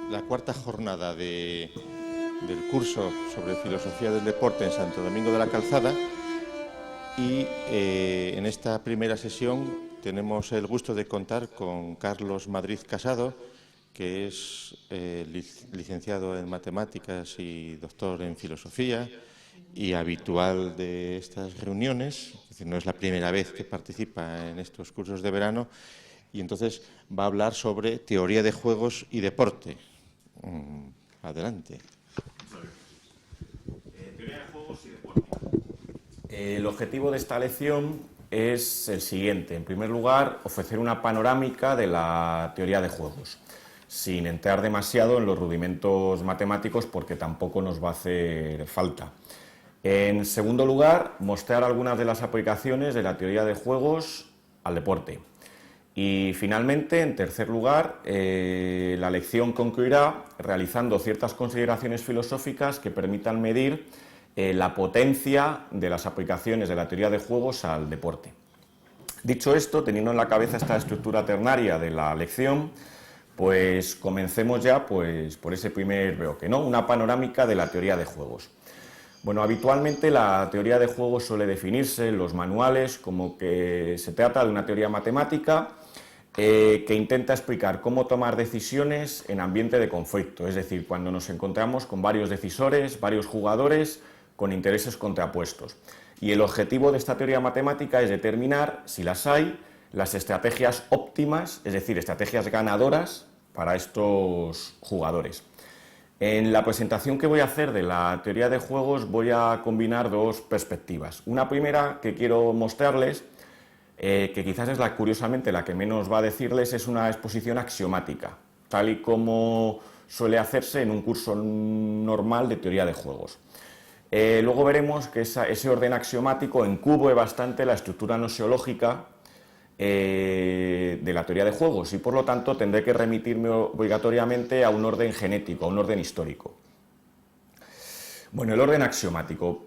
La cuarta jornada del curso sobre filosofía del deporte en Santo Domingo de la Calzada, y en esta primera sesión tenemos el gusto de contar con Carlos Madrid Casado, que es licenciado en matemáticas y doctor en filosofía y habitual de estas reuniones. Es decir, no es la primera vez que participa en estos cursos de verano, y entonces va a hablar sobre teoría de juegos y deporte. Adelante. Teoría de juegos y deporte. El objetivo de esta lección es el siguiente. En primer lugar, ofrecer una panorámica de la teoría de juegos, sin entrar demasiado en los rudimentos matemáticos, porque tampoco nos va a hacer falta. En segundo lugar, mostrar algunas de las aplicaciones de la teoría de juegos al deporte. Y finalmente, en tercer lugar, la lección concluirá realizando ciertas consideraciones filosóficas que permitan medir la potencia de las aplicaciones de la teoría de juegos al deporte. Dicho esto, teniendo en la cabeza esta estructura ternaria de la lección, pues comencemos ya por ese primer bloque, ¿no? Una panorámica de la teoría de juegos. Bueno, habitualmente la teoría de juegos suele definirse en los manuales como que se trata de una teoría matemática que intenta explicar cómo tomar decisiones en ambiente de conflicto, es decir, cuando nos encontramos con varios decisores, varios jugadores con intereses contrapuestos. Y el objetivo de esta teoría matemática es determinar, si las hay, las estrategias óptimas, es decir, estrategias ganadoras para estos jugadores. En la presentación que voy a hacer de la teoría de juegos voy a combinar dos perspectivas. Una primera que quiero mostrarles, que quizás es curiosamente la que menos va a decirles, es una exposición axiomática, tal y como suele hacerse en un curso normal de teoría de juegos. Luego veremos que ese orden axiomático encubre bastante la estructura noseológica de la teoría de juegos, y por lo tanto tendré que remitirme obligatoriamente a un orden genético, a un orden histórico. Bueno, el orden axiomático.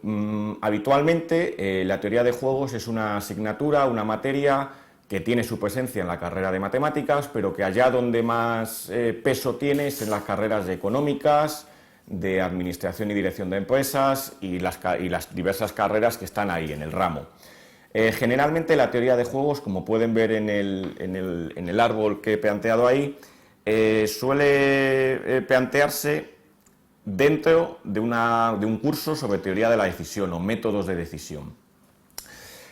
Habitualmente la teoría de juegos es una asignatura, una materia que tiene su presencia en la carrera de matemáticas, pero que allá donde más peso tiene es en las carreras de económicas, de administración y dirección de empresas y las diversas carreras que están ahí en el ramo. Generalmente la teoría de juegos, como pueden ver en el árbol que he planteado ahí, suele plantearse dentro de un curso sobre teoría de la decisión o métodos de decisión.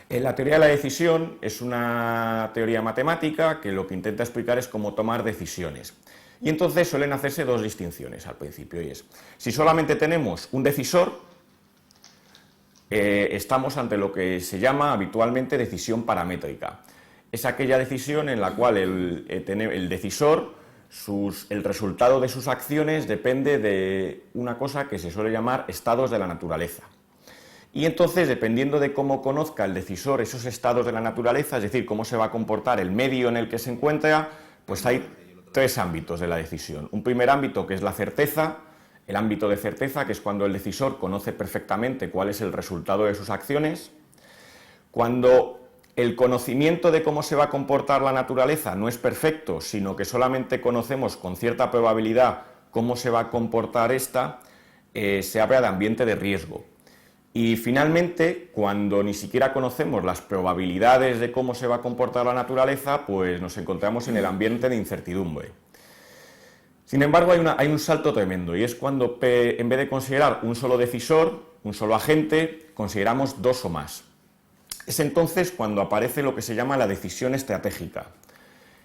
La teoría de la decisión es una teoría matemática que lo que intenta explicar es cómo tomar decisiones. Y entonces suelen hacerse dos distinciones al principio, y es, si solamente tenemos un decisor, estamos ante lo que se llama habitualmente decisión paramétrica. Es aquella decisión en la cual el decisor, el resultado de sus acciones depende de una cosa que se suele llamar estados de la naturaleza. Y entonces, dependiendo de cómo conozca el decisor esos estados de la naturaleza, es decir, cómo se va a comportar el medio en el que se encuentra, pues hay tres ámbitos de la decisión. Un primer ámbito que es la certeza, el ámbito de certeza, que es cuando el decisor conoce perfectamente cuál es el resultado de sus acciones. Cuando el conocimiento de cómo se va a comportar la naturaleza no es perfecto, sino que solamente conocemos con cierta probabilidad cómo se va a comportar esta, se habla de ambiente de riesgo. Y finalmente, cuando ni siquiera conocemos las probabilidades de cómo se va a comportar la naturaleza, pues nos encontramos en el ambiente de incertidumbre. Sin embargo, hay un salto tremendo, y es cuando en vez de considerar un solo decisor, un solo agente, consideramos dos o más. Es entonces cuando aparece lo que se llama la decisión estratégica.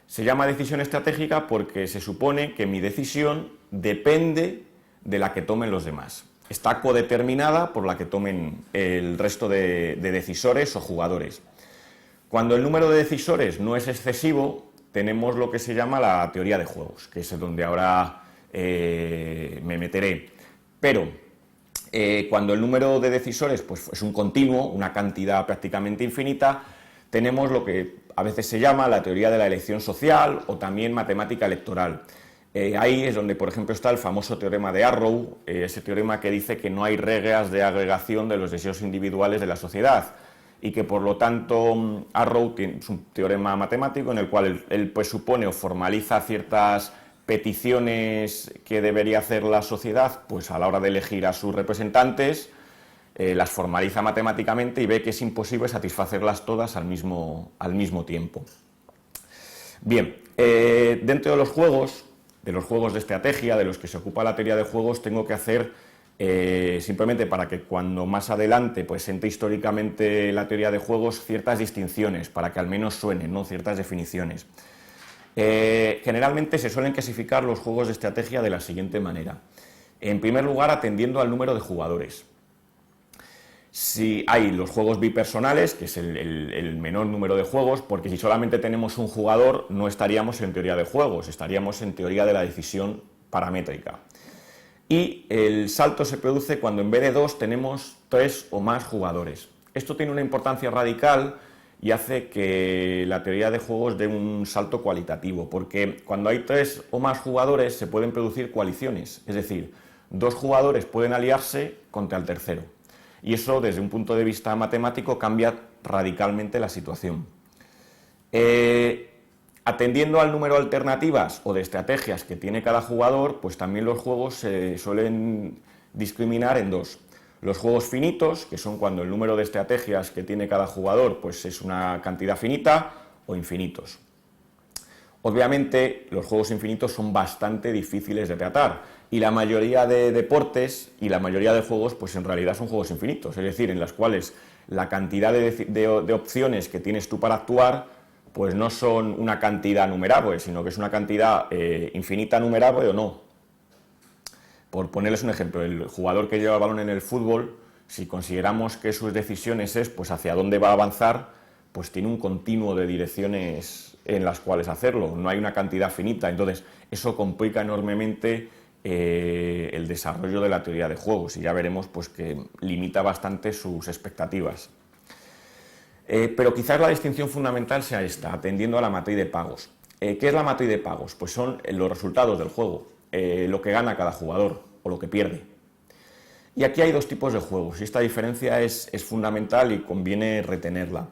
Se llama decisión estratégica porque se supone que mi decisión depende de la que tomen los demás. Está codeterminada por la que tomen el resto de decisores o jugadores. Cuando el número de decisores no es excesivo, tenemos lo que se llama la teoría de juegos, que es donde ahora me meteré. Pero cuando el número de decisores pues, es un continuo, una cantidad prácticamente infinita, tenemos lo que a veces se llama la teoría de la elección social o también matemática electoral. Ahí es donde, por ejemplo, está el famoso teorema de Arrow, ese teorema que dice que no hay reglas de agregación de los deseos individuales de la sociedad y que, por lo tanto, Arrow es un teorema matemático en el cual él pues, supone o formaliza ciertas peticiones que debería hacer la sociedad pues, a la hora de elegir a sus representantes, las formaliza matemáticamente y ve que es imposible satisfacerlas todas al mismo tiempo. Bien, dentro de los juegos de estrategia, de los que se ocupa la teoría de juegos, tengo que hacer, simplemente para que cuando más adelante pues entre históricamente la teoría de juegos, ciertas distinciones, para que al menos suenen, ¿no? Ciertas definiciones. Generalmente se suelen clasificar los juegos de estrategia de la siguiente manera. En primer lugar, atendiendo al número de jugadores. Si hay los juegos bipersonales, que es el menor número de juegos, porque si solamente tenemos un jugador no estaríamos en teoría de juegos, estaríamos en teoría de la decisión paramétrica. Y el salto se produce cuando en vez de 2 tenemos 3 o más jugadores. Esto tiene una importancia radical y hace que la teoría de juegos dé un salto cualitativo, porque cuando hay 3 o más jugadores se pueden producir coaliciones, es decir, 2 jugadores pueden aliarse contra el tercero. Y eso, desde un punto de vista matemático, cambia radicalmente la situación. Atendiendo al número de alternativas o de estrategias que tiene cada jugador, pues también los juegos se suelen discriminar en dos. Los juegos finitos, que son cuando el número de estrategias que tiene cada jugador pues es una cantidad finita, o infinitos. Obviamente, los juegos infinitos son bastante difíciles de tratar y la mayoría de deportes y la mayoría de juegos pues en realidad son juegos infinitos, es decir, en las cuales la cantidad de opciones que tienes tú para actuar pues no son una cantidad numerable, sino que es una cantidad infinita numerable o no. Por ponerles un ejemplo, el jugador que lleva el balón en el fútbol, si consideramos que sus decisiones es pues hacia dónde va a avanzar, pues tiene un continuo de direcciones en las cuales hacerlo, no hay una cantidad finita, entonces eso complica enormemente el desarrollo de la teoría de juegos y ya veremos pues, que limita bastante sus expectativas. Pero quizás la distinción fundamental sea esta, atendiendo a la matriz de pagos. ¿Qué es la matriz de pagos? Pues son los resultados del juego, lo que gana cada jugador o lo que pierde. Y aquí hay dos tipos de juegos y esta diferencia es fundamental y conviene retenerla.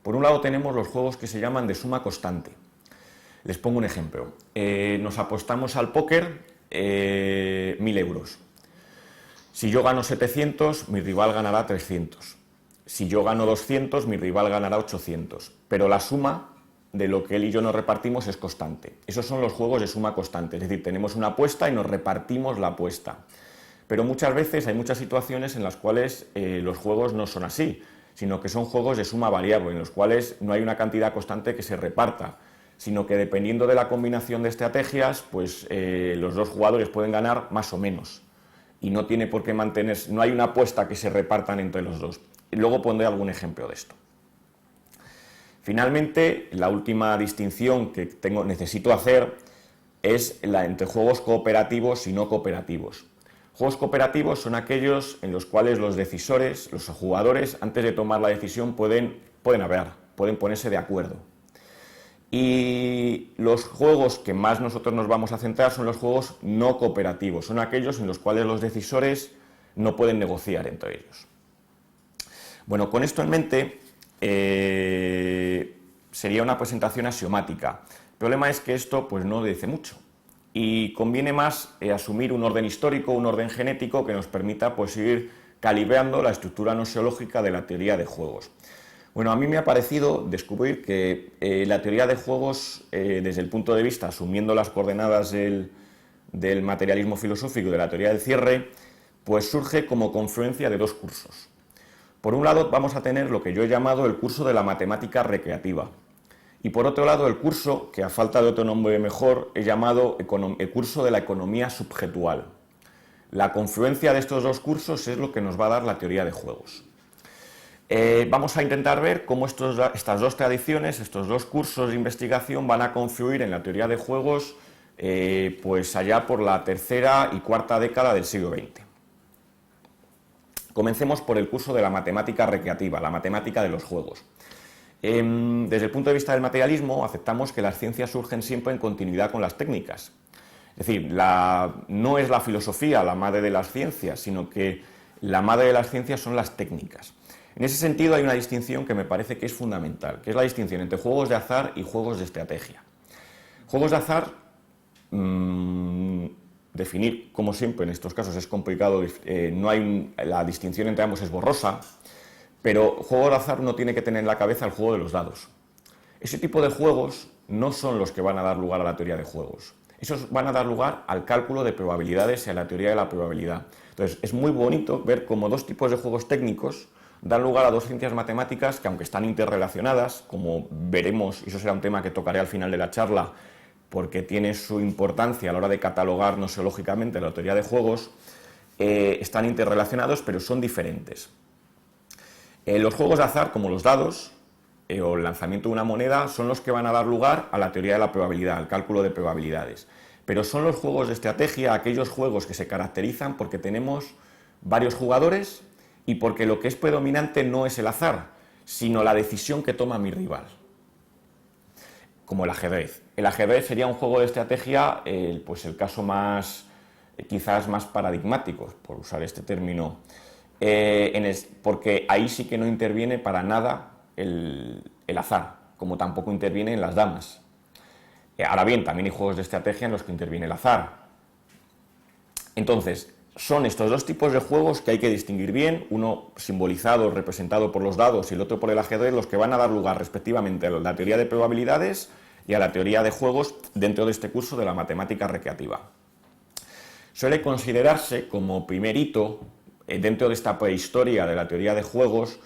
Por un lado tenemos los juegos que se llaman de suma constante. Les pongo un ejemplo. Nos apostamos al póker 1.000 euros. Si yo gano 700, mi rival ganará 300. Si yo gano 200, mi rival ganará 800. Pero la suma de lo que él y yo nos repartimos es constante. Esos son los juegos de suma constante. Es decir, tenemos una apuesta y nos repartimos la apuesta. Pero muchas veces hay muchas situaciones en las cuales los juegos no son así, sino que son juegos de suma variable, en los cuales no hay una cantidad constante que se reparta, sino que dependiendo de la combinación de estrategias, pues los dos jugadores pueden ganar más o menos. Y no tiene por qué mantenerse, no hay una apuesta que se repartan entre los dos. Y luego pondré algún ejemplo de esto. Finalmente, la última distinción que necesito hacer es la entre juegos cooperativos y no cooperativos. Juegos cooperativos son aquellos en los cuales los decisores, los jugadores, antes de tomar la decisión pueden hablar, pueden ponerse de acuerdo. Y los juegos que más nosotros nos vamos a centrar son los juegos no cooperativos, son aquellos en los cuales los decisores no pueden negociar entre ellos. Bueno, con esto en mente sería una presentación axiomática. El problema es que esto pues, no dice mucho y conviene más asumir un orden histórico, un orden genético que nos permita pues, ir calibrando la estructura noseológica de la teoría de juegos. Bueno, a mí me ha parecido descubrir que la teoría de juegos, desde el punto de vista, asumiendo las coordenadas del materialismo filosófico y de la teoría del cierre, pues surge como confluencia de dos cursos. Por un lado vamos a tener lo que yo he llamado el curso de la matemática recreativa y por otro lado el curso, que a falta de otro nombre mejor, he llamado el curso de la economía subjetual. La confluencia de estos dos cursos es lo que nos va a dar la teoría de juegos. Vamos a intentar ver cómo estas dos tradiciones, estos dos cursos de investigación van a confluir en la teoría de juegos pues allá por la tercera y cuarta década del siglo XX. Comencemos por el curso de la matemática recreativa, la matemática de los juegos. Desde el punto de vista del materialismo, aceptamos que las ciencias surgen siempre en continuidad con las técnicas. Es decir, no es la filosofía la madre de las ciencias, sino que la madre de las ciencias son las técnicas. En ese sentido hay una distinción que me parece que es fundamental, que es la distinción entre juegos de azar y juegos de estrategia. Juegos de azar, definir, como siempre en estos casos es complicado, la distinción entre ambos es borrosa, pero juego de azar uno tiene que tener en la cabeza el juego de los dados. Ese tipo de juegos no son los que van a dar lugar a la teoría de juegos. Esos van a dar lugar al cálculo de probabilidades y a la teoría de la probabilidad. Entonces, es muy bonito ver cómo dos tipos de juegos técnicos dan lugar a dos ciencias matemáticas que, aunque están interrelacionadas, como veremos, y eso será un tema que tocaré al final de la charla, porque tiene su importancia a la hora de catalogar noseológicamente la teoría de juegos, están interrelacionados, pero son diferentes. Los juegos de azar, como los dados o el lanzamiento de una moneda, son los que van a dar lugar a la teoría de la probabilidad, al cálculo de probabilidades. Pero son los juegos de estrategia aquellos juegos que se caracterizan porque tenemos varios jugadores y porque lo que es predominante no es el azar, sino la decisión que toma mi rival. Como el ajedrez. El ajedrez sería un juego de estrategia, pues el caso quizás más paradigmático, por usar este término, porque ahí sí que no interviene para nada el azar, como tampoco interviene en las damas. Ahora bien, también hay juegos de estrategia en los que interviene el azar. Entonces, son estos dos tipos de juegos que hay que distinguir bien, uno simbolizado, representado por los dados y el otro por el ajedrez, los que van a dar lugar respectivamente a la teoría de probabilidades y a la teoría de juegos dentro de este curso de la matemática recreativa. Suele considerarse como primer hito dentro de esta prehistoria de la teoría de juegos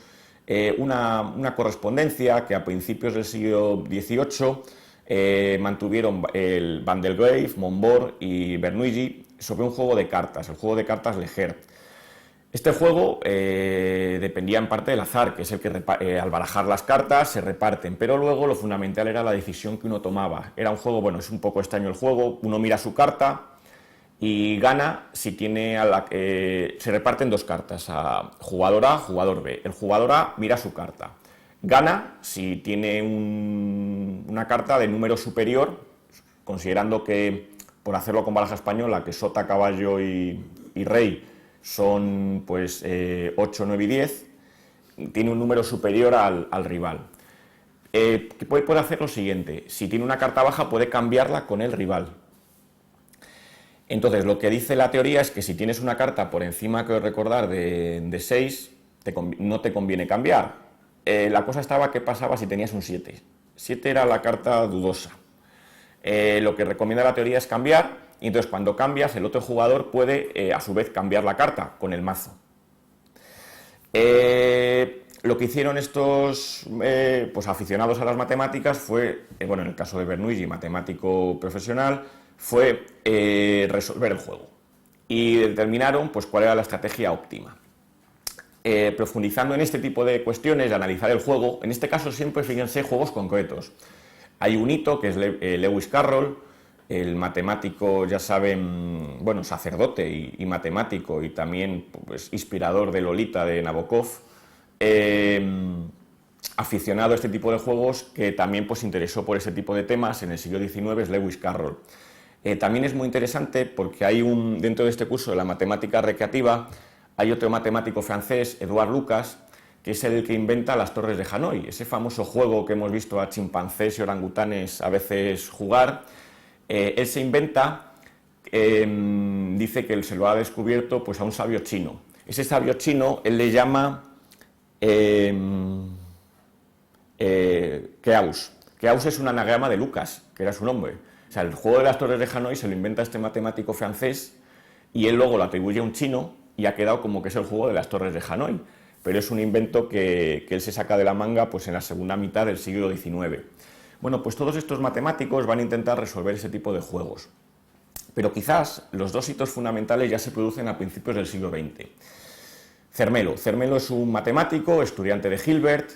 una correspondencia que a principios del siglo XVIII mantuvieron Van der Graaf, Montbord y Bernoulli sobre un juego de cartas, el juego de cartas Leger. Este juego dependía en parte del azar, que es el que al barajar las cartas se reparten, pero luego lo fundamental era la decisión que uno tomaba. Era un juego, bueno, es un poco extraño el juego, uno mira su carta y gana si tiene se reparten dos cartas, a jugador A, jugador B. El jugador A mira su carta. Gana si tiene una carta de número superior, considerando que, por hacerlo con baraja española, que sota, caballo y rey son pues 8, 9 y 10, tiene un número superior al rival. Puede hacer lo siguiente: si tiene una carta baja puede cambiarla con el rival. Entonces, lo que dice la teoría es que si tienes una carta por encima, que recordar, de 6, no te conviene cambiar. La cosa estaba, ¿qué pasaba si tenías un 7? 7 era la carta dudosa. Lo que recomienda la teoría es cambiar, y entonces cuando cambias, el otro jugador puede a su vez cambiar la carta con el mazo. Lo que hicieron estos pues aficionados a las matemáticas fue, bueno, en el caso de Bernoulli, matemático profesional, fue resolver el juego y determinaron pues cuál era la estrategia óptima. Profundizando en este tipo de cuestiones, de analizar el juego, en este caso siempre fíjense juegos concretos. Hay un hito que es Lewis Carroll, el matemático, ya saben, bueno, sacerdote y matemático y también pues, inspirador de Lolita de Nabokov, aficionado a este tipo de juegos, que también pues interesó por ese tipo de temas en el siglo XIX, es Lewis Carroll. También es muy interesante porque hay dentro de este curso de la matemática recreativa, hay otro matemático francés, Edouard Lucas, que es el que inventa las torres de Hanoi, ese famoso juego que hemos visto a chimpancés y orangutanes a veces jugar. Él se inventa, dice que él se lo ha descubierto pues, a un sabio chino. Ese sabio chino, él le llama Keaus. Keaus es un anagrama de Lucas, que era su nombre. O sea, el juego de las torres de Hanoi se lo inventa este matemático francés y él luego lo atribuye a un chino y ha quedado como que es el juego de las torres de Hanoi. Pero es un invento que él se saca de la manga pues, en la segunda mitad del siglo XIX. Bueno, pues todos estos matemáticos van a intentar resolver ese tipo de juegos. Pero quizás los dos hitos fundamentales ya se producen a principios del siglo XX. Zermelo. Zermelo es un matemático, estudiante de Hilbert,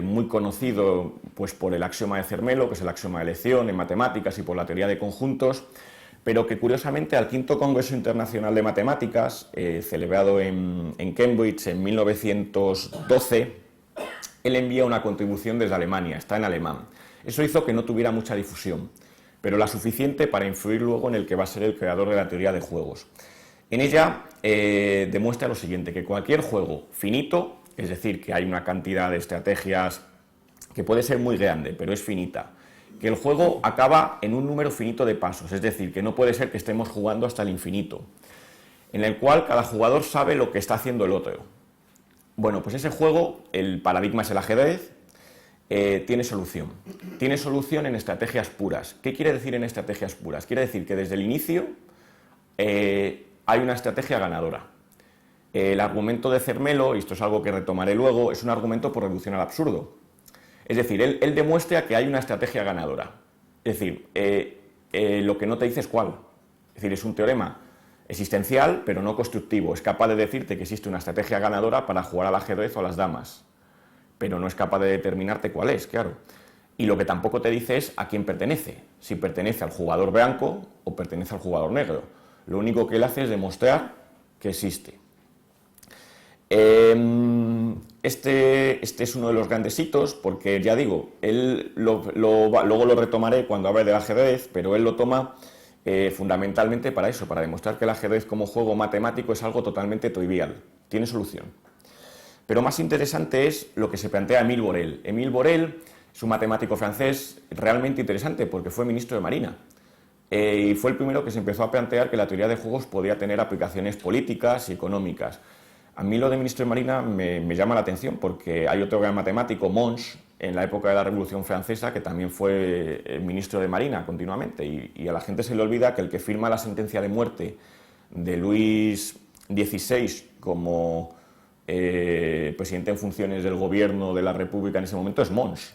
muy conocido pues, por el axioma de Zermelo, que es el axioma de elección en matemáticas y por la teoría de conjuntos, pero que curiosamente al V Congreso Internacional de Matemáticas, celebrado en Cambridge en 1912, él envía una contribución desde Alemania, está en alemán. Eso hizo que no tuviera mucha difusión, pero la suficiente para influir luego en el que va a ser el creador de la teoría de juegos. En ella demuestra lo siguiente, que cualquier juego finito, es decir, que hay una cantidad de estrategias que puede ser muy grande, pero es finita, que el juego acaba en un número finito de pasos, es decir, que no puede ser que estemos jugando hasta el infinito, en el cual cada jugador sabe lo que está haciendo el otro. Bueno, pues ese juego, el paradigma es el ajedrez, tiene solución. Tiene solución en estrategias puras. ¿Qué quiere decir en estrategias puras? Quiere decir que desde el inicio hay una estrategia ganadora. El argumento de Zermelo, y esto es algo que retomaré luego, es un argumento por reducción al absurdo. Es decir, él demuestra que hay una estrategia ganadora. Es decir, lo que no te dice es cuál. Es decir, es un teorema existencial, pero no constructivo. Es capaz de decirte que existe una estrategia ganadora para jugar al ajedrez o a las damas, pero no es capaz de determinarte cuál es, claro. Y lo que tampoco te dice es a quién pertenece, si pertenece al jugador blanco o pertenece al jugador negro. Lo único que él hace es demostrar que existe. Este es uno de los grandes hitos, porque ya digo, él luego lo retomaré cuando hable del ajedrez, pero él lo toma fundamentalmente para eso, para demostrar que el ajedrez como juego matemático es algo totalmente trivial, tiene solución. Pero más interesante es lo que se plantea Émile Borel. Émile Borel es un matemático francés realmente interesante porque fue ministro de Marina y fue el primero que se empezó a plantear que la teoría de juegos podía tener aplicaciones políticas y económicas. A mí lo de ministro de Marina me llama la atención porque hay otro gran matemático, Mons, en la época de la Revolución Francesa, que también fue ministro de Marina continuamente y a la gente se le olvida que el que firma la sentencia de muerte de Luis XVI como presidente en funciones del gobierno de la República en ese momento es Mons.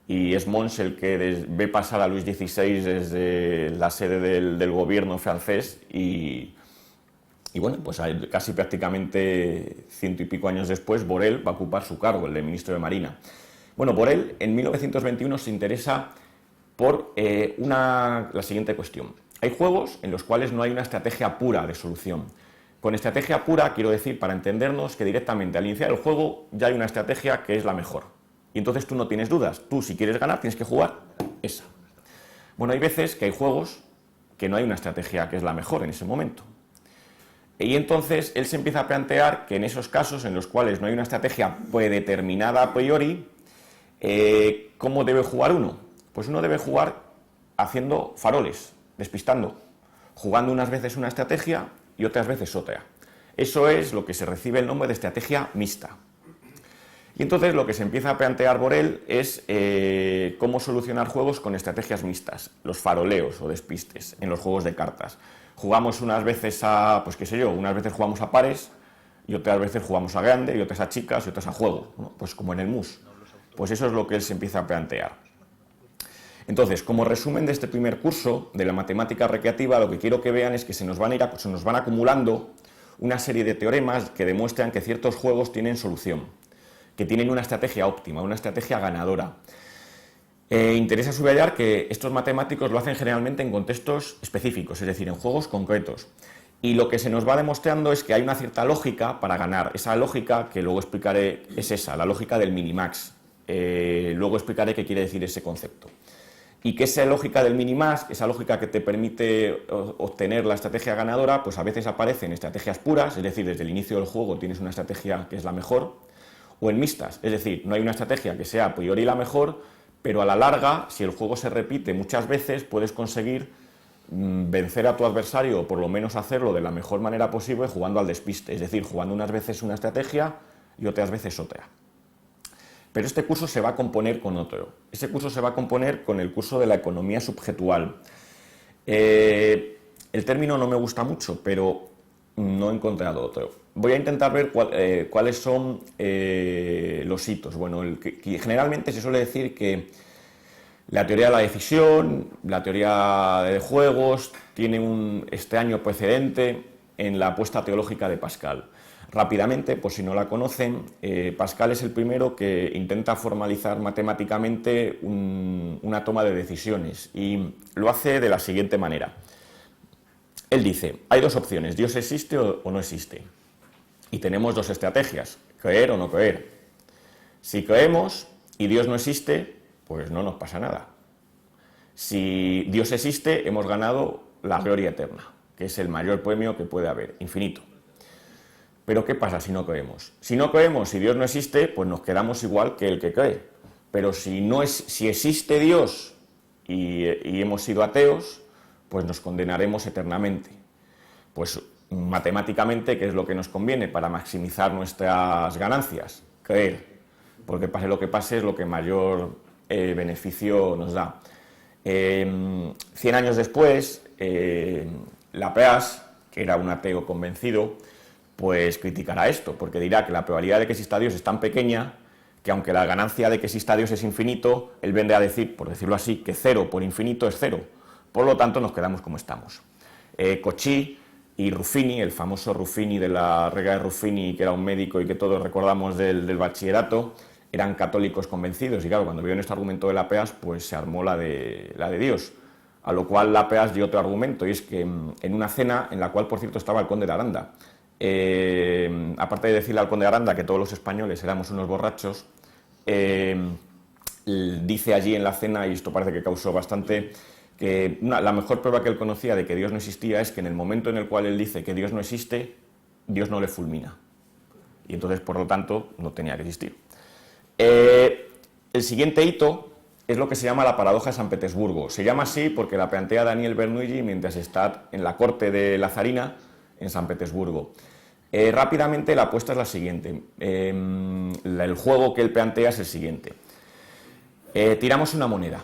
Y es Mons el que ve pasar a Luis XVI desde la sede del gobierno francés y bueno, pues casi prácticamente 100 y pico años después, Borel va a ocupar su cargo, el de ministro de Marina. Bueno, Borel en 1921 se interesa por la siguiente cuestión. Hay juegos en los cuales no hay una estrategia pura de solución. Con estrategia pura quiero decir, para entendernos, que directamente al iniciar el juego ya hay una estrategia que es la mejor. Y entonces tú no tienes dudas. Tú, si quieres ganar, tienes que jugar esa. Bueno, hay veces que hay juegos que no hay una estrategia que es la mejor en ese momento. Y entonces él se empieza a plantear que en esos casos en los cuales no hay una estrategia predeterminada a priori, ¿cómo debe jugar uno? Pues uno debe jugar haciendo faroles, despistando, jugando unas veces una estrategia y otras veces otra. Eso es lo que se recibe el nombre de estrategia mixta. Y entonces lo que se empieza a plantear Borel es cómo solucionar juegos con estrategias mixtas, los faroleos o despistes en los juegos de cartas. Jugamos unas veces pues qué sé yo, unas veces jugamos a pares y otras veces jugamos a grande y otras a chicas y otras a juego, ¿no? Pues como en el mus. Pues eso es lo que él se empieza a plantear. Entonces, como resumen de este primer curso de la matemática recreativa, lo que quiero que vean es que se nos van acumulando una serie de teoremas que demuestran que ciertos juegos tienen solución, que tienen una estrategia óptima, una estrategia ganadora. Interesa subrayar que estos matemáticos lo hacen generalmente en contextos específicos, es decir, en juegos concretos. Y lo que se nos va demostrando es que hay una cierta lógica para ganar. Esa lógica, que luego explicaré, es esa, la lógica del minimax. Luego explicaré qué quiere decir ese concepto. Y que esa lógica del minimax, esa lógica que te permite obtener la estrategia ganadora, pues a veces aparece en estrategias puras, es decir, desde el inicio del juego tienes una estrategia que es la mejor, o en mixtas, es decir, no hay una estrategia que sea a priori la mejor, pero a la larga, si el juego se repite muchas veces, puedes conseguir vencer a tu adversario o por lo menos hacerlo de la mejor manera posible jugando al despiste, es decir, jugando unas veces una estrategia y otras veces otra. Pero este curso se va a componer con otro. Ese curso se va a componer con el curso de la economía subjetual. El término no me gusta mucho, pero no he encontrado otro. Voy a intentar ver cuáles son los hitos. Bueno, generalmente se suele decir que La teoría de la decisión, la teoría de juegos, tiene un extraño precedente en la apuesta teológica de Pascal. Rápidamente, por si no la conocen, Pascal es el primero que intenta formalizar matemáticamente una toma de decisiones y lo hace de la siguiente manera. Él dice, hay dos opciones, Dios existe o no existe. Y tenemos dos estrategias, creer o no creer. Si creemos y Dios no existe, pues no nos pasa nada. Si Dios existe, hemos ganado la gloria eterna, que es el mayor premio que puede haber, infinito. Pero ¿qué pasa si no creemos? Si no creemos y Dios no existe, pues nos quedamos igual que el que cree. Pero si existe Dios y hemos sido ateos, pues nos condenaremos eternamente. Pues matemáticamente, ¿qué es lo que nos conviene para maximizar nuestras ganancias? Creer, porque pase lo que pase es lo que mayor beneficio nos da. 100 años después, Laplace, que era un ateo convencido, pues criticará esto, porque dirá que la probabilidad de que exista Dios es tan pequeña que aunque la ganancia de que exista Dios es infinito, él vendrá a decir, por decirlo así, que 0 por infinito es 0. Por lo tanto, nos quedamos como estamos. Cauchy y Ruffini, el famoso Ruffini de la regla de Ruffini, que era un médico y que todos recordamos del bachillerato, eran católicos convencidos y claro, cuando vieron este argumento de Laplace, pues se armó la de Dios. A lo cual Laplace dio otro argumento, y es que en una cena, en la cual por cierto estaba el conde de Aranda, aparte de decirle al conde de Aranda que todos los españoles éramos unos borrachos, dice allí en la cena, y esto parece que causó bastante, que la mejor prueba que él conocía de que Dios no existía es que en el momento en el cual él dice que Dios no existe, Dios no le fulmina. Y entonces, por lo tanto, no tenía que existir. El siguiente hito es lo que se llama la paradoja de San Petersburgo. Se llama así porque la plantea Daniel Bernoulli mientras está en la corte de la zarina en San Petersburgo. Rápidamente la apuesta es la siguiente. El juego que él plantea es el siguiente. Tiramos una moneda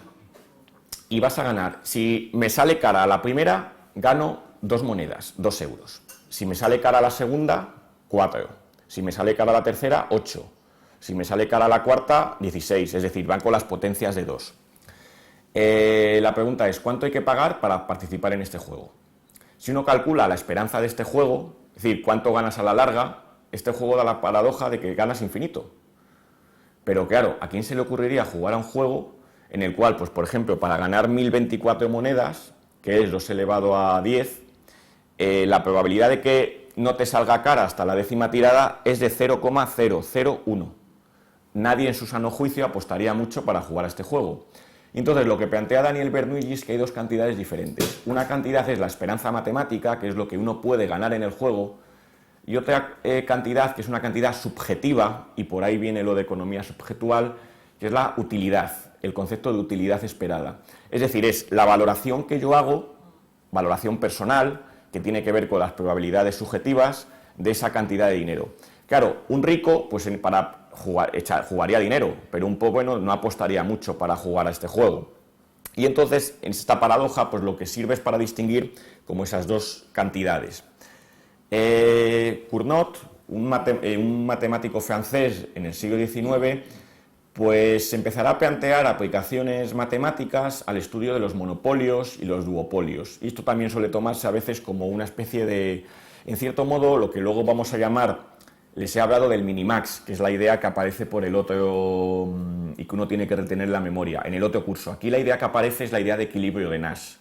y vas a ganar. Si me sale cara a la primera, gano 2 monedas, 2 euros. Si me sale cara a la segunda, 4. Si me sale cara a la tercera, 8. Si me sale cara a la cuarta, 16. Es decir, van con las potencias de 2. La pregunta es, ¿cuánto hay que pagar para participar en este juego? Si uno calcula la esperanza de este juego, es decir, cuánto ganas a la larga, este juego da la paradoja de que ganas infinito. Pero claro, ¿a quién se le ocurriría jugar a un juego en el cual, pues por ejemplo, para ganar 1024 monedas, que es 2 elevado a 10, la probabilidad de que no te salga cara hasta la 10ª tirada es de 0,001. Nadie en su sano juicio apostaría mucho para jugar a este juego. Entonces, lo que plantea Daniel Bernoulli es que hay 2 cantidades diferentes. Una cantidad es la esperanza matemática, que es lo que uno puede ganar en el juego, y otra cantidad, que es una cantidad subjetiva, y por ahí viene lo de economía subjetual, que es la utilidad, el concepto de utilidad esperada. Es decir, es la valoración que yo hago, valoración personal, que tiene que ver con las probabilidades subjetivas de esa cantidad de dinero. Claro, un rico, pues para jugaría dinero, pero un poco no apostaría mucho para jugar a este juego. Y entonces, en esta paradoja, pues lo que sirve es para distinguir como esas 2 cantidades. Cournot, un matemático francés en el siglo XIX, pues empezará a plantear aplicaciones matemáticas al estudio de los monopolios y los duopolios. Y esto también suele tomarse a veces como una especie de, en cierto modo, lo que luego vamos a llamar, les he hablado del minimax, que es la idea que aparece por el otro y que uno tiene que retener en la memoria, en el otro curso. Aquí la idea que aparece es la idea de equilibrio de Nash,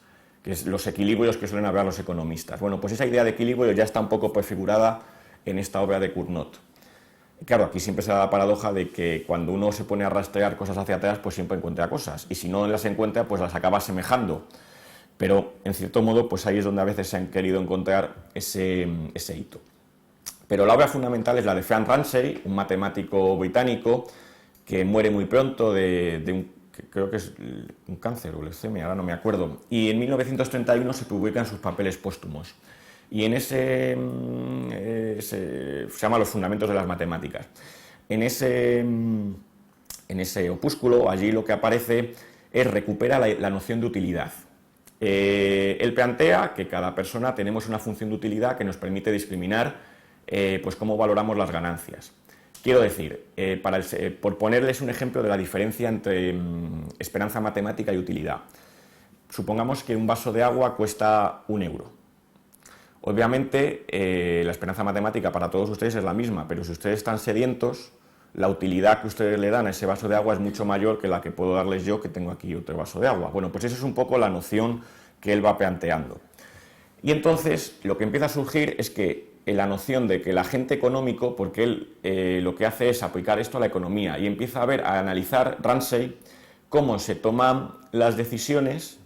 que es los equilibrios que suelen hablar los economistas. Bueno, pues esa idea de equilibrio ya está un poco prefigurada en esta obra de Cournot. Claro, aquí siempre se da la paradoja de que cuando uno se pone a rastrear cosas hacia atrás, pues siempre encuentra cosas, y si no las encuentra, pues las acaba asemejando. Pero, en cierto modo, pues ahí es donde a veces se han querido encontrar ese hito. Pero la obra fundamental es la de Frank Ramsey, un matemático británico que muere muy pronto creo que es un cáncer o leucemia, ahora no me acuerdo, y en 1931 se publican sus papeles póstumos. Y en se llama Los fundamentos de las matemáticas. En ese opúsculo, allí lo que aparece es recupera la noción de utilidad. Él plantea que cada persona tenemos una función de utilidad que nos permite discriminar pues cómo valoramos las ganancias. Quiero decir, por ponerles un ejemplo de la diferencia entre esperanza matemática y utilidad. Supongamos que un vaso de agua cuesta 1 euro. Obviamente, la esperanza matemática para todos ustedes es la misma, pero si ustedes están sedientos, la utilidad que ustedes le dan a ese vaso de agua es mucho mayor que la que puedo darles yo, que tengo aquí otro vaso de agua. Bueno, pues esa es un poco la noción que él va planteando. Y entonces, lo que empieza a surgir es que la noción de que el agente económico, porque él lo que hace es aplicar esto a la economía, y empieza a analizar, Ramsey, cómo se toman las decisiones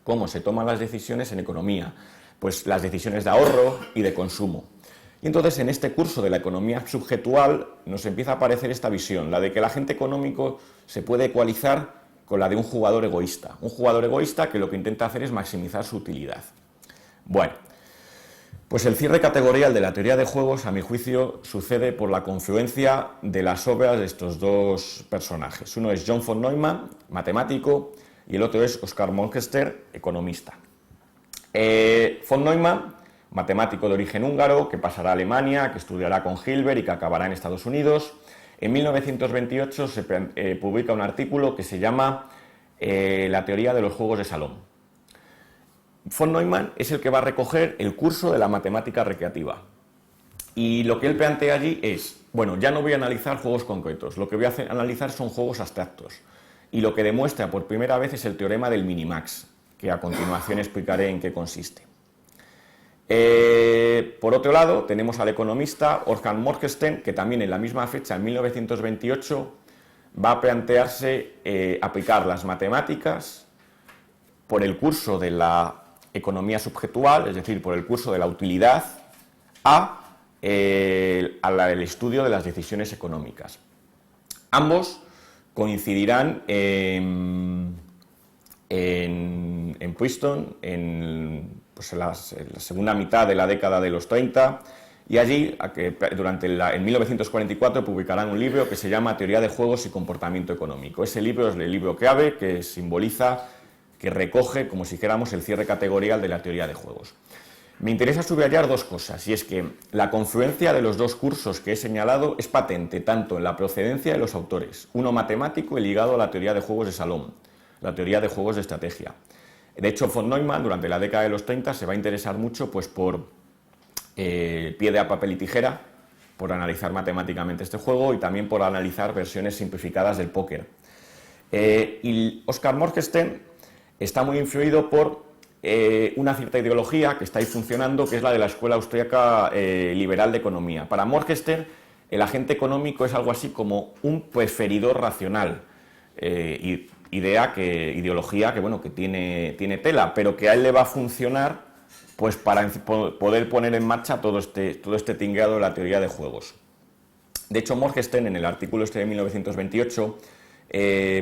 en economía, pues las decisiones de ahorro y de consumo. Y entonces en este curso de la economía subjetual nos empieza a aparecer esta visión, la de que el agente económico se puede ecualizar con la de un jugador egoísta que lo que intenta hacer es maximizar su utilidad. Bueno, pues el cierre categorial de la teoría de juegos, a mi juicio, sucede por la confluencia de las obras de estos dos personajes. Uno es John von Neumann, matemático, y el otro es Oskar Morgenstern, economista. Von Neumann, matemático de origen húngaro, que pasará a Alemania, que estudiará con Hilbert y que acabará en Estados Unidos. En 1928 se publica un artículo que se llama La teoría de los juegos de salón. Von Neumann es el que va a recoger el curso de la matemática recreativa. Y lo que él plantea allí es, bueno, ya no voy a analizar juegos concretos, lo que voy a analizar son juegos abstractos. Y lo que demuestra por primera vez es el teorema del minimax, que a continuación explicaré en qué consiste. Por otro lado, tenemos al economista Oskar Morgenstern, que también en la misma fecha, en 1928, va a plantearse aplicar las matemáticas por el curso de la economía subjetual, es decir, por el curso de la utilidad, al estudio de las decisiones económicas. Ambos coincidirán en Princeton en la segunda mitad de la década de los 30, y allí, en 1944, publicarán un libro que se llama Teoría de Juegos y Comportamiento Económico. Ese libro es el libro clave que simboliza, que recoge, como si dijéramos, el cierre categorial de la teoría de juegos. Me interesa subrayar dos cosas, y es que la confluencia de los dos cursos que he señalado es patente tanto en la procedencia de los autores, uno matemático y ligado a la teoría de juegos de salón, la teoría de juegos de estrategia. De hecho, von Neumann, durante la década de los 30, se va a interesar mucho pues, por piedra, papel y tijera, por analizar matemáticamente este juego y también por analizar versiones simplificadas del póker. Y Oskar Morgenstern está muy influido por una cierta ideología que está ahí funcionando, que es la de la escuela austríaca liberal de economía. Para Morgenstern, el agente económico es algo así como un preferidor racional, ideología que, bueno, que tiene tela, pero que a él le va a funcionar pues, para poder poner en marcha todo este tinglado de la teoría de juegos. De hecho, Morgenstern, en el artículo de 1928,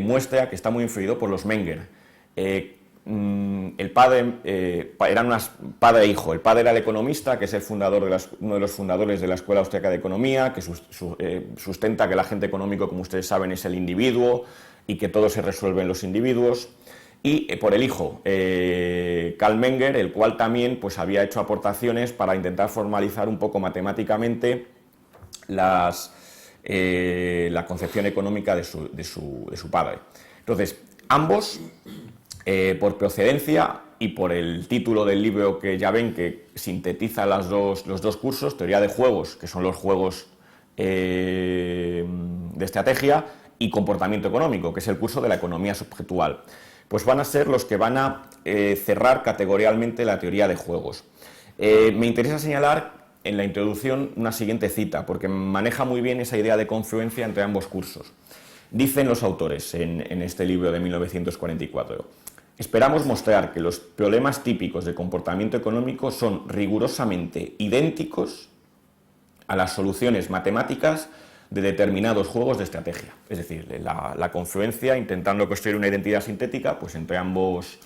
muestra que está muy influido por los Menger. El padre eran padre e hijo. El padre era el economista, que es uno de los fundadores de la Escuela Austríaca de Economía, que sustenta que el agente económico, como ustedes saben, es el individuo y que todo se resuelve en los individuos. Y por el hijo, Karl Menger, el cual también pues, había hecho aportaciones para intentar formalizar un poco matemáticamente la concepción económica de su padre. Entonces, ambos, por procedencia y por el título del libro que ya ven que sintetiza los dos cursos, teoría de juegos, que son los juegos de estrategia, y comportamiento económico, que es el curso de la economía subjetual, pues van a ser los que van a cerrar categorialmente la teoría de juegos. Me interesa señalar en la introducción una siguiente cita, porque maneja muy bien esa idea de confluencia entre ambos cursos. Dicen los autores en este libro de 1944: esperamos mostrar que los problemas típicos de comportamiento económico son rigurosamente idénticos a las soluciones matemáticas de determinados juegos de estrategia. Es decir, la confluencia, intentando construir una identidad sintética, pues entre ambas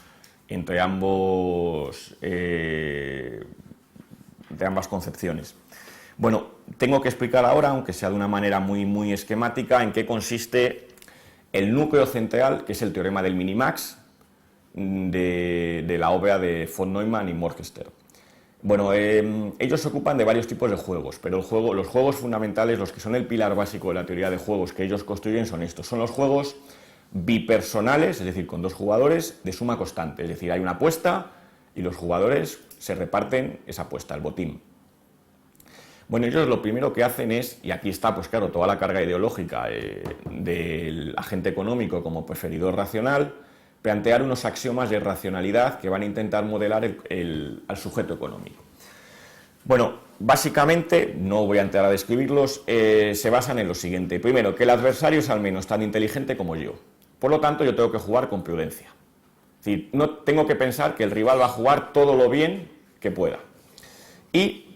concepciones. Bueno, tengo que explicar ahora, aunque sea de una manera muy esquemática, en qué consiste el núcleo central, que es el teorema del minimax, de la obra de von Neumann y Morgenstern. Bueno, ellos se ocupan de varios tipos de juegos, pero los juegos fundamentales, los que son el pilar básico de la teoría de juegos que ellos construyen son estos. Son los juegos bipersonales, es decir, con dos jugadores, de suma constante. Es decir, hay una apuesta y los jugadores se reparten esa apuesta, el botín. Bueno, ellos lo primero que hacen es, y aquí está, pues claro, toda la carga ideológica del agente económico como preferidor racional, plantear unos axiomas de racionalidad que van a intentar modelar al sujeto económico. Bueno, básicamente, no voy a entrar a describirlos, se basan en lo siguiente. Primero, que el adversario es al menos tan inteligente como yo. Por lo tanto, yo tengo que jugar con prudencia. Es decir, no tengo que pensar que el rival va a jugar todo lo bien que pueda. Y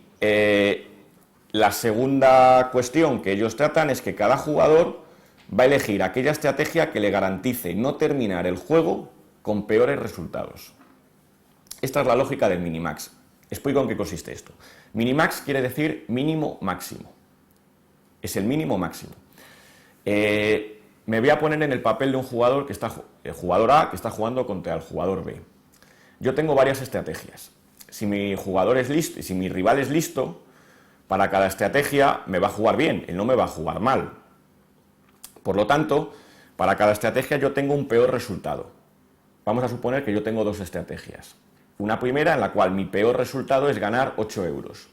la segunda cuestión que ellos tratan es que cada jugador va a elegir aquella estrategia que le garantice no terminar el juego con peores resultados. Esta es la lógica del minimax. Explico en qué consiste esto. Minimax quiere decir mínimo máximo. Es el mínimo máximo. Me voy a poner en el papel de un jugador el jugador A que está jugando contra el jugador B. Yo tengo varias estrategias. Si mi jugador es listo, si mi rival es listo, para cada estrategia me va a jugar bien, él no me va a jugar mal. Por lo tanto, para cada estrategia yo tengo un peor resultado. Vamos a suponer que yo tengo dos estrategias. Una primera en la cual mi peor resultado es ganar 8 euros.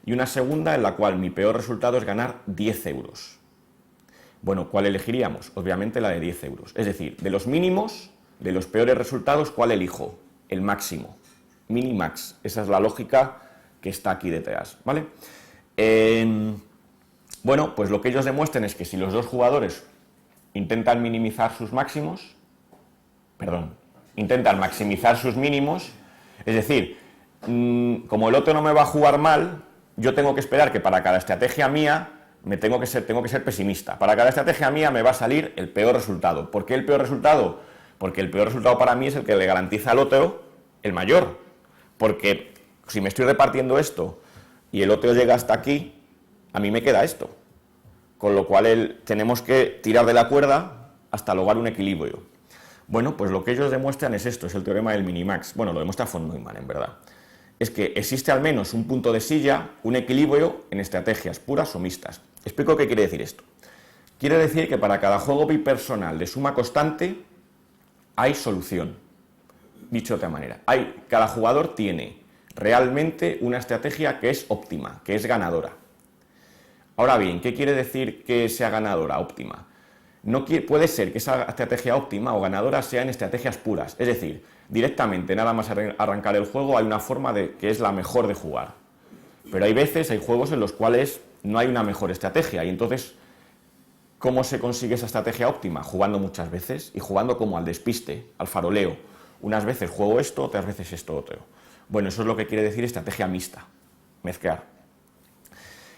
Y una segunda en la cual mi peor resultado es ganar 10 euros. Bueno, ¿cuál elegiríamos? Obviamente la de 10 euros. Es decir, de los mínimos, de los peores resultados, ¿cuál elijo? El máximo. Minimax. Esa es la lógica que está aquí detrás, ¿vale? Bueno, pues lo que ellos demuestran es que si los dos jugadores intentan intentan maximizar sus mínimos, es decir, como el otro no me va a jugar mal, yo tengo que esperar que para cada estrategia mía tengo que ser pesimista. Para cada estrategia mía me va a salir el peor resultado. ¿Por qué el peor resultado? Porque el peor resultado para mí es el que le garantiza al otro el mayor. Porque si me estoy repartiendo esto y el otro llega hasta aquí, a mí me queda esto. Con lo cual tenemos que tirar de la cuerda hasta lograr un equilibrio. Bueno, pues lo que ellos demuestran es esto, es el teorema del minimax. Bueno, lo demuestra von Neumann, en verdad. Es que existe al menos un punto de silla, un equilibrio en estrategias puras o mixtas. Explico qué quiere decir esto. Quiere decir que para cada juego bipersonal de suma constante hay solución. Dicho de otra manera, cada jugador tiene realmente una estrategia que es óptima, que es ganadora. Ahora bien, ¿qué quiere decir que sea ganadora, óptima? Puede ser que esa estrategia óptima o ganadora sea en estrategias puras, es decir, directamente, nada más arrancar el juego, hay una forma que es la mejor de jugar. Pero hay juegos en los cuales no hay una mejor estrategia, y entonces, ¿cómo se consigue esa estrategia óptima? Jugando muchas veces y jugando como al despiste, al faroleo. Unas veces juego esto, otras veces esto otro. Bueno, eso es lo que quiere decir estrategia mixta, mezclar.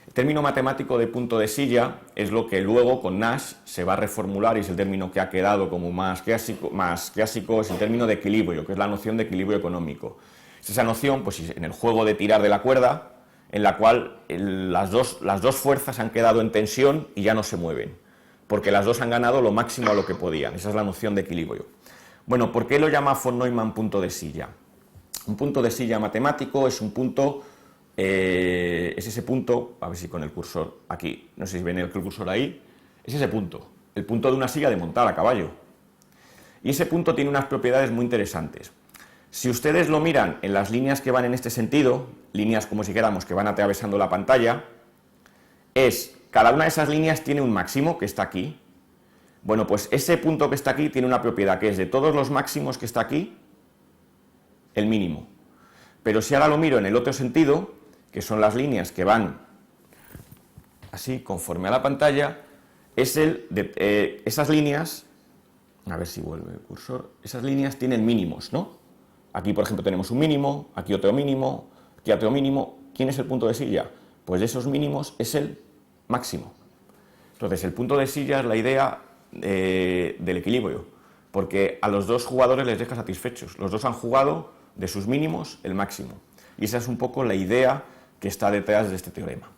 El término matemático de punto de silla es lo que luego con Nash se va a reformular y es el término que ha quedado como más clásico, es el término de equilibrio, que es la noción de equilibrio económico. Es esa noción, pues en el juego de tirar de la cuerda, en la cual las dos fuerzas han quedado en tensión y ya no se mueven, porque las dos han ganado lo máximo a lo que podían. Esa es la noción de equilibrio. Bueno, ¿por qué lo llama von Neumann punto de silla? Un punto de silla matemático es un punto... es ese punto, a ver si con el cursor aquí, no sé si ven el cursor ahí, es ese punto, el punto de una silla de montar a caballo. Y ese punto tiene unas propiedades muy interesantes. Si ustedes lo miran en las líneas que van en este sentido, líneas como si dijéramos que van atravesando la pantalla, cada una de esas líneas tiene un máximo que está aquí. Bueno, pues ese punto que está aquí tiene una propiedad que es de todos los máximos que está aquí, el mínimo. Pero si ahora lo miro en el otro sentido, que son las líneas que van así conforme a la pantalla, esas líneas, a ver si vuelve el cursor, esas líneas tienen mínimos, ¿no? Aquí, por ejemplo, tenemos un mínimo, aquí otro mínimo, aquí otro mínimo. ¿Quién es el punto de silla? Pues de esos mínimos es el máximo. Entonces, el punto de silla es la idea del equilibrio, porque a los dos jugadores les deja satisfechos. Los dos han jugado de sus mínimos el máximo. Y esa es un poco la idea que está detrás de este teorema.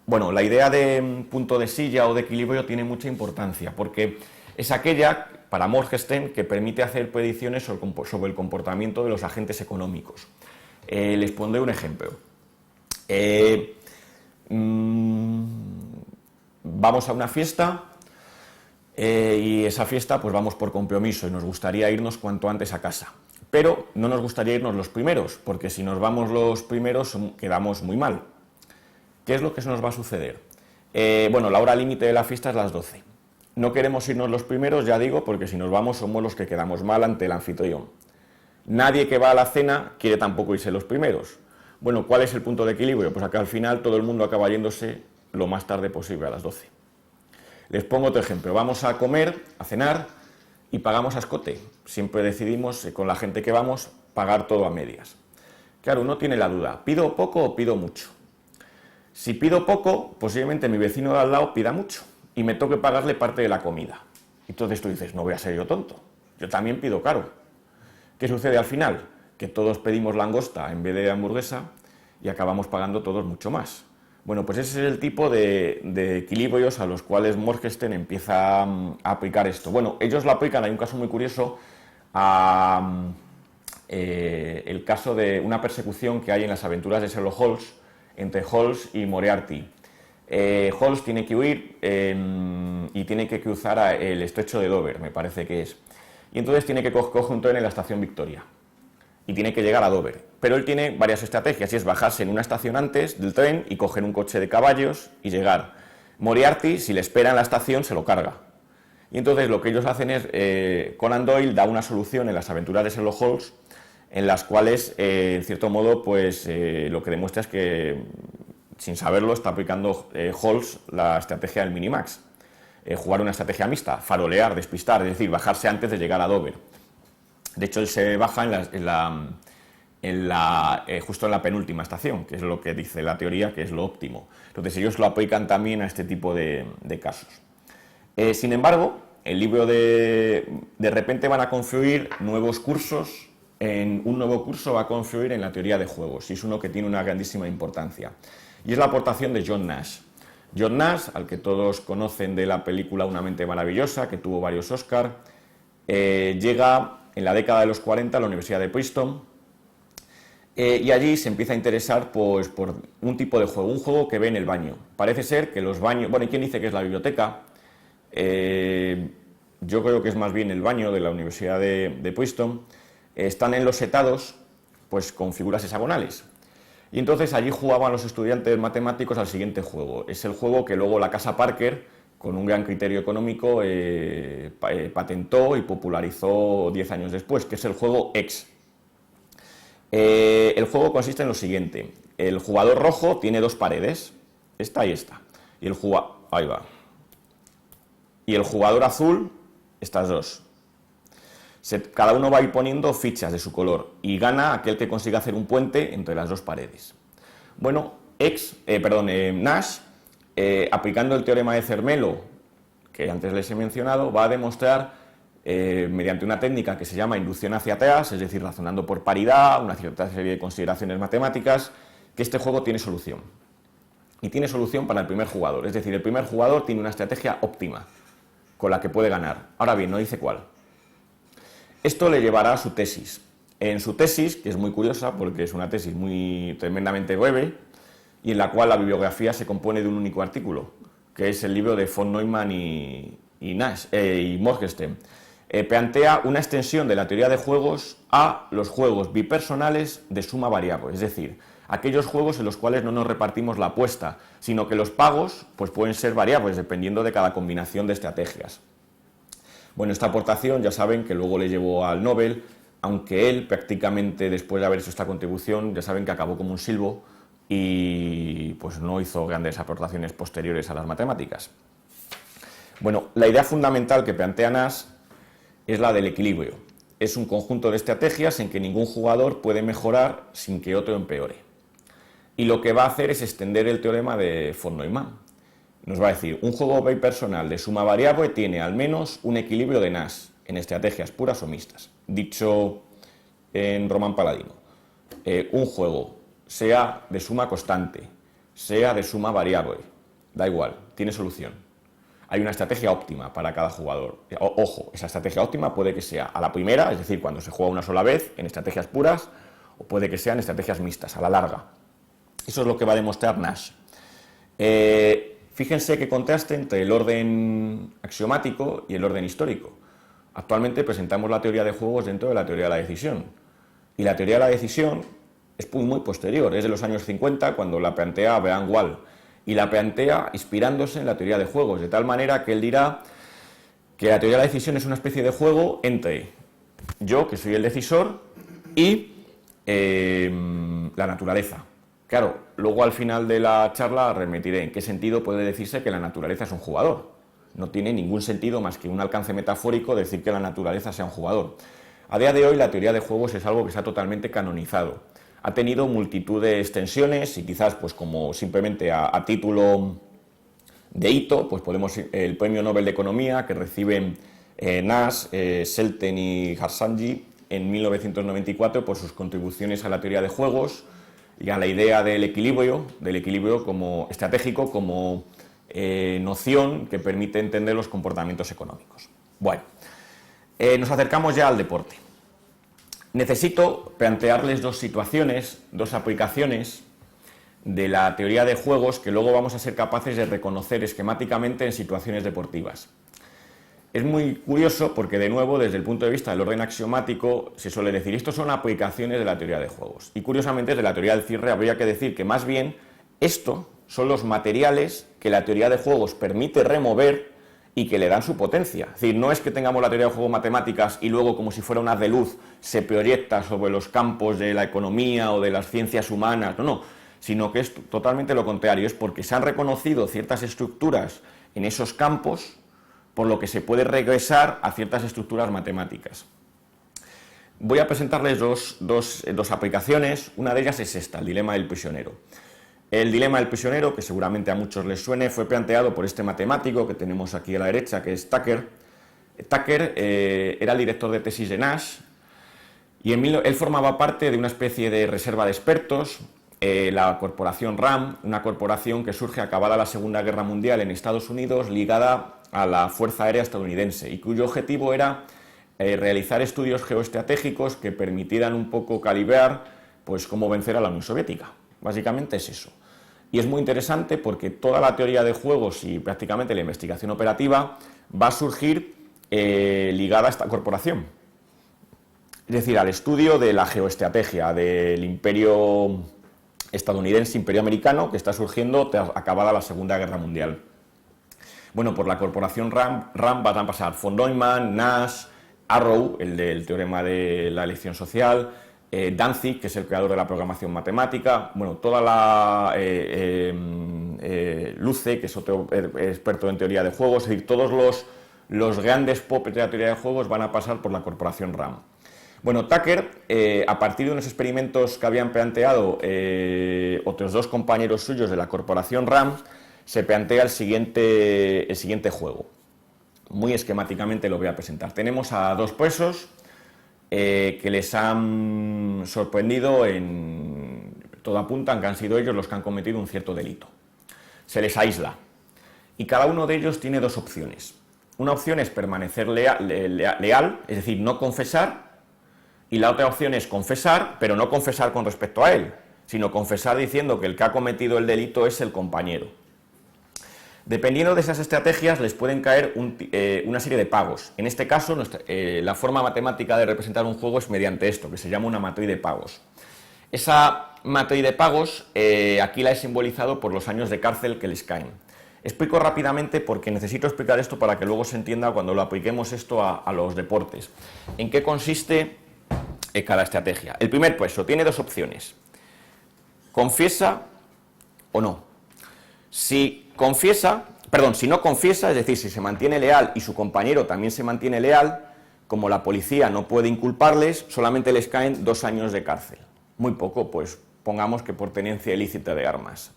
Bueno, la idea de punto de silla o de equilibrio tiene mucha importancia, porque Es aquella, para Morgenstern, que permite hacer predicciones sobre el comportamiento de los agentes económicos. Les pondré un ejemplo. Vamos a una fiesta y esa fiesta pues vamos por compromiso y nos gustaría irnos cuanto antes a casa. Pero no nos gustaría irnos los primeros, porque si nos vamos los primeros quedamos muy mal. ¿Qué es lo que nos va a suceder? Bueno, la hora límite de la fiesta es las 12. No queremos irnos los primeros, ya digo, porque si nos vamos somos los que quedamos mal ante el anfitrión. Nadie que va a la cena quiere tampoco irse los primeros. Bueno, ¿cuál es el punto de equilibrio? Pues acá al final todo el mundo acaba yéndose lo más tarde posible, a las 12. Les pongo otro ejemplo. Vamos a comer, a cenar y pagamos a escote. Siempre decidimos, con la gente que vamos, pagar todo a medias. Claro, uno tiene la duda, ¿pido poco o pido mucho? Si pido poco, posiblemente mi vecino de al lado pida mucho y me toque pagarle parte de la comida. Entonces tú dices, no voy a ser yo tonto, yo también pido caro. ¿Qué sucede al final? Que todos pedimos langosta en vez de hamburguesa y acabamos pagando todos mucho más. Bueno, pues ese es el tipo de equilibrios a los cuales Morgenstern empieza a aplicar esto. Bueno, ellos lo aplican, hay un caso muy curioso, el caso de una persecución que hay en las aventuras de Sherlock Holmes entre Holmes y Moriarty. Holmes tiene que huir y tiene que cruzar el estrecho de Dover, me parece que es. Y entonces tiene que coger un tren en la estación Victoria y tiene que llegar a Dover. Pero él tiene varias estrategias y es bajarse en una estación antes del tren y coger un coche de caballos y llegar. Moriarty, si le espera en la estación, se lo carga. Y entonces lo que ellos hacen es, Conan Doyle da una solución en las aventuras de Sherlock Holmes en las cuales, en cierto modo, pues lo que demuestra es que, sin saberlo, está aplicando Holmes la estrategia del Minimax. Jugar una estrategia mixta, farolear, despistar, es decir, bajarse antes de llegar a Dover. De hecho, él se baja justo en la penúltima estación, que es lo que dice la teoría que es lo óptimo. Entonces, ellos lo aplican también a este tipo de casos. Sin embargo, el libro de repente van a confluir nuevos cursos. En un nuevo curso va a confluir en la teoría de juegos, y es uno que tiene una grandísima importancia. Y es la aportación de John Nash. John Nash, al que todos conocen de la película Una mente maravillosa, que tuvo varios Oscar, llega en la década de los 40 a la Universidad de Princeton y allí se empieza a interesar pues, por un tipo de juego, un juego que ve en el baño. Parece ser que los baños... Bueno, ¿y quién dice que es la biblioteca? Yo creo que es más bien el baño de la Universidad de Princeton. Están enlosetados pues, con figuras hexagonales. Y entonces allí jugaban los estudiantes matemáticos al siguiente juego. Es el juego que luego la Casa Parker, con un gran criterio económico, patentó y popularizó 10 años después, que es el juego X. El juego consiste en lo siguiente. El jugador rojo tiene dos paredes, esta y esta. Ahí va. Y el jugador azul, estas dos. Cada uno va a ir poniendo fichas de su color y gana aquel que consiga hacer un puente entre las dos paredes. Bueno, Nash, aplicando el teorema de Zermelo, que antes les he mencionado, va a demostrar, mediante una técnica que se llama inducción hacia atrás, es decir, razonando por paridad, una cierta serie de consideraciones matemáticas, que este juego tiene solución. Y tiene solución para el primer jugador, es decir, el primer jugador tiene una estrategia óptima, con la que puede ganar. Ahora bien, no dice cuál. Esto le llevará a su tesis. En su tesis, que es muy curiosa porque es una tesis tremendamente breve y en la cual la bibliografía se compone de un único artículo, que es el libro de von Neumann y Morgenstern, plantea una extensión de la teoría de juegos a los juegos bipersonales de suma variable, es decir, aquellos juegos en los cuales no nos repartimos la apuesta, sino que los pagos pues, pueden ser variables dependiendo de cada combinación de estrategias. Bueno, esta aportación ya saben que luego le llevó al Nobel, aunque él prácticamente después de haber hecho esta contribución ya saben que acabó como un silbo y pues no hizo grandes aportaciones posteriores a las matemáticas. Bueno, la idea fundamental que plantea Nash es la del equilibrio. Es un conjunto de estrategias en que ningún jugador puede mejorar sin que otro empeore. Y lo que va a hacer es extender el teorema de von Neumann. Nos va a decir, un juego bipersonal de suma variable tiene al menos un equilibrio de Nash en estrategias puras o mixtas. Dicho en Román Paladino, un juego, sea de suma constante, sea de suma variable, da igual, tiene solución. hay una estrategia óptima para cada jugador. Ojo, esa estrategia óptima puede que sea a la primera, es decir, cuando se juega una sola vez, en estrategias puras, o puede que sean estrategias mixtas, a la larga. Eso es lo que va a demostrar Nash. Fíjense qué contraste entre el orden axiomático y el orden histórico. Actualmente presentamos la teoría de juegos dentro de la teoría de la decisión. Y la teoría de la decisión es muy posterior, es de los años 50, cuando la plantea Abraham Wall. Y la plantea inspirándose en la teoría de juegos, de tal manera que él dirá que la teoría de la decisión es una especie de juego entre yo, que soy el decisor, y la naturaleza. Claro, luego al final de la charla remitiré en qué sentido puede decirse que la naturaleza es un jugador. No tiene ningún sentido más que un alcance metafórico decir que la naturaleza sea un jugador. A día de hoy la teoría de juegos es algo que está totalmente canonizado. Ha tenido multitud de extensiones y quizás pues como simplemente a título de hito, pues podemos el Premio Nobel de Economía que reciben Nash, Selten y Harsanyi en 1994 por sus contribuciones a la teoría de juegos y a la idea del equilibrio como estratégico, como noción que permite entender los comportamientos económicos. Bueno, nos acercamos ya al deporte. Necesito plantearles dos situaciones, dos aplicaciones de la teoría de juegos que luego vamos a ser capaces de reconocer esquemáticamente en situaciones deportivas. Es muy curioso porque, de nuevo, desde el punto de vista del orden axiomático, se suele decir estos son aplicaciones de la teoría de juegos. Y curiosamente, desde la teoría del cierre habría que decir que más bien esto son los materiales que la teoría de juegos permite remover y que le dan su potencia. Es decir, no es que tengamos la teoría de juegos matemáticas y luego, como si fuera un haz de luz, se proyecta sobre los campos de la economía o de las ciencias humanas, no, sino que es totalmente lo contrario, es porque se han reconocido ciertas estructuras en esos campos, por lo que se puede regresar a ciertas estructuras matemáticas. Voy a presentarles dos aplicaciones, una de ellas es esta, el dilema del prisionero. El dilema del prisionero, que seguramente a muchos les suene, fue planteado por este matemático que tenemos aquí a la derecha, que es Tucker. Tucker era el director de tesis de Nash y él formaba parte de una especie de reserva de expertos, la corporación RAM, una corporación que surge acabada la Segunda Guerra Mundial en Estados Unidos, ligada a la Fuerza Aérea Estadounidense, y cuyo objetivo era realizar estudios geoestratégicos que permitieran un poco calibrar pues, cómo vencer a la Unión Soviética. Básicamente es eso. Y es muy interesante porque toda la teoría de juegos y prácticamente la investigación operativa va a surgir ligada a esta corporación. Es decir, al estudio de la geoestrategia del imperio estadounidense, imperio americano, que está surgiendo tras acabada la Segunda Guerra Mundial. Bueno, por la corporación RAM van a pasar von Neumann, Nash, Arrow, el del teorema de la elección social, Danzig, que es el creador de la programación matemática, bueno, toda la Luce, que es otro experto en teoría de juegos, es decir, todos los grandes popes de la teoría de juegos van a pasar por la corporación RAM. Bueno, Tucker, a partir de unos experimentos que habían planteado otros dos compañeros suyos de la corporación RAM, se plantea el siguiente juego. Muy esquemáticamente lo voy a presentar. Tenemos a dos presos que les han sorprendido, todo apunta a que han sido ellos los que han cometido un cierto delito. Se les aísla y cada uno de ellos tiene dos opciones. Una opción es permanecer leal, es decir, no confesar, y la otra opción es confesar, pero no confesar con respecto a él, sino confesar diciendo que el que ha cometido el delito es el compañero. Dependiendo de esas estrategias les pueden caer una serie de pagos. En este caso, la forma matemática de representar un juego es mediante esto, que se llama una matriz de pagos. Esa matriz de pagos aquí la he simbolizado por los años de cárcel que les caen. Explico rápidamente porque necesito explicar esto para que luego se entienda cuando lo apliquemos esto a los deportes. ¿En qué consiste cada estrategia? El primer preso tiene dos opciones: confiesa o no. Si no confiesa, es decir, si se mantiene leal y su compañero también se mantiene leal, como la policía no puede inculparles, solamente les caen 2 años de cárcel. Muy poco, pues pongamos que por tenencia ilícita de armas.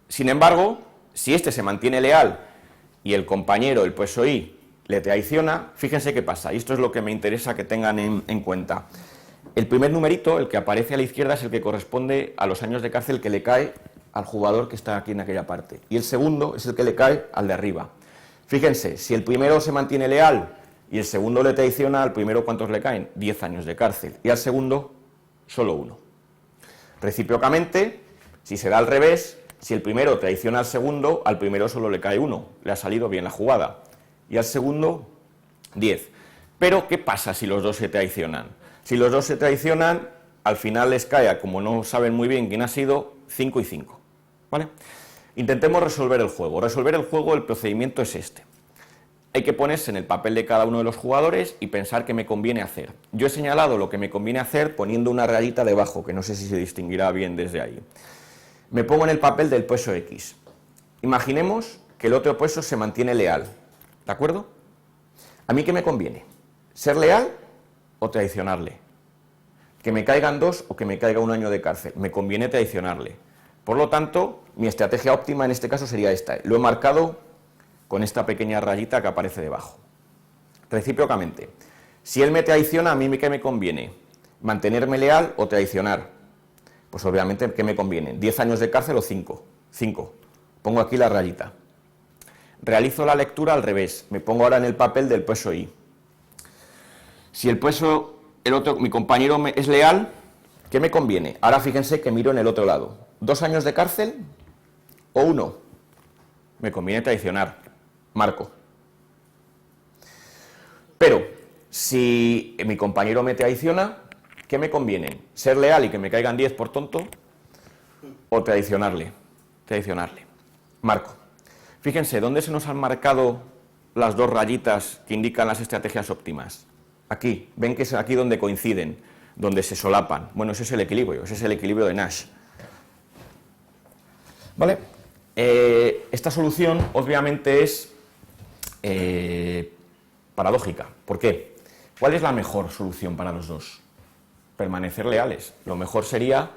Sin embargo, si este se mantiene leal y el compañero, el preso I, le traiciona, fíjense qué pasa, y esto es lo que me interesa que tengan en cuenta. El primer numerito, el que aparece a la izquierda, es el que corresponde a los años de cárcel que le cae al jugador que está aquí en aquella parte. Y el segundo es el que le cae al de arriba. Fíjense, si el primero se mantiene leal y el segundo le traiciona, al primero ¿cuántos le caen? 10 años de cárcel. Y al segundo, solo 1. Recíprocamente, si se da al revés, si el primero traiciona al segundo, al primero solo le cae 1. Le ha salido bien la jugada. Y al segundo, 10. Pero, ¿qué pasa si los dos se traicionan? Si los dos se traicionan, al final les cae, como no saben muy bien quién ha sido, 5 y 5. ¿Vale? Intentemos resolver el juego. Resolver el juego, el procedimiento es este. Hay que ponerse en el papel de cada uno de los jugadores y pensar qué me conviene hacer. Yo he señalado lo que me conviene hacer poniendo una rayita debajo, que no sé si se distinguirá bien desde ahí. Me pongo en el papel del peso X. Imaginemos que el otro peso se mantiene leal. ¿De acuerdo? ¿A mí qué me conviene? ¿Ser leal o traicionarle? ¿Que me caigan 2 o que me caiga 1 año de cárcel? Me conviene traicionarle. Por lo tanto, mi estrategia óptima en este caso sería esta. Lo he marcado con esta pequeña rayita que aparece debajo. Recíprocamente, si él me traiciona, ¿a mí qué me conviene? ¿Mantenerme leal o traicionar? Pues obviamente, ¿qué me conviene? ¿10 años de cárcel o 5? 5. Pongo aquí la rayita. Realizo la lectura al revés. Me pongo ahora en el papel del peso Y. Si el peso, mi compañero es leal, ¿qué me conviene? Ahora fíjense que miro en el otro lado. ¿2 años de cárcel o 1? Me conviene traicionar. Marco. Pero, si mi compañero me traiciona, ¿qué me conviene? ¿Ser leal y que me caigan 10 por tonto? ¿O traicionarle? Traicionarle. Marco. Fíjense, ¿dónde se nos han marcado las 2 rayitas que indican las estrategias óptimas? Aquí. ¿Ven que es aquí donde coinciden? Donde se solapan. Bueno, ese es el equilibrio de Nash. ¿Vale? Esta solución obviamente es paradójica. ¿Por qué? ¿Cuál es la mejor solución para los dos? Permanecer leales. Lo mejor sería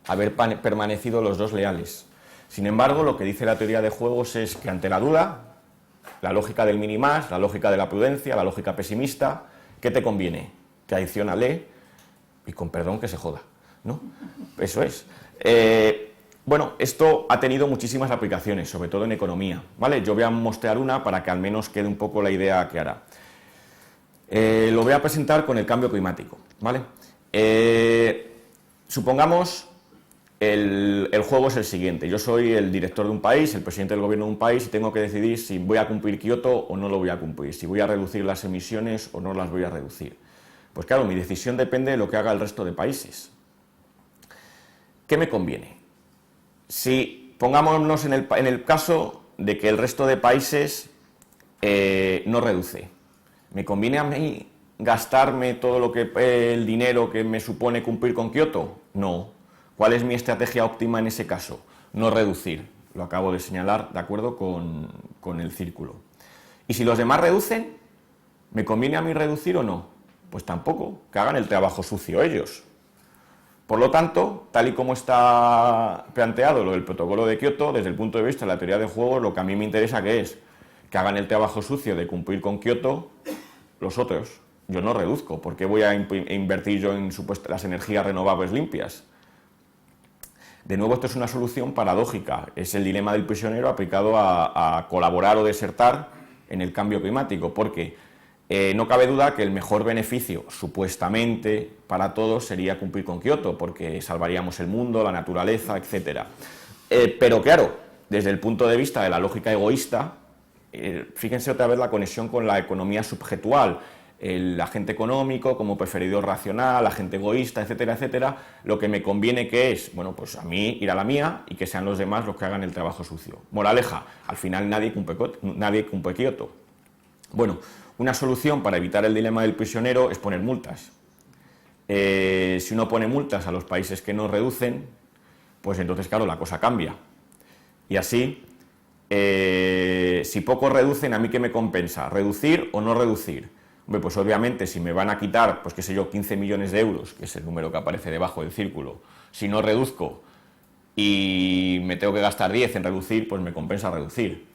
haber permanecido los dos leales. Sin embargo, lo que dice la teoría de juegos es que ante la duda, la lógica del minimás, la lógica de la prudencia, la lógica pesimista, ¿qué te conviene? Traiciónale y con perdón que se joda, ¿no? Eso es. Bueno, esto ha tenido muchísimas aplicaciones, sobre todo en economía, ¿vale? Yo voy a mostrar una para que al menos quede un poco la idea clara. Lo voy a presentar con el cambio climático, ¿vale? Supongamos el juego es el siguiente. Yo soy el director de un país, el presidente del gobierno de un país y tengo que decidir si voy a cumplir Kioto o no lo voy a cumplir, si voy a reducir las emisiones o no las voy a reducir. Pues claro, mi decisión depende de lo que haga el resto de países. ¿Qué me conviene? Si pongámonos en el caso de que el resto de países no reduce, ¿me conviene a mí gastarme todo el dinero que me supone cumplir con Kioto? No. ¿Cuál es mi estrategia óptima en ese caso? No reducir. Lo acabo de señalar, de acuerdo con el círculo. ¿Y si los demás reducen? ¿Me conviene a mí reducir o no? Pues tampoco, que hagan el trabajo sucio ellos. Por lo tanto, tal y como está planteado lo del protocolo de Kioto, desde el punto de vista de la teoría de juegos, lo que a mí me interesa que es que hagan el trabajo sucio de cumplir con Kioto los otros. Yo no reduzco. ¿Por qué voy a invertir yo en las energías renovables limpias? De nuevo, esto es una solución paradójica. Es el dilema del prisionero aplicado a colaborar o desertar en el cambio climático, porque no cabe duda que el mejor beneficio, supuestamente, para todos sería cumplir con Kioto, porque salvaríamos el mundo, la naturaleza, etc. Pero claro, desde el punto de vista de la lógica egoísta, fíjense otra vez la conexión con la economía subjetual, el agente económico como preferidor racional, agente egoísta, etcétera, etcétera. Lo que me conviene que es, bueno, pues a mí ir a la mía y que sean los demás los que hagan el trabajo sucio. Moraleja, al final nadie cumple Kioto. Bueno, una solución para evitar el dilema del prisionero es poner multas. Si uno pone multas a los países que no reducen, pues entonces, claro, la cosa cambia. Y así, si pocos reducen, ¿a mí qué me compensa? ¿Reducir o no reducir? Hombre, pues obviamente, si me van a quitar, pues qué sé yo, 15 millones de euros, que es el número que aparece debajo del círculo, si no reduzco y me tengo que gastar 10 en reducir, pues me compensa reducir.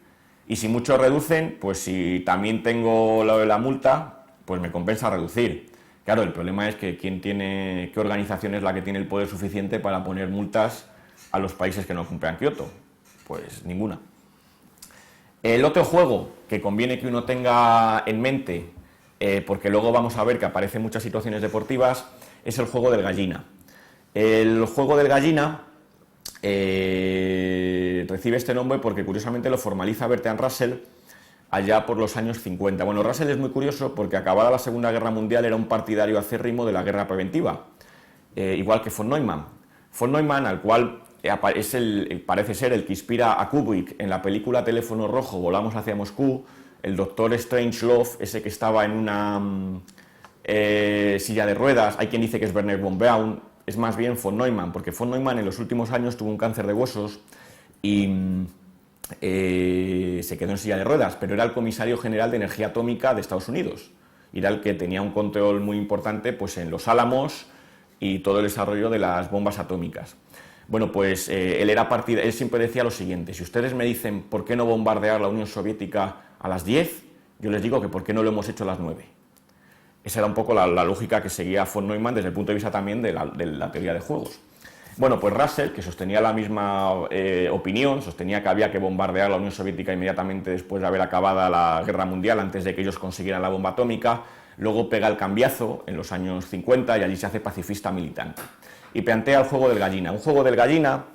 Y si muchos reducen, pues si también tengo la multa, pues me compensa reducir. Claro, el problema es que qué organización es la que tiene el poder suficiente para poner multas a los países que no cumplan Kioto? Pues ninguna. El otro juego que conviene que uno tenga en mente, porque luego vamos a ver que aparecen muchas situaciones deportivas, es el juego del gallina. El juego del gallina recibe este nombre porque curiosamente lo formaliza Bertrand Russell allá por los años 50. Bueno, Russell es muy curioso porque acabada la Segunda Guerra Mundial era un partidario acérrimo de la guerra preventiva, igual que von Neumann. Von Neumann, al cual parece ser el que inspira a Kubrick en la película Teléfono Rojo, Volamos hacia Moscú, el doctor Strangelove, ese que estaba en una silla de ruedas, hay quien dice que es Werner von Braun, es más bien von Neumann, porque von Neumann en los últimos años tuvo un cáncer de huesos y se quedó en silla de ruedas, pero era el comisario general de energía atómica de Estados Unidos, y era el que tenía un control muy importante pues, en los Álamos y todo el desarrollo de las bombas atómicas. Bueno, pues él siempre decía lo siguiente: si ustedes me dicen por qué no bombardear la Unión Soviética a las 10, yo les digo que por qué no lo hemos hecho a las 9. Esa era un poco la lógica que seguía von Neumann desde el punto de vista también de la teoría de juegos. Bueno, pues Russell, que sostenía la misma opinión, sostenía que había que bombardear la Unión Soviética inmediatamente después de haber acabado la Guerra Mundial, antes de que ellos consiguieran la bomba atómica, luego pega el cambiazo en los años 50 y allí se hace pacifista militante. Y plantea el juego del gallina. Un juego del gallina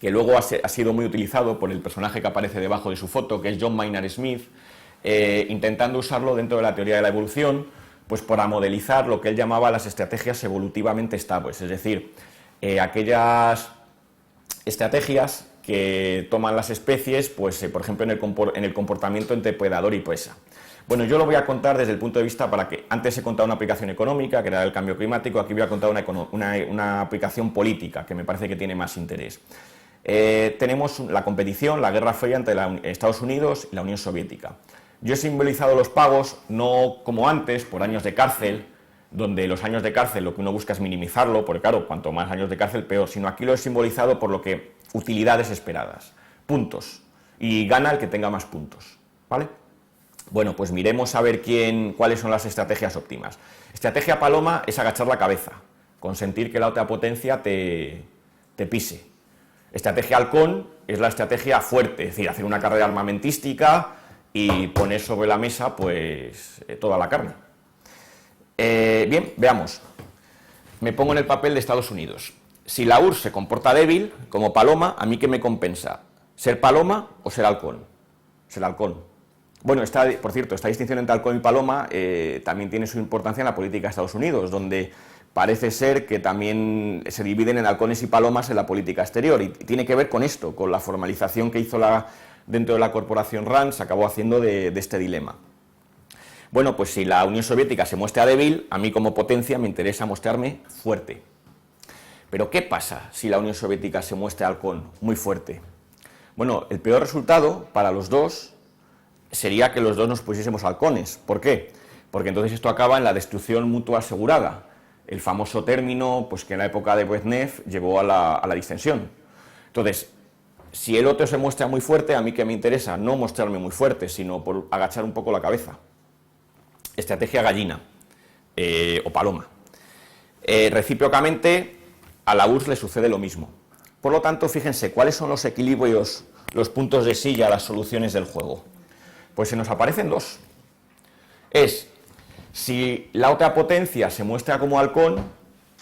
que luego ha sido muy utilizado por el personaje que aparece debajo de su foto, que es John Maynard Smith, intentando usarlo dentro de la teoría de la evolución, pues para modelizar lo que él llamaba las estrategias evolutivamente estables, es decir, aquellas estrategias que toman las especies, pues, por ejemplo, en el comportamiento entre predador y presa. Bueno, yo lo voy a contar desde el punto de vista para que antes he contado una aplicación económica, que era el cambio climático, aquí voy a contar una aplicación política, que me parece que tiene más interés. Tenemos la competición, la Guerra Fría entre Estados Unidos y la Unión Soviética. Yo he simbolizado los pagos no como antes, por años de cárcel, donde los años de cárcel lo que uno busca es minimizarlo, porque claro, cuanto más años de cárcel peor, sino aquí lo he simbolizado por lo que utilidades esperadas, puntos, y gana el que tenga más puntos, ¿vale? Bueno, pues miremos a ver cuáles son las estrategias óptimas. Estrategia paloma es agachar la cabeza, consentir que la otra potencia te pise. Estrategia halcón es la estrategia fuerte, es decir, hacer una carrera armamentística y poner sobre la mesa pues toda la carne. Bien, veamos. Me pongo en el papel de Estados Unidos. Si la URSS se comporta débil, como paloma, ¿a mí qué me compensa? ¿Ser paloma o ser halcón? Ser halcón. Bueno, por cierto, esta distinción entre halcón y paloma también tiene su importancia en la política de Estados Unidos, donde parece ser que también se dividen en halcones y palomas en la política exterior, y tiene que ver con esto, con la formalización que hizo dentro de la corporación RAND, se acabó haciendo de este dilema. Bueno, pues si la Unión Soviética se muestra débil, a mí como potencia me interesa mostrarme fuerte. Pero ¿qué pasa si la Unión Soviética se muestra halcón, muy fuerte? Bueno, el peor resultado para los dos sería que los dos nos pusiésemos halcones. ¿Por qué? Porque entonces esto acaba en la destrucción mutua asegurada, el famoso término pues, que en la época de Brezhnev llevó a la distensión. Entonces, si el otro se muestra muy fuerte, a mí que me interesa no mostrarme muy fuerte, sino por agachar un poco la cabeza. Estrategia gallina o paloma. Recíprocamente, a la URSS le sucede lo mismo. Por lo tanto, fíjense, ¿cuáles son los equilibrios, los puntos de silla, las soluciones del juego? Pues se nos aparecen dos. Si la otra potencia se muestra como halcón,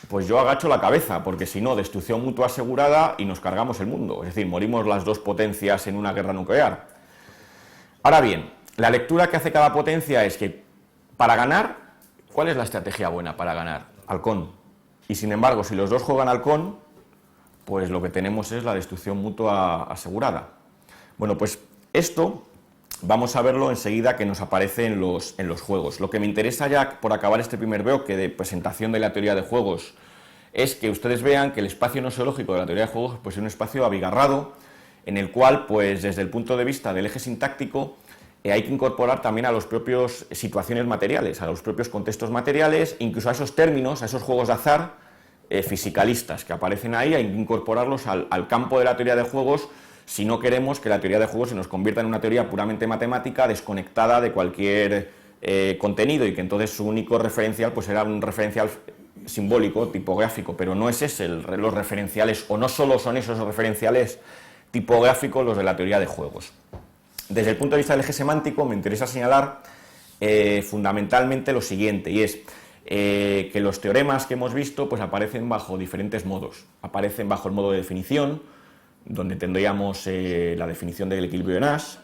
pues yo agacho la cabeza, porque si no, destrucción mutua asegurada y nos cargamos el mundo. Es decir, morimos las dos potencias en una guerra nuclear. Ahora bien, la lectura que hace cada potencia es que para ganar, ¿cuál es la estrategia buena para ganar? Halcón. Y sin embargo, si los dos juegan halcón, pues lo que tenemos es la destrucción mutua asegurada. Bueno, pues esto vamos a verlo enseguida que nos aparece en los juegos. Lo que me interesa ya por acabar este primer bloque de presentación de la teoría de juegos es que ustedes vean que el espacio noseológico de la teoría de juegos pues, es un espacio abigarrado en el cual, pues desde el punto de vista del eje sintáctico, hay que incorporar también a las propias situaciones materiales, a los propios contextos materiales, incluso a esos términos, a esos juegos de azar fisicalistas que aparecen ahí, hay que incorporarlos al campo de la teoría de juegos si no queremos que la teoría de juegos se nos convierta en una teoría puramente matemática, desconectada de cualquier contenido, y que entonces su único referencial pues era un referencial simbólico, tipográfico, pero no es ese los referenciales, o no solo son esos referenciales tipográficos los de la teoría de juegos. Desde el punto de vista del eje semántico me interesa señalar fundamentalmente lo siguiente, y es que los teoremas que hemos visto pues aparecen bajo diferentes modos. Aparecen bajo el modo de definición, donde tendríamos la definición del equilibrio de Nash,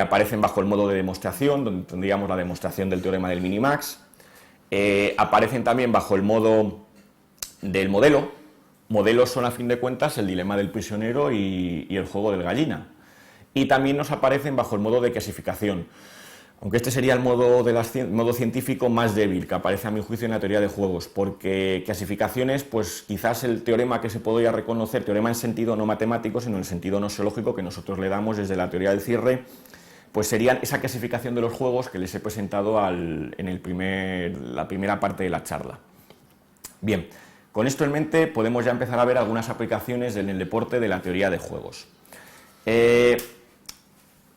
aparecen bajo el modo de demostración, donde tendríamos la demostración del teorema del minimax, aparecen también bajo el modo del modelo. Modelos son, a fin de cuentas, el dilema del prisionero y el juego del gallina. Y también nos aparecen bajo el modo de clasificación, aunque este sería el modo científico más débil que aparece a mi juicio en la teoría de juegos, porque clasificaciones, pues quizás el teorema que se podría reconocer, teorema en sentido no matemático, sino en sentido noseológico que nosotros le damos desde la teoría del cierre, pues serían esa clasificación de los juegos que les he presentado en la primera parte de la charla. Bien, con esto en mente podemos ya empezar a ver algunas aplicaciones en el deporte de la teoría de juegos.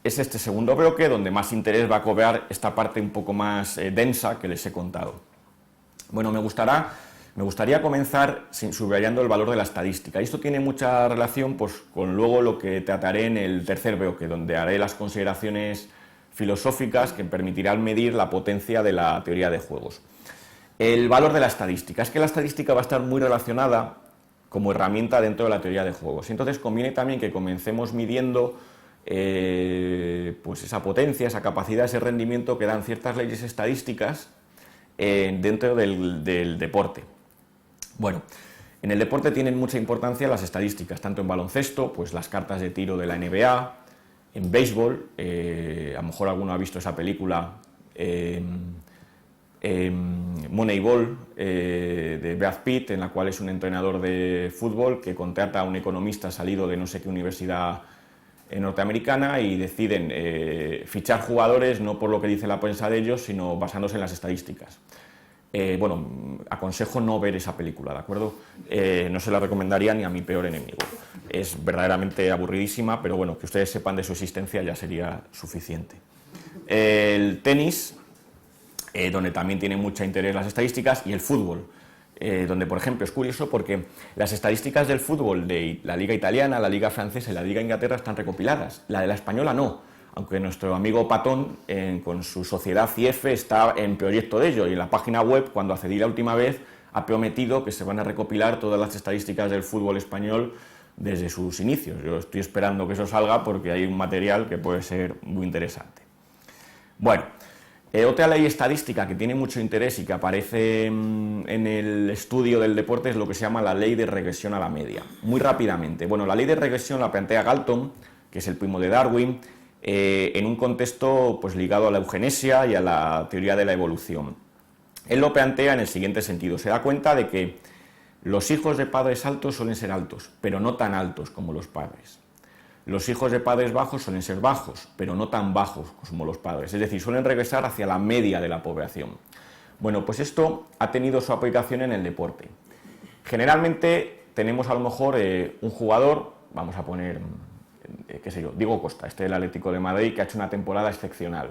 Es este segundo bloque donde más interés va a cobrar esta parte un poco más densa que les he contado. Bueno, me gustaría comenzar subrayando el valor de la estadística. Y esto tiene mucha relación pues, con luego lo que trataré en el tercer bloque, donde haré las consideraciones filosóficas que permitirán medir la potencia de la teoría de juegos. El valor de la estadística. Es que la estadística va a estar muy relacionada como herramienta dentro de la teoría de juegos. Entonces conviene también que comencemos midiendo pues esa potencia, esa capacidad, ese rendimiento que dan ciertas leyes estadísticas dentro del deporte. Bueno, en el deporte tienen mucha importancia las estadísticas, tanto en baloncesto, pues las cartas de tiro de la NBA, en béisbol, a lo mejor alguno ha visto esa película Moneyball de Brad Pitt, en la cual es un entrenador de fútbol que contrata a un economista salido de no sé qué universidad norteamericana y deciden fichar jugadores no por lo que dice la prensa de ellos, sino basándose en las estadísticas. Bueno, aconsejo no ver esa película, ¿de acuerdo? No se la recomendaría ni a mi peor enemigo. Es verdaderamente aburridísima, pero bueno, que ustedes sepan de su existencia ya sería suficiente. El tenis, donde también tiene mucho interés las estadísticas, y el fútbol, donde, por ejemplo, es curioso porque las estadísticas del fútbol de la Liga Italiana, la Liga Francesa y la Liga Inglaterra están recopiladas, la de la española no, aunque nuestro amigo Patón, con su sociedad CIEF, está en proyecto de ello, y en la página web, cuando accedí la última vez, ha prometido que se van a recopilar todas las estadísticas del fútbol español desde sus inicios. Yo estoy esperando que eso salga porque hay un material que puede ser muy interesante. Bueno, otra ley estadística que tiene mucho interés y que aparece en el estudio del deporte es lo que se llama la ley de regresión a la media. Muy rápidamente. Bueno, la ley de regresión la plantea Galton, que es el primo de Darwin, en un contexto pues, ligado a la eugenesia y a la teoría de la evolución. Él lo plantea en el siguiente sentido. Se da cuenta de que los hijos de padres altos suelen ser altos, pero no tan altos como los padres. Los hijos de padres bajos suelen ser bajos, pero no tan bajos como los padres. Es decir, suelen regresar hacia la media de la población. Bueno, pues esto ha tenido su aplicación en el deporte. Generalmente tenemos a lo mejor un jugador, vamos a poner, qué sé yo, Diego Costa, del Atlético de Madrid, que ha hecho una temporada excepcional.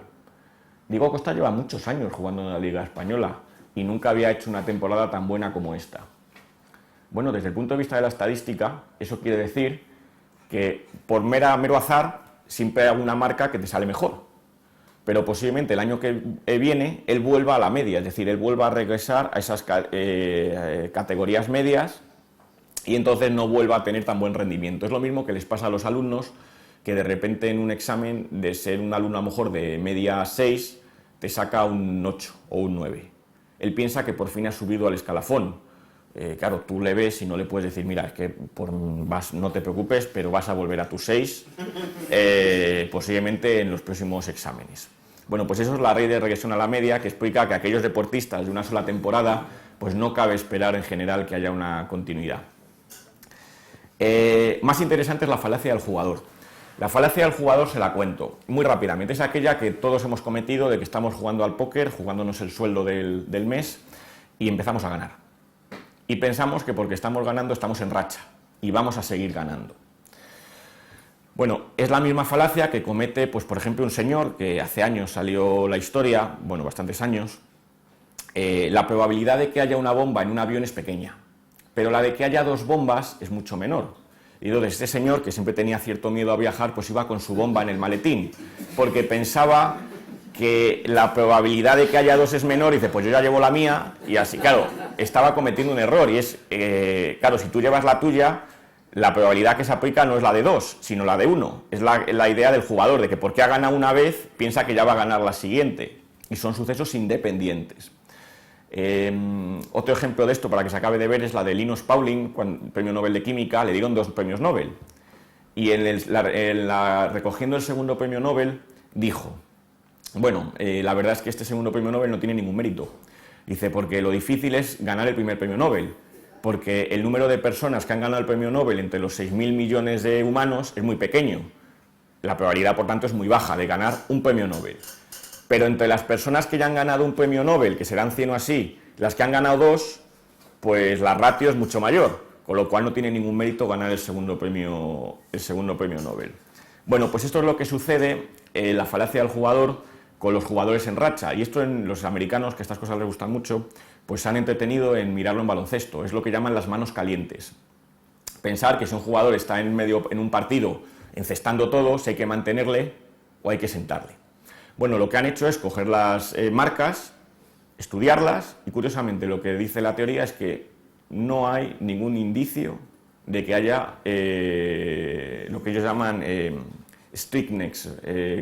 Diego Costa lleva muchos años jugando en la Liga Española y nunca había hecho una temporada tan buena como esta. Bueno, desde el punto de vista de la estadística, eso quiere decir que por mero azar siempre hay alguna marca que te sale mejor, pero posiblemente el año que viene él vuelva a la media, es decir, él vuelva a regresar a esas categorías medias y entonces no vuelva a tener tan buen rendimiento. Es lo mismo que les pasa a los alumnos que de repente en un examen, de ser un alumno a lo mejor de media 6, te saca un 8 o un 9. Él piensa que por fin ha subido al escalafón. Claro, tú le ves y no le puedes decir, mira, es que no te preocupes, pero vas a volver a tus 6, posiblemente en los próximos exámenes. Bueno, pues eso es la ley de regresión a la media, que explica que aquellos deportistas de una sola temporada, pues no cabe esperar en general que haya una continuidad. Más interesante es la falacia del jugador. La falacia del jugador se la cuento muy rápidamente. Es aquella que todos hemos cometido de que estamos jugando al póker, jugándonos el sueldo del mes y empezamos a ganar. Y pensamos que porque estamos ganando estamos en racha y vamos a seguir ganando. Bueno, es la misma falacia que comete, pues por ejemplo, un señor que hace años salió la historia, bueno, bastantes años, la probabilidad de que haya una bomba en un avión es pequeña, pero la de que haya 2 bombas es mucho menor. Y entonces este señor, que siempre tenía cierto miedo a viajar, pues iba con su bomba en el maletín, porque pensaba que la probabilidad de que haya 2 es menor, y dice, pues yo ya llevo la mía, y así, claro, estaba cometiendo un error, y es, claro, si tú llevas la tuya, la probabilidad que se aplica no es la de 2, sino la de 1. Es la idea del jugador, de que porque ha ganado una vez, piensa que ya va a ganar la siguiente, y son sucesos independientes. Otro ejemplo de esto, para que se acabe de ver, es la de Linus Pauling, premio Nobel de Química. Le dieron 2 premios Nobel, y recogiendo el segundo premio Nobel dijo, bueno, la verdad es que este segundo premio Nobel no tiene ningún mérito. Dice, porque lo difícil es ganar el primer premio Nobel, porque el número de personas que han ganado el premio Nobel entre los 6.000 millones de humanos es muy pequeño. La probabilidad, por tanto, es muy baja de ganar un premio Nobel. Pero entre las personas que ya han ganado un premio Nobel, que serán 100 o así, las que han ganado 2, pues la ratio es mucho mayor, con lo cual no tiene ningún mérito ganar el segundo premio Nobel. Bueno, pues esto es lo que sucede, la falacia del jugador, con los jugadores en racha, y esto en los americanos, que estas cosas les gustan mucho, pues se han entretenido en mirarlo en baloncesto, es lo que llaman las manos calientes. Pensar que si un jugador está en un partido encestando todo, si hay que mantenerle o hay que sentarle. Bueno, lo que han hecho es coger las marcas, estudiarlas, y curiosamente lo que dice la teoría es que no hay ningún indicio de que haya lo que ellos llaman sticknecks,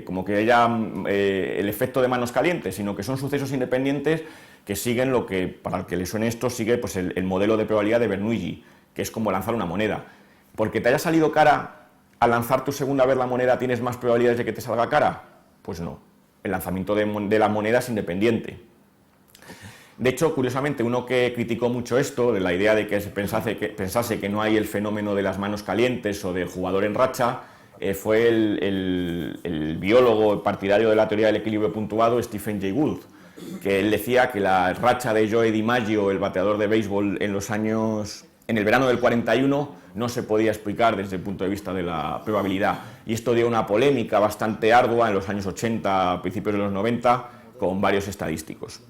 como que haya el efecto de manos calientes, sino que son sucesos independientes que siguen lo que, para el que le suene esto, sigue pues el modelo de probabilidad de Bernoulli, que es como lanzar una moneda. Porque te haya salido cara, al lanzar tu segunda vez la moneda, ¿tienes más probabilidades de que te salga cara? Pues no. El lanzamiento de la moneda es independiente. De hecho, curiosamente, uno que criticó mucho esto, de la idea de que se pensase que no hay el fenómeno de las manos calientes o del jugador en racha, fue el biólogo partidario de la teoría del equilibrio puntuado, Stephen Jay Gould, que él decía que la racha de Joe DiMaggio, el bateador de béisbol en el verano del 41, no se podía explicar desde el punto de vista de la probabilidad. Y esto dio una polémica bastante ardua en los años 80, a principios de los 90, con varios estadísticos.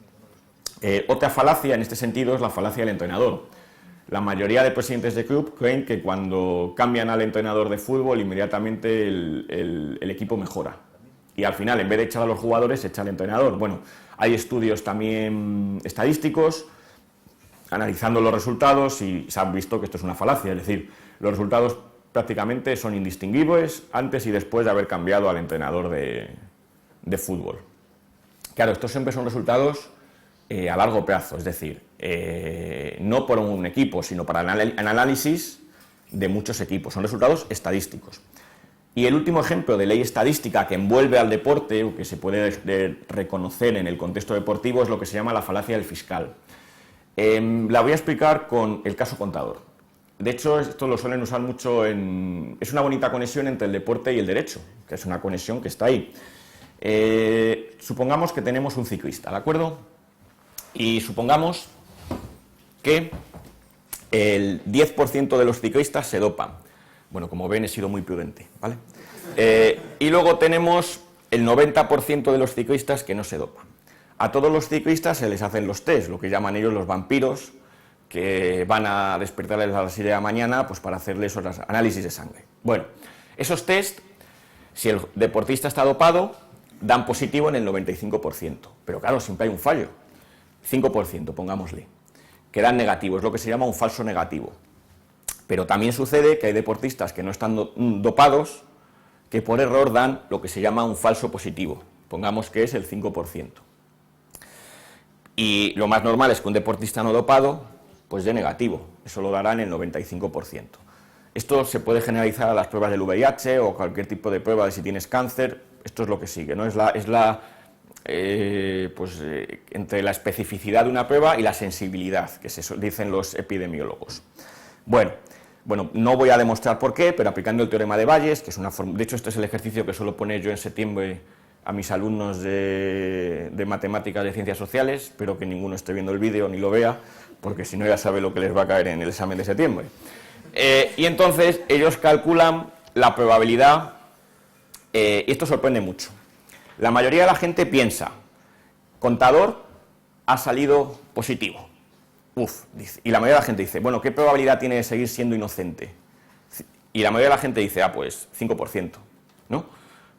Otra falacia en este sentido es la falacia del entrenador. La mayoría de presidentes de club creen que cuando cambian al entrenador de fútbol, inmediatamente el equipo mejora. Y al final, en vez de echar a los jugadores, se echa al entrenador. Bueno, hay estudios también estadísticos analizando los resultados, y se han visto que esto es una falacia, es decir, los resultados prácticamente son indistinguibles antes y después de haber cambiado al entrenador de fútbol. Claro, estos siempre son resultados a largo plazo, es decir, no por un equipo, sino para el análisis de muchos equipos, son resultados estadísticos. Y el último ejemplo de ley estadística que envuelve al deporte, o que se puede reconocer en el contexto deportivo, es lo que se llama la falacia del fiscal. La voy a explicar con el caso Contador. De hecho, esto lo suelen usar mucho es una bonita conexión entre el deporte y el derecho, que es una conexión que está ahí. Supongamos que tenemos un ciclista, ¿de acuerdo? Y supongamos que el 10% de los ciclistas se dopan. Bueno, como ven, he sido muy prudente, ¿vale? Y luego tenemos el 90% de los ciclistas que no se dopan. A todos los ciclistas se les hacen los test, lo que llaman ellos los vampiros, que van a despertarles a las 6 de la mañana pues, para hacerles esos análisis de sangre. Bueno, esos test, si el deportista está dopado, dan positivo en el 95%, pero claro, siempre hay un fallo, 5%, pongámosle, que dan negativo, es lo que se llama un falso negativo. Pero también sucede que hay deportistas que no están dopados, que por error dan lo que se llama un falso positivo, pongamos que es el 5%. Y lo más normal es que un deportista no dopado pues dé negativo, eso lo dará en el 95%. Esto se puede generalizar a las pruebas del VIH o cualquier tipo de prueba de si tienes cáncer. Esto es lo que sigue, ¿no? Entre la especificidad de una prueba y la sensibilidad, que se dicen los epidemiólogos. Bueno, no voy a demostrar por qué, pero aplicando el teorema de Bayes, que es una forma, de hecho este es el ejercicio que suelo poner yo en septiembre a mis alumnos de matemáticas de ciencias sociales, espero que ninguno esté viendo el vídeo ni lo vea, porque si no ya sabe lo que les va a caer en el examen de septiembre. Y entonces ellos calculan la probabilidad, y esto sorprende mucho. La mayoría de la gente piensa, Contador ha salido positivo. Dice, y la mayoría de la gente dice, bueno, ¿qué probabilidad tiene de seguir siendo inocente? Y la mayoría de la gente dice, pues 5%, ¿no?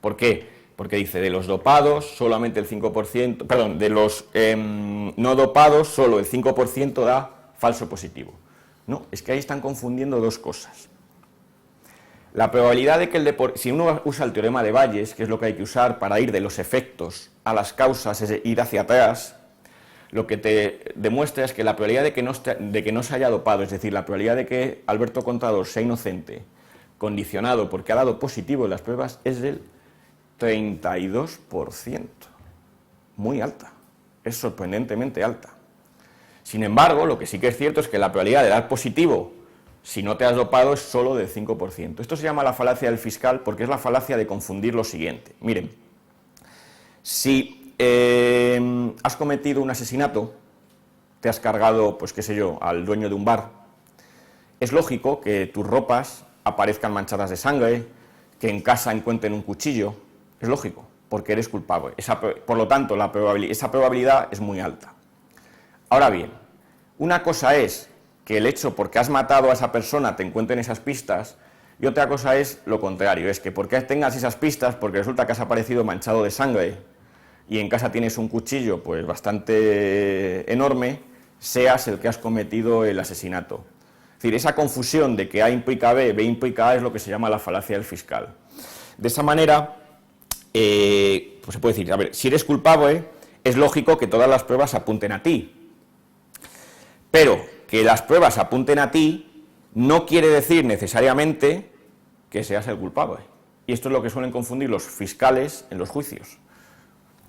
¿Por qué? Porque dice, de los dopados, solamente el 5%, perdón, de los no dopados, solo el 5% da falso positivo. No, es que ahí están confundiendo dos cosas. La probabilidad de que el deporte, si uno usa el teorema de Bayes, que es lo que hay que usar para ir de los efectos a las causas, es ir hacia atrás, lo que te demuestra es que la probabilidad de que no se haya dopado, es decir, la probabilidad de que Alberto Contador sea inocente, condicionado porque ha dado positivo en las pruebas, es del 32%. Muy alta, es sorprendentemente alta. Sin embargo, lo que sí que es cierto es que la probabilidad de dar positivo si no te has dopado es solo del 5%. Esto se llama la falacia del fiscal porque es la falacia de confundir lo siguiente. Miren, si has cometido un asesinato, te has cargado, pues qué sé yo, al dueño de un bar, es lógico que tus ropas aparezcan manchadas de sangre, que en casa encuentren un cuchillo, es lógico, porque eres culpable. Por lo tanto, esa probabilidad es muy alta. Ahora bien, una cosa es que el hecho porque has matado a esa persona te encuentren esas pistas, y otra cosa es lo contrario, es que porque tengas esas pistas, porque resulta que has aparecido manchado de sangre, y en casa tienes un cuchillo pues bastante enorme, seas el que has cometido el asesinato. Es decir, esa confusión de que A implica B, B implica A es lo que se llama la falacia del fiscal. De esa manera, pues se puede decir, a ver, si eres culpable, es lógico que todas las pruebas apunten a ti. Pero que las pruebas apunten a ti no quiere decir necesariamente que seas el culpable. Y esto es lo que suelen confundir los fiscales en los juicios.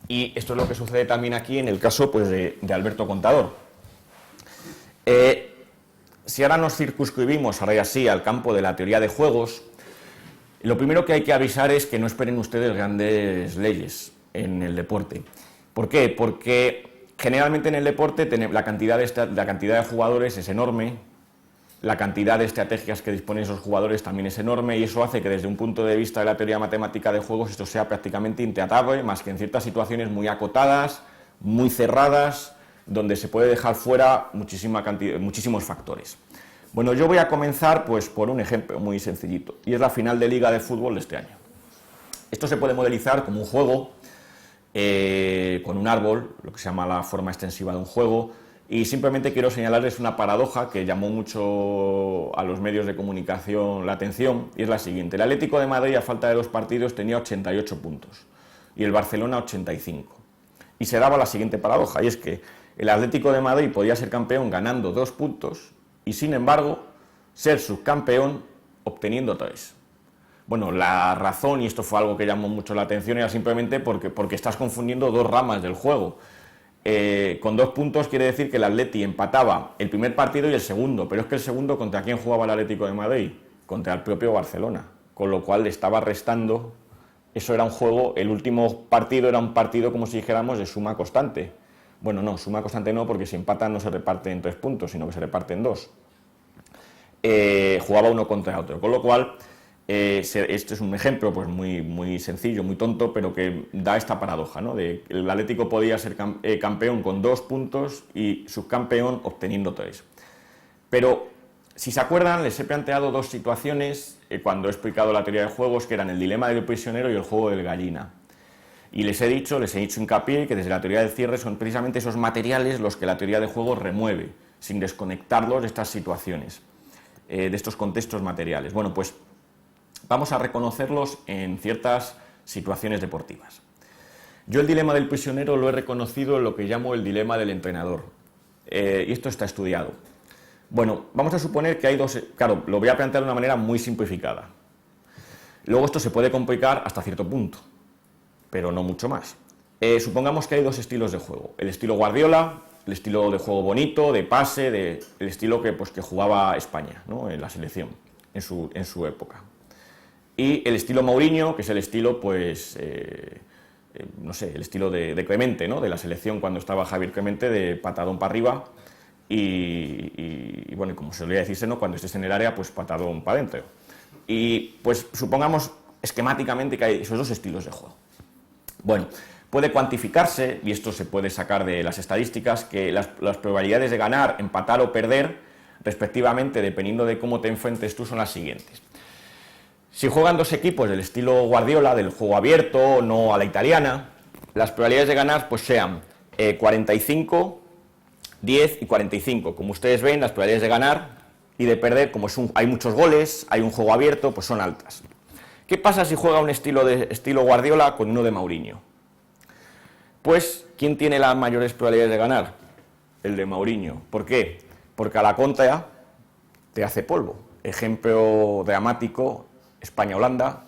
Y esto es lo que sucede también aquí en el caso pues, de Alberto Contador. Si ahora nos circunscribimos, ahora ya sí, al campo de la teoría de juegos, lo primero que hay que avisar es que no esperen ustedes grandes leyes en el deporte. ¿Por qué? Porque generalmente en el deporte la cantidad de jugadores es enorme, la cantidad de estrategias que disponen esos jugadores también es enorme y eso hace que desde un punto de vista de la teoría matemática de juegos esto sea prácticamente intratable, más que en ciertas situaciones muy acotadas, muy cerradas, donde se puede dejar fuera muchísimos factores. Bueno, yo voy a comenzar pues, por un ejemplo muy sencillito, y es la final de Liga de Fútbol de este año. Esto se puede modelizar como un juego, con un árbol, lo que se llama la forma extensiva de un juego, y simplemente quiero señalarles una paradoja que llamó mucho a los medios de comunicación la atención, y es la siguiente. El Atlético de Madrid, a falta de 2 partidos, tenía 88 puntos, y el Barcelona 85. Y se daba la siguiente paradoja, y es que el Atlético de Madrid podía ser campeón ganando 2 puntos, y sin embargo, ser subcampeón obteniendo 3. Bueno, la razón, y esto fue algo que llamó mucho la atención, era simplemente porque estás confundiendo dos ramas del juego. Con 2 puntos quiere decir que el Atleti empataba el primer partido y el segundo, pero es que el segundo, ¿contra quién jugaba el Atlético de Madrid? Contra el propio Barcelona, con lo cual le estaba restando. Eso era un juego, el último partido era un partido, como si dijéramos, de suma constante. Bueno, no, suma constante no, porque si empatan no se reparte en 3 puntos, sino que se reparte en 2. Jugaba uno contra otro, con lo cual este es un ejemplo pues muy sencillo, muy tonto, pero que da esta paradoja, ¿no? De que el Atlético podía ser campeón con 2 puntos y subcampeón obteniendo 3. Pero, si se acuerdan, les he planteado 2 situaciones cuando he explicado la teoría de juegos, que eran el dilema del prisionero y el juego del gallina. Y les he hecho hincapié que desde la teoría del cierre son precisamente esos materiales los que la teoría de juegos remueve, sin desconectarlos de estas situaciones, de estos contextos materiales. Bueno, pues vamos a reconocerlos en ciertas situaciones deportivas. Yo el dilema del prisionero lo he reconocido en lo que llamo el dilema del entrenador, y esto está estudiado. Bueno, vamos a suponer que hay 2... Claro, lo voy a plantear de una manera muy simplificada. Luego esto se puede complicar hasta cierto punto, pero no mucho más. Supongamos que hay 2 estilos de juego. El estilo Guardiola, el estilo de juego bonito, de pase, el estilo que jugaba España, ¿no? En la selección, en su época. Y el estilo Mourinho, que es el estilo, no sé, el estilo de Clemente, ¿no? De la selección cuando estaba Javier Clemente, de patadón para arriba y bueno, como se solía decirse, ¿no? Cuando estés en el área, pues patadón para adentro. Y pues supongamos esquemáticamente que hay esos 2 estilos de juego. Bueno, Puede cuantificarse, y esto se puede sacar de las estadísticas, que las probabilidades de ganar, empatar o perder, respectivamente, dependiendo de cómo te enfrentes tú, son las siguientes. Si juegan dos equipos del estilo Guardiola, del juego abierto, no a la italiana, las probabilidades de ganar pues sean 45, 10 y 45. Como ustedes ven, las probabilidades de ganar y de perder, como hay muchos goles, hay un juego abierto, pues son altas. ¿Qué pasa si juega un estilo Guardiola con uno de Mourinho? Pues, ¿quién tiene las mayores probabilidades de ganar? El de Mourinho. ¿Por qué? Porque a la contra te hace polvo. Ejemplo dramático, España-Holanda,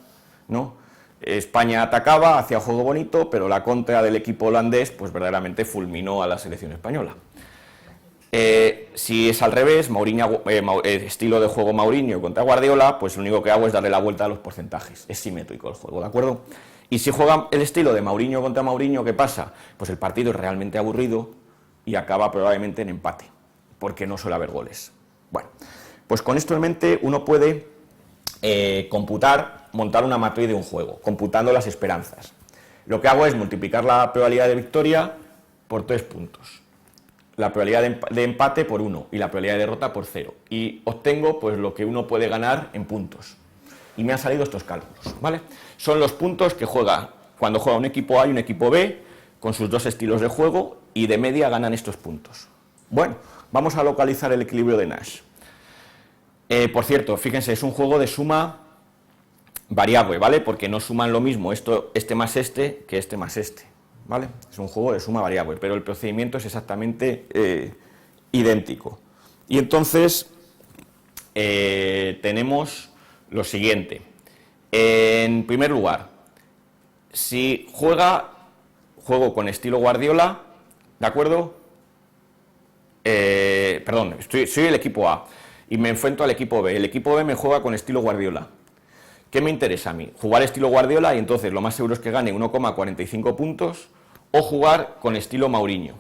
¿no? España atacaba, hacía juego bonito, pero la contra del equipo holandés, pues verdaderamente fulminó a la selección española. Si es al revés, estilo de juego Mourinho contra Guardiola, pues lo único que hago es darle la vuelta a los porcentajes. Es simétrico el juego, ¿de acuerdo? Y si juega el estilo de Mourinho contra Mourinho, ¿qué pasa? Pues el partido es realmente aburrido y acaba probablemente en empate, porque no suele haber goles. Bueno, pues con esto en mente uno puede montar una matriz de un juego, computando las esperanzas. Lo que hago es multiplicar la probabilidad de victoria por 3 puntos, la probabilidad de empate por 1 y la probabilidad de derrota por 0. Y obtengo pues lo que uno puede ganar en puntos. Y me han salido estos cálculos, ¿vale? Son los puntos que cuando juega un equipo A y un equipo B, con sus dos estilos de juego, y de media ganan estos puntos. Bueno, vamos a localizar el equilibrio de Nash. Por cierto, fíjense, es un juego de suma variable, ¿vale? Porque no suman lo mismo este más este que este más este, ¿vale? Es un juego de suma variable, pero el procedimiento es exactamente idéntico. Y entonces tenemos lo siguiente. En primer lugar, si juego con estilo Guardiola, ¿de acuerdo? Perdón, soy el equipo A y me enfrento al equipo B. El equipo B me juega con estilo Guardiola. ¿Qué me interesa a mí? Jugar estilo Guardiola y entonces lo más seguro es que gane 1,45 puntos, o jugar con estilo Mourinho.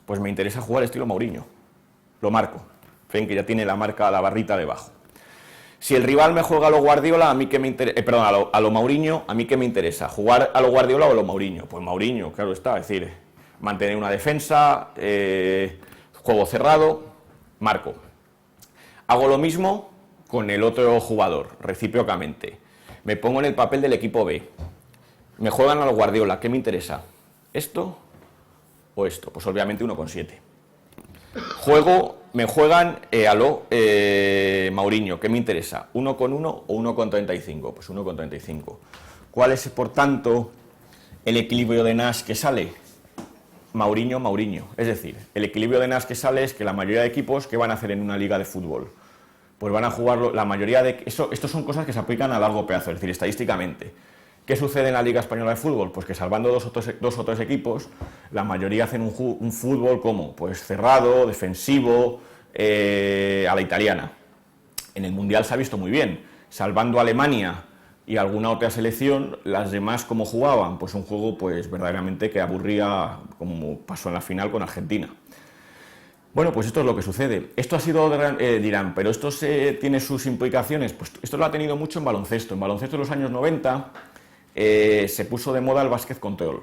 Pues me interesa jugar estilo Mourinho. Lo marco. Ven que ya tiene la barrita debajo. Si el rival me juega a lo Guardiola, a mí que me interesa, a lo Mourinho, ¿a mí qué me interesa? ¿Jugar a lo Guardiola o a lo Mourinho? Pues Mourinho, claro está, es decir, mantener una defensa, juego cerrado, marco. Hago lo mismo con el otro jugador, recíprocamente. Me pongo en el papel del equipo B. Me juegan a lo Guardiola, ¿qué me interesa? ¿Esto o esto? Pues obviamente 1,7. Me juegan a lo Mourinho, ¿qué me interesa? ¿1,1 o 1,35? Pues 1,35. ¿Cuál es, por tanto, el equilibrio de Nash que sale? Mourinho. Es decir, el equilibrio de Nash que sale es que la mayoría de equipos, ¿qué van a hacer en una liga de fútbol? Pues van a jugarlo, la mayoría de... Estos son cosas que se aplican a largo plazo, es decir, estadísticamente. ¿Qué sucede en la Liga Española de Fútbol? Pues que salvando dos o tres equipos, la mayoría hacen un fútbol como pues cerrado, defensivo, a la italiana. En el Mundial se ha visto muy bien, salvando a Alemania y alguna otra selección, las demás ¿cómo jugaban? Pues un juego pues verdaderamente que aburría, como pasó en la final con Argentina. Bueno, pues esto es lo que sucede. Esto ha sido, dirán, pero esto tiene sus implicaciones. Pues esto lo ha tenido mucho en baloncesto. En baloncesto en los años 90 se puso de moda el básquet control.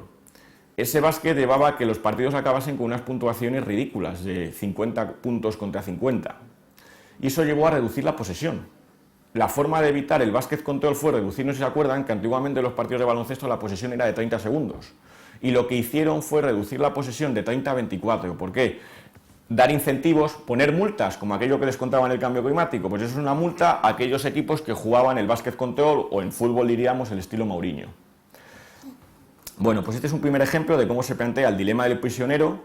Ese básquet llevaba a que los partidos acabasen con unas puntuaciones ridículas, de 50 puntos contra 50. Y eso llevó a reducir la posesión. La forma de evitar el básquet control fue reducir, no sé si se acuerdan, que antiguamente en los partidos de baloncesto la posesión era de 30 segundos. Y lo que hicieron fue reducir la posesión de 30 a 24. ¿Por qué? Dar incentivos, poner multas, como aquello que les contaba en el cambio climático, pues eso es una multa a aquellos equipos que jugaban el básquet control o en fútbol diríamos el estilo Mourinho. Bueno, pues este es un primer ejemplo de cómo se plantea el dilema del prisionero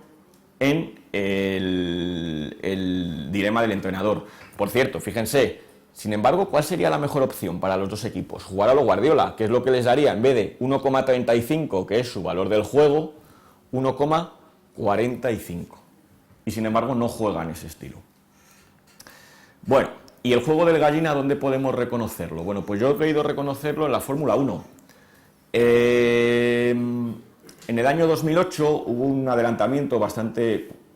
en el dilema del entrenador. Por cierto, fíjense, sin embargo, ¿cuál sería la mejor opción para los dos equipos? Jugar a lo Guardiola, que es lo que les daría, en vez de 1,35, que es su valor del juego, 1,45. Y sin embargo no juegan ese estilo. Bueno, ¿y el juego del gallina dónde podemos reconocerlo? Bueno, pues yo he querido reconocerlo en la Fórmula 1. En el año 2008 hubo un adelantamiento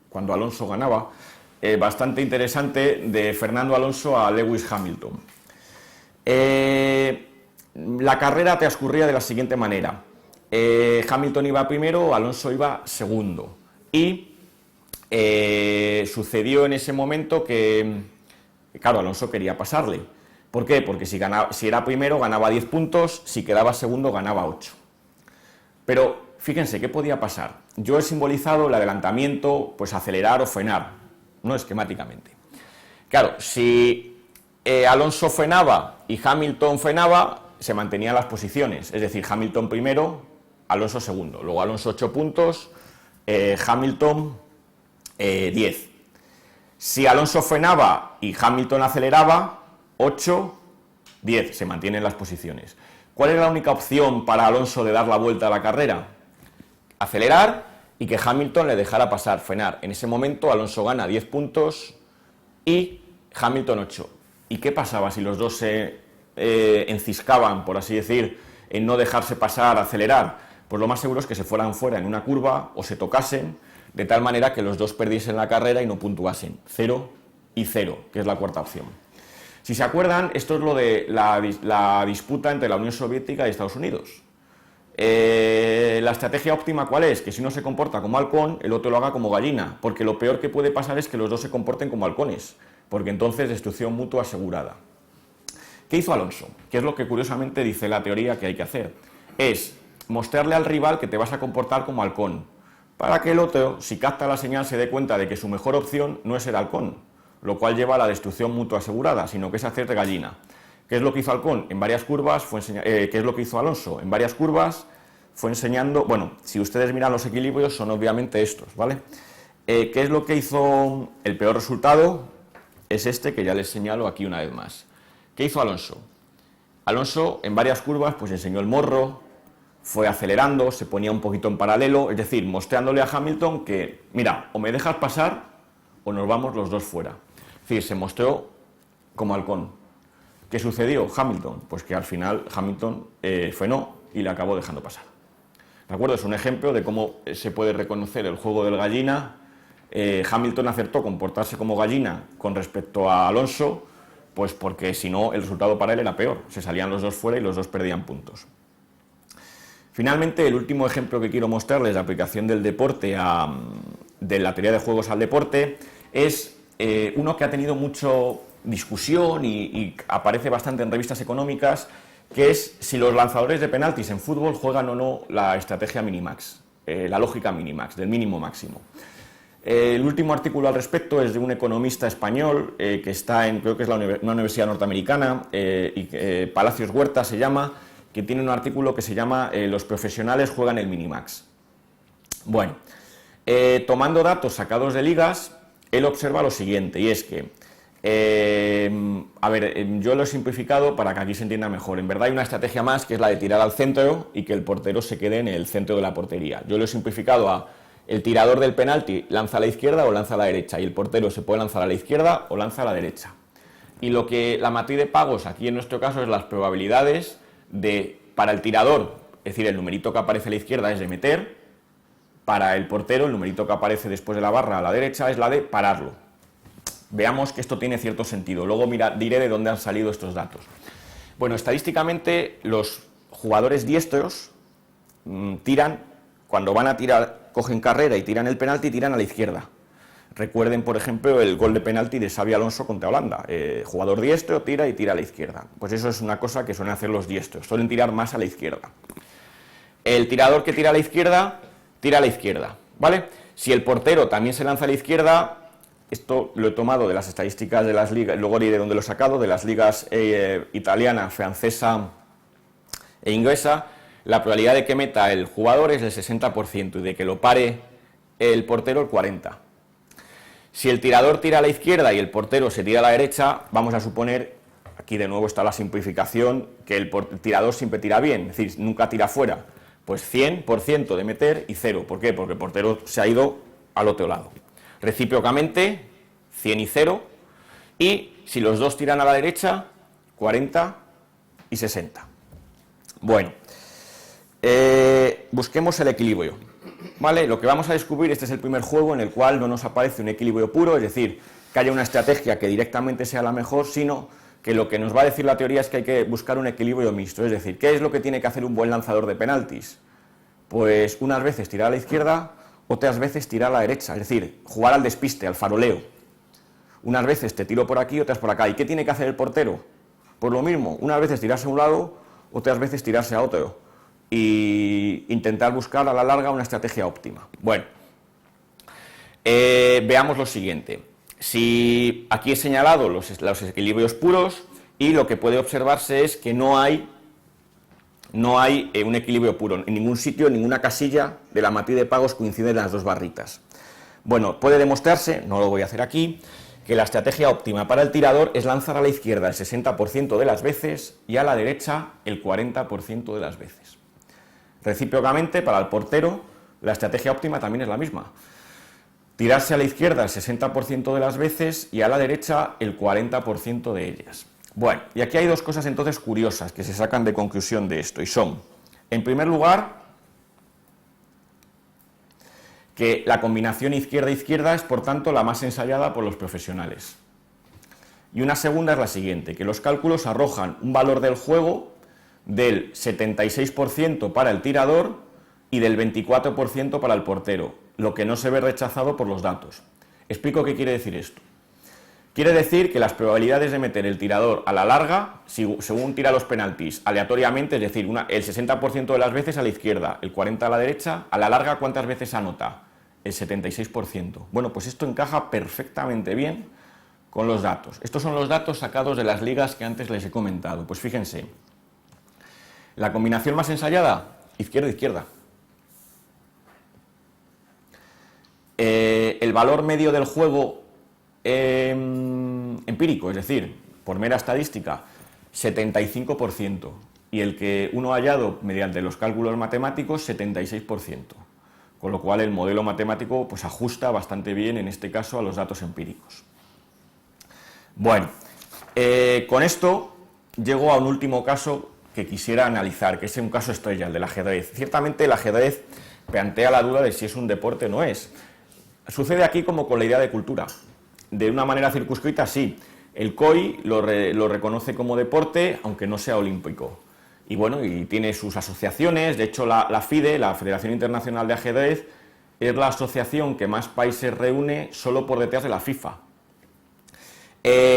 cuando Alonso ganaba, bastante interesante de Fernando Alonso a Lewis Hamilton. La carrera transcurría de la siguiente manera. Hamilton iba primero, Alonso iba segundo. Y sucedió en ese momento que, claro, Alonso quería pasarle. ¿Por qué? Porque si era primero ganaba 10 puntos, si quedaba segundo ganaba 8. Pero fíjense, ¿qué podía pasar? Yo he simbolizado el adelantamiento, pues acelerar o frenar, no esquemáticamente. Claro, si Alonso frenaba y Hamilton frenaba, se mantenían las posiciones, es decir, Hamilton primero, Alonso segundo, luego Alonso 8 puntos, Hamilton 10. Si Alonso frenaba y Hamilton aceleraba, 8, 10, se mantienen las posiciones. ¿Cuál es la única opción para Alonso de dar la vuelta a la carrera? Acelerar y que Hamilton le dejara pasar, frenar. En ese momento Alonso gana 10 puntos y Hamilton 8. ¿Y qué pasaba si los dos se enciscaban, por así decir, en no dejarse pasar, acelerar? Pues lo más seguro es que se fueran fuera en una curva o se tocasen, de tal manera que los dos perdiesen la carrera y no puntuasen. 0 y 0, que es la cuarta opción. Si se acuerdan, esto es lo de la disputa entre la Unión Soviética y Estados Unidos. La estrategia óptima, ¿cuál es? Que si uno se comporta como halcón, el otro lo haga como gallina, porque lo peor que puede pasar es que los dos se comporten como halcones, porque entonces destrucción mutua asegurada. ¿Qué hizo Alonso? ¿Qué es lo que curiosamente dice la teoría que hay que hacer? Es mostrarle al rival que te vas a comportar como halcón, para que el otro, si capta la señal, se dé cuenta de que su mejor opción no es ser halcón, lo cual lleva a la destrucción mutua asegurada, sino que es hacer de gallina. ¿Qué es lo que hizo Halcón? En varias curvas ¿qué es lo que hizo Alonso? En varias curvas fue enseñando, bueno, si ustedes miran los equilibrios son obviamente estos, ¿vale? ¿Qué es lo que hizo? El peor resultado es este que ya les señalo aquí una vez más. ¿Qué hizo Alonso? Alonso en varias curvas pues enseñó el morro, fue acelerando, se ponía un poquito en paralelo, es decir, mostrándole a Hamilton que, mira, o me dejas pasar o nos vamos los dos fuera. Es decir, se mostró como halcón. ¿Qué sucedió? Hamilton, pues que al final Hamilton frenó y le acabó dejando pasar. ¿De acuerdo? Es un ejemplo de cómo se puede reconocer el juego del gallina. Hamilton acertó comportarse como gallina con respecto a Alonso, pues porque si no el resultado para él era peor. Se salían los dos fuera y los dos perdían puntos. Finalmente, el último ejemplo que quiero mostrarles de aplicación del deporte de la teoría de juegos al deporte es uno que ha tenido mucho discusión y aparece bastante en revistas económicas, que es si los lanzadores de penaltis en fútbol juegan o no la estrategia minimax, la lógica minimax, del mínimo máximo. El último artículo al respecto es de un economista español que está en, creo que es una universidad norteamericana, Palacios Huerta se llama, que tiene un artículo que se llama Los profesionales juegan el minimax. Bueno, tomando datos sacados de ligas, él observa lo siguiente, y es que yo lo he simplificado para que aquí se entienda mejor. En verdad hay una estrategia más, que es la de tirar al centro y que el portero se quede en el centro de la portería. Yo lo he simplificado a el tirador del penalti lanza a la izquierda o lanza a la derecha, y el portero se puede lanzar a la izquierda o lanza a la derecha. Y lo que la matriz de pagos aquí en nuestro caso es las probabilidades para el tirador, es decir, el numerito que aparece a la izquierda es de meter, para el portero el numerito que aparece después de la barra a la derecha es la de pararlo. Veamos que esto tiene cierto sentido, luego diré de dónde han salido estos datos. Bueno, estadísticamente los jugadores diestros tiran, cuando van a tirar, cogen carrera y tiran el penalti, tiran a la izquierda. Recuerden, por ejemplo, el gol de penalti de Xabi Alonso contra Holanda. Jugador diestro tira y tira a la izquierda. Pues eso es una cosa que suelen hacer los diestros, suelen tirar más a la izquierda. El tirador que tira a la izquierda, ¿vale? Si el portero también se lanza a la izquierda, esto lo he tomado de las estadísticas de las ligas, luego diré dónde lo he sacado, de las ligas italiana, francesa e inglesa, la probabilidad de que meta el jugador es del 60% y de que lo pare el portero el 40%. Si el tirador tira a la izquierda y el portero se tira a la derecha, vamos a suponer, aquí de nuevo está la simplificación, que el tirador siempre tira bien, es decir, nunca tira fuera. Pues 100% de meter y 0. ¿Por qué? Porque el portero se ha ido al otro lado. Recíprocamente, 100 y 0. Y si los dos tiran a la derecha, 40 y 60. Bueno, busquemos el equilibrio. ¿Vale? Lo que vamos a descubrir, este es el primer juego en el cual no nos aparece un equilibrio puro, es decir, que haya una estrategia que directamente sea la mejor, sino que lo que nos va a decir la teoría es que hay que buscar un equilibrio mixto, es decir, ¿qué es lo que tiene que hacer un buen lanzador de penaltis? Pues unas veces tirar a la izquierda, otras veces tirar a la derecha, es decir, jugar al despiste, al faroleo. Unas veces te tiro por aquí, otras por acá. ¿Y qué tiene que hacer el portero? Pues lo mismo, unas veces tirarse a un lado, otras veces tirarse a otro. Y intentar buscar a la larga una estrategia óptima. Bueno, veamos lo siguiente. Si aquí he señalado los equilibrios puros y lo que puede observarse es que no hay un equilibrio puro. En ningún sitio, en ninguna casilla de la matriz de pagos coinciden las dos barritas. Bueno, puede demostrarse, no lo voy a hacer aquí, que la estrategia óptima para el tirador es lanzar a la izquierda el 60% de las veces y a la derecha el 40% de las veces. Recíprocamente, para el portero, la estrategia óptima también es la misma. Tirarse a la izquierda el 60% de las veces y a la derecha el 40% de ellas. Bueno, y aquí hay dos cosas entonces curiosas que se sacan de conclusión de esto, y son, en primer lugar, que la combinación izquierda-izquierda es, por tanto, la más ensayada por los profesionales. Y una segunda es la siguiente, que los cálculos arrojan un valor del juego del 76% para el tirador y del 24% para el portero, lo que no se ve rechazado por los datos. Explico qué quiere decir esto. Quiere decir que las probabilidades de meter el tirador a la larga, según tira los penaltis, aleatoriamente, es decir, el 60% de las veces a la izquierda, el 40% a la derecha, a la larga, ¿cuántas veces anota? El 76%. Bueno, pues esto encaja perfectamente bien con los datos. Estos son los datos sacados de las ligas que antes les he comentado. Pues fíjense, la combinación más ensayada, izquierda-izquierda. El valor medio del juego empírico, es decir, por mera estadística, 75%, y el que uno ha hallado mediante los cálculos matemáticos, 76%, con lo cual el modelo matemático pues ajusta bastante bien en este caso a los datos empíricos. Bueno, con esto llego a un último caso que quisiera analizar, que es un caso estrella, el del ajedrez. Ciertamente el ajedrez plantea la duda de si es un deporte o no es. Sucede aquí como con la idea de cultura. De una manera circunscrita, sí. El COI lo reconoce como deporte, aunque no sea olímpico. Y bueno, y tiene sus asociaciones. De hecho, la FIDE, la Federación Internacional de Ajedrez, es la asociación que más países reúne solo por detrás de la FIFA.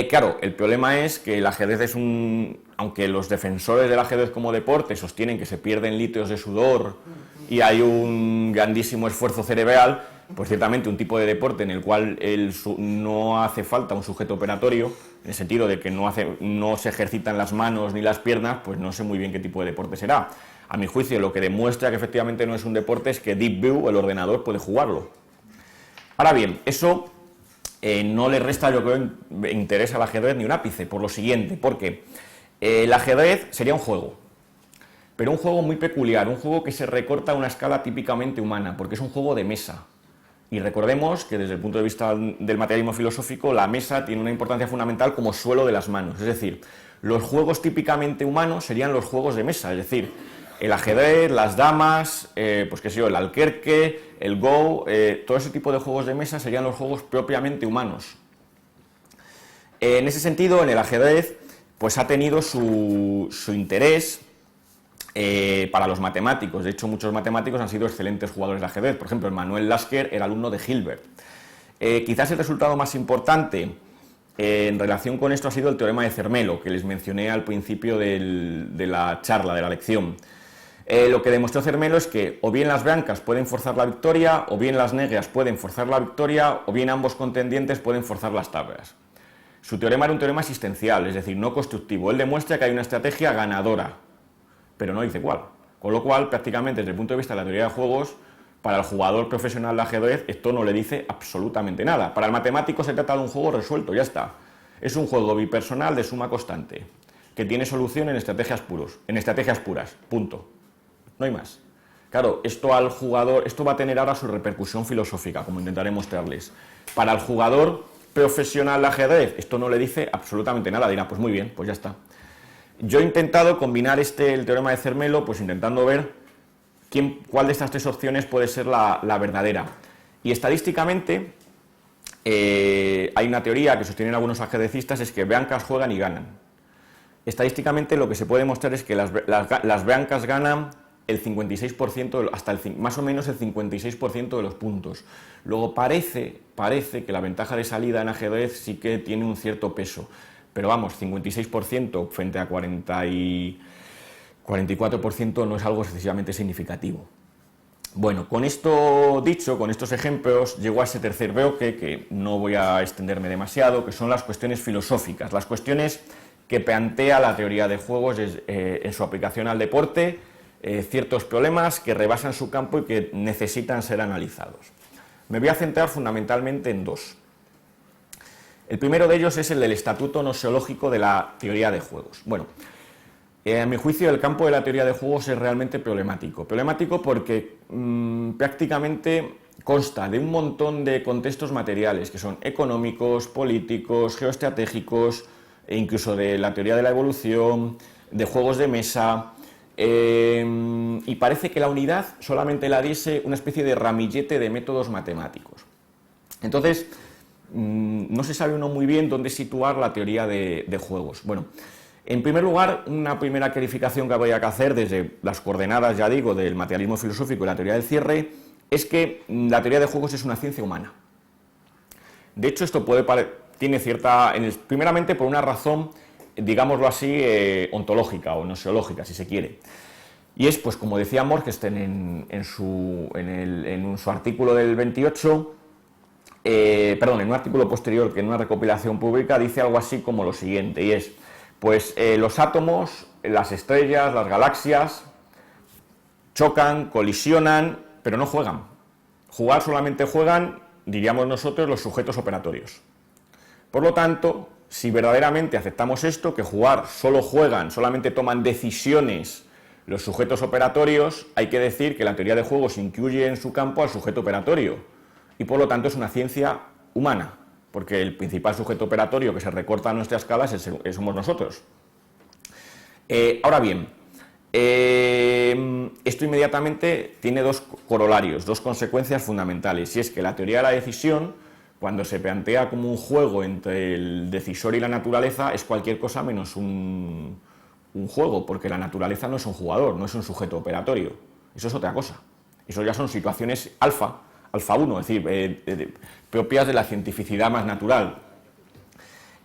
Claro, el problema es que el ajedrez es aunque los defensores del ajedrez como deporte sostienen que se pierden litros de sudor y hay un grandísimo esfuerzo cerebral, pues ciertamente un tipo de deporte en el cual no hace falta un sujeto operatorio, en el sentido de que no se ejercitan las manos ni las piernas, pues no sé muy bien qué tipo de deporte será. A mi juicio, lo que demuestra que efectivamente no es un deporte es que Deep Blue, el ordenador, puede jugarlo. Ahora bien, eso no le resta, yo creo, interés al ajedrez ni un ápice, por lo siguiente, porque el ajedrez sería un juego, pero un juego muy peculiar, un juego que se recorta a una escala típicamente humana, porque es un juego de mesa. Y recordemos que desde el punto de vista del materialismo filosófico, la mesa tiene una importancia fundamental como suelo de las manos. Es decir, los juegos típicamente humanos serían los juegos de mesa, es decir, el ajedrez, las damas, pues qué sé yo, el alquerque, el go, todo ese tipo de juegos de mesa serían los juegos propiamente humanos. En ese sentido, en el ajedrez, pues ha tenido su interés para los matemáticos. De hecho, muchos matemáticos han sido excelentes jugadores de ajedrez. Por ejemplo, Manuel Lasker era alumno de Hilbert. Quizás el resultado más importante en relación con esto ha sido el teorema de Zermelo, que les mencioné al principio de la charla, de la lección. Lo que demostró Zermelo es que o bien las blancas pueden forzar la victoria, o bien las negras pueden forzar la victoria, o bien ambos contendientes pueden forzar las tablas. Su teorema era un teorema existencial, es decir, no constructivo. Él demuestra que hay una estrategia ganadora, pero no dice cuál. Con lo cual, prácticamente desde el punto de vista de la teoría de juegos, para el jugador profesional de ajedrez esto no le dice absolutamente nada. Para el matemático se trata de un juego resuelto, ya está. Es un juego bipersonal de suma constante, que tiene solución en estrategias puras, punto. No hay más. Claro, esto al jugador, esto va a tener ahora su repercusión filosófica, como intentaré mostrarles. Para el jugador profesional de ajedrez, esto no le dice absolutamente nada, dirá, pues muy bien, pues ya está. Yo he intentado combinar el teorema de Zermelo, pues intentando ver cuál de estas tres opciones puede ser la verdadera. Y estadísticamente, hay una teoría que sostienen algunos ajedrecistas, es que blancas juegan y ganan. Estadísticamente lo que se puede mostrar es que las blancas ganan el 56%, más o menos el 56% de los puntos. Luego parece que la ventaja de salida en ajedrez sí que tiene un cierto peso, pero vamos, 56% frente a 44% no es algo excesivamente significativo. Bueno, con esto dicho, con estos ejemplos, llego a ese tercer bloque, que no voy a extenderme demasiado, que son las cuestiones filosóficas, las cuestiones que plantea la teoría de juegos en su aplicación al deporte, ciertos problemas que rebasan su campo y que necesitan ser analizados. Me voy a centrar fundamentalmente en dos. El primero de ellos es el del estatuto noseológico de la teoría de juegos. Bueno, a mi juicio, el campo de la teoría de juegos es realmente problemático. Problemático porque prácticamente consta de un montón de contextos materiales, que son económicos, políticos, geoestratégicos, e incluso de la teoría de la evolución, de juegos de mesa, y parece que la unidad solamente la diese una especie de ramillete de métodos matemáticos. Entonces, no se sabe uno muy bien dónde situar la teoría de juegos. Bueno, en primer lugar, una primera clarificación que habría que hacer desde las coordenadas, ya digo, del materialismo filosófico y la teoría del cierre, es que la teoría de juegos es una ciencia humana. De hecho, esto tiene cierta, primeramente por una razón, digámoslo así, ontológica o noseológica, si se quiere. Y es, pues como decía Morgenstern en su artículo del 28, en un artículo posterior que en una recopilación pública dice algo así como lo siguiente, y es, pues los átomos, las estrellas, las galaxias, chocan, colisionan, pero no juegan. Jugar solamente juegan, diríamos nosotros, los sujetos operatorios. Por lo tanto, si verdaderamente aceptamos esto, que jugar solo juegan, solamente toman decisiones los sujetos operatorios, hay que decir que la teoría de juegos incluye en su campo al sujeto operatorio y por lo tanto es una ciencia humana, porque el principal sujeto operatorio que se recorta a nuestra escala somos nosotros. Ahora bien, esto inmediatamente tiene dos corolarios, dos consecuencias fundamentales, y es que la teoría de la decisión, cuando se plantea como un juego entre el decisor y la naturaleza, es cualquier cosa menos un juego, porque la naturaleza no es un jugador, no es un sujeto operatorio, eso es otra cosa, eso ya son situaciones alfa 1, es decir, propias de la cientificidad más natural.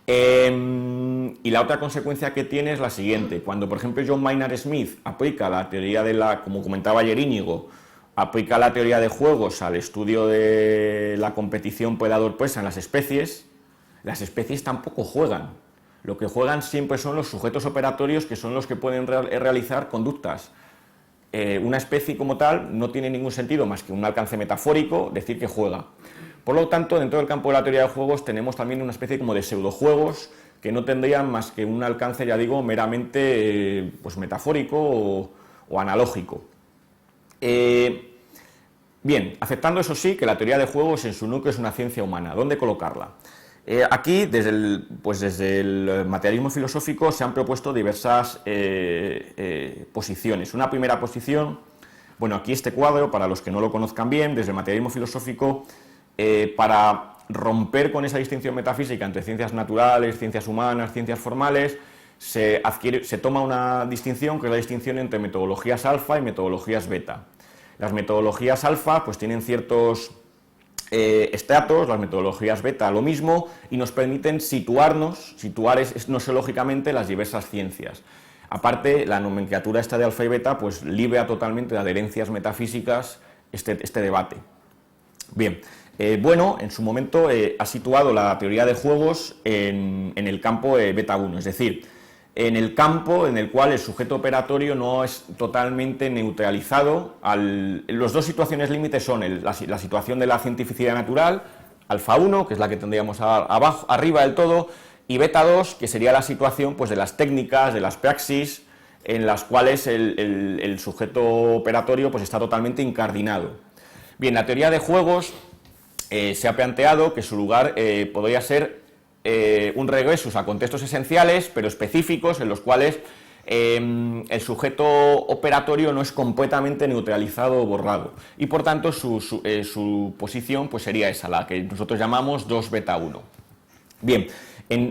Y la otra consecuencia que tiene es la siguiente: cuando por ejemplo John Maynard Smith aplica la teoría como comentaba ayer Íñigo, aplica la teoría de juegos al estudio de la competición predador-presa en las especies tampoco juegan. Lo que juegan siempre son los sujetos operatorios, que son los que pueden realizar conductas. Una especie como tal no tiene ningún sentido más que un alcance metafórico decir que juega. Por lo tanto, dentro del campo de la teoría de juegos tenemos también una especie como de pseudojuegos que no tendrían más que un alcance, ya digo, meramente pues metafórico o analógico. Bien, aceptando eso sí, que la teoría de juegos en su núcleo es una ciencia humana, ¿dónde colocarla? Aquí, desde el materialismo filosófico, se han propuesto diversas posiciones. Una primera posición, bueno, aquí este cuadro, para los que no lo conozcan bien, desde el materialismo filosófico, para romper con esa distinción metafísica entre ciencias naturales, ciencias humanas, ciencias formales, se toma una distinción, que es la distinción entre metodologías alfa y metodologías beta. Las metodologías alfa pues tienen ciertos estratos, las metodologías beta lo mismo, y nos permiten situar noseológicamente las diversas ciencias. Aparte, la nomenclatura esta de alfa y beta pues libera totalmente de adherencias metafísicas este debate. Bien, bueno, en su momento ha situado la teoría de juegos en el campo beta 1, es decir, en el campo en el cual el sujeto operatorio no es totalmente neutralizado. Las dos situaciones límites son la situación de la cientificidad natural, alfa 1, que es la que tendríamos arriba del todo, y beta 2, que sería la situación pues, de las técnicas, de las praxis, en las cuales el sujeto operatorio pues, está totalmente incardinado. Bien, la teoría de juegos se ha planteado que su lugar podría ser un regresus a contextos esenciales, pero específicos, en los cuales el sujeto operatorio no es completamente neutralizado o borrado. Y por tanto su posición pues, sería esa, la que nosotros llamamos 2 beta 1. Bien,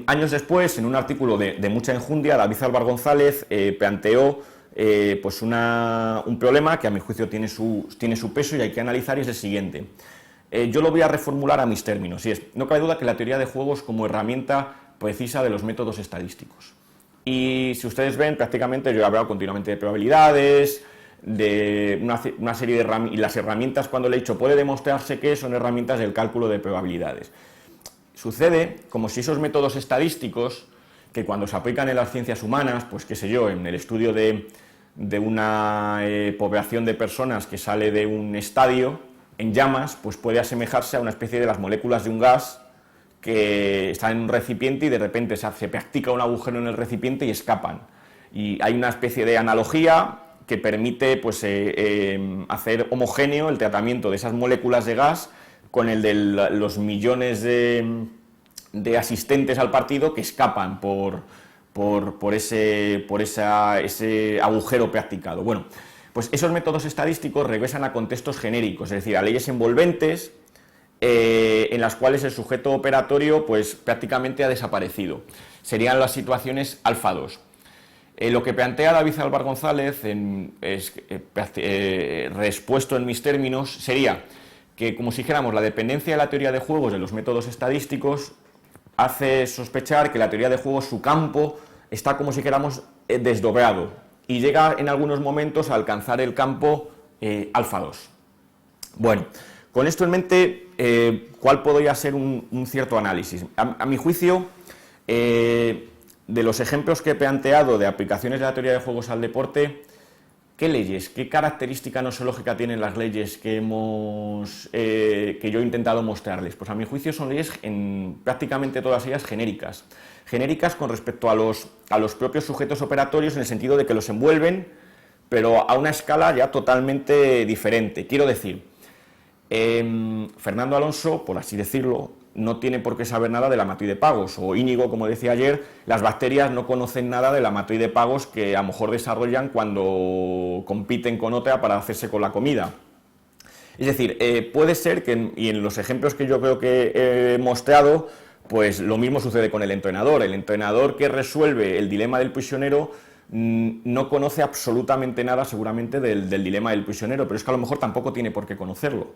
años después, en un artículo de mucha enjundia, David Álvar González planteó pues un problema que a mi juicio tiene su peso y hay que analizar, y es el siguiente. Yo lo voy a reformular a mis términos, y es, no cabe duda que la teoría de juegos como herramienta precisa de los métodos estadísticos. Y si ustedes ven, prácticamente yo he hablado continuamente de probabilidades, de una serie de herramientas, y las herramientas, cuando le he dicho puede demostrarse que son herramientas del cálculo de probabilidades. Sucede como si esos métodos estadísticos, que cuando se aplican en las ciencias humanas, pues qué sé yo, en el estudio de una población de personas que sale de un estadio en llamas, pues puede asemejarse a una especie de las moléculas de un gas que están en un recipiente y de repente se practica un agujero en el recipiente y escapan. Y hay una especie de analogía que permite pues, hacer homogéneo el tratamiento de esas moléculas de gas con el de los millones de asistentes al partido que escapan por ese agujero practicado. Bueno, pues esos métodos estadísticos regresan a contextos genéricos, es decir, a leyes envolventes en las cuales el sujeto operatorio pues, prácticamente ha desaparecido. Serían las situaciones alfa 2. Lo que plantea David Álvar González, respuesto en mis términos, sería que, como si dijéramos, la dependencia de la teoría de juegos de los métodos estadísticos hace sospechar que la teoría de juegos, su campo, está, como si dijéramos, desdoblado y llega en algunos momentos a alcanzar el campo alfa 2. Bueno, con esto en mente, ¿cuál podría ser un cierto análisis? A mi juicio, de los ejemplos que he planteado de aplicaciones de la teoría de juegos al deporte, ¿qué leyes, qué característica nosológica tienen las leyes que yo he intentado mostrarles? Pues a mi juicio son leyes prácticamente todas ellas genéricas. Genéricas con respecto a los propios sujetos operatorios, en el sentido de que los envuelven, pero a una escala ya totalmente diferente. Quiero decir, Fernando Alonso, por así decirlo, no tiene por qué saber nada de la matriz de pagos, o Íñigo, como decía ayer, las bacterias no conocen nada de la matriz de pagos que a lo mejor desarrollan cuando compiten con otra para hacerse con la comida. Es decir, puede ser que, y en los ejemplos que yo creo que he mostrado, pues lo mismo sucede con el entrenador. El entrenador que resuelve el dilema del prisionero no conoce absolutamente nada seguramente del dilema del prisionero, pero es que a lo mejor tampoco tiene por qué conocerlo,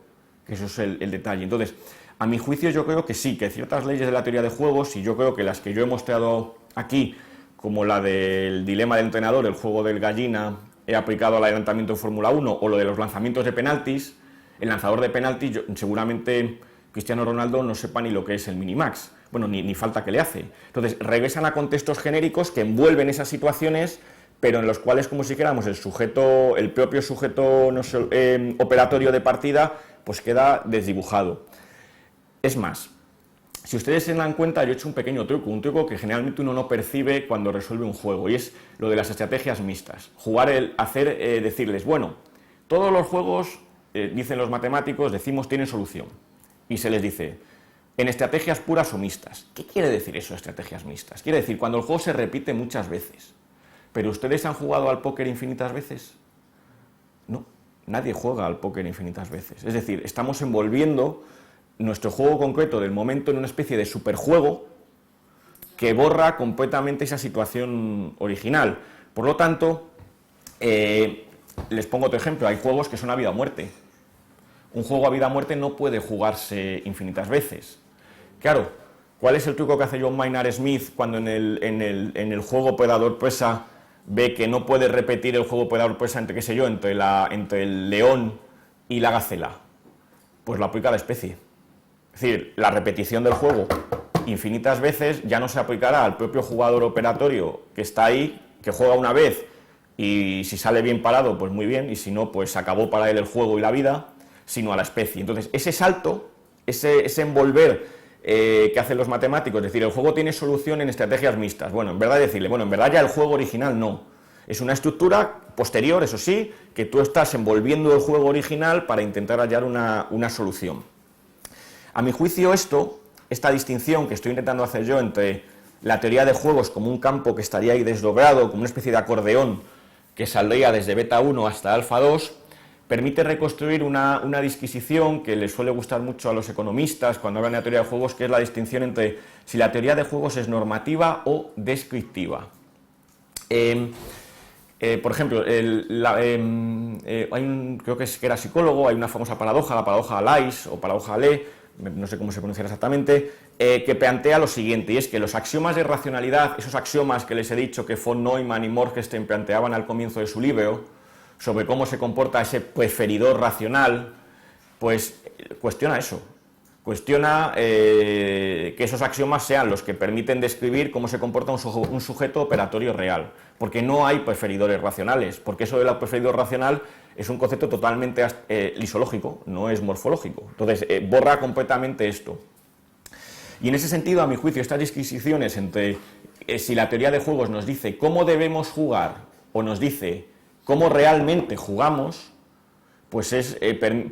que eso es el detalle. Entonces, a mi juicio yo creo que sí, que ciertas leyes de la teoría de juegos, y yo creo que las que yo he mostrado aquí, como la del dilema del entrenador, el juego del gallina, he aplicado al adelantamiento en Fórmula 1, o lo de los lanzamientos de penaltis, el lanzador de penaltis, seguramente Cristiano Ronaldo no sepa ni lo que es el minimax, bueno, ni falta que le hace. Entonces, regresan a contextos genéricos que envuelven esas situaciones, pero en los cuales, como si dijéramos, el propio sujeto operatorio de partida, pues queda desdibujado. Es más, si ustedes se dan cuenta, yo he hecho un pequeño truco, un truco que generalmente uno no percibe cuando resuelve un juego, y es lo de las estrategias mixtas. Decirles, bueno, todos los juegos, dicen los matemáticos, tienen solución. Y se les dice, en estrategias puras o mixtas. ¿Qué quiere decir eso, estrategias mixtas? Quiere decir, cuando el juego se repite muchas veces. ¿Pero ustedes han jugado al póker infinitas veces? No, nadie juega al póker infinitas veces. Es decir, estamos envolviendo nuestro juego concreto del momento en una especie de superjuego que borra completamente esa situación original. Por lo tanto, les pongo otro ejemplo, hay juegos que son a vida o muerte. Un juego a vida o muerte no puede jugarse infinitas veces. Claro, ¿cuál es el truco que hace John Maynard Smith cuando en el juego predador-presa ve que no puede repetir el juego predador-presa entre el león y la gacela? Pues lo aplica a la especie. Es decir, la repetición del juego infinitas veces ya no se aplicará al propio jugador operatorio que está ahí, que juega una vez y si sale bien parado, pues muy bien, y si no, pues acabó para él el juego y la vida, sino a la especie. Entonces, ese salto, ese envolver que hacen los matemáticos, es decir, el juego tiene solución en estrategias mixtas. Bueno, en verdad en verdad ya el juego original no. Es una estructura posterior, eso sí, que tú estás envolviendo el juego original para intentar hallar una solución. A mi juicio esta distinción que estoy intentando hacer yo entre la teoría de juegos como un campo que estaría ahí desdoblado, como una especie de acordeón que saldría desde beta 1 hasta alfa 2, permite reconstruir una disquisición que les suele gustar mucho a los economistas cuando hablan de la teoría de juegos, que es la distinción entre si la teoría de juegos es normativa o descriptiva. Por ejemplo, creo que era psicólogo, hay una famosa paradoja, la paradoja Allais o paradoja Allais, no sé cómo se pronuncia exactamente, que plantea lo siguiente, y es que los axiomas de racionalidad, esos axiomas que les he dicho que von Neumann y Morgenstern planteaban al comienzo de su libro, sobre cómo se comporta ese preferidor racional, pues cuestiona eso. Cuestiona que esos axiomas sean los que permiten describir cómo se comporta un sujeto operatorio real, porque no hay preferidores racionales, porque eso del preferidor racional es un concepto totalmente lisológico, no es morfológico. Entonces, borra completamente esto. Y en ese sentido, a mi juicio, estas disquisiciones entre si la teoría de juegos nos dice cómo debemos jugar o nos dice cómo realmente jugamos, pues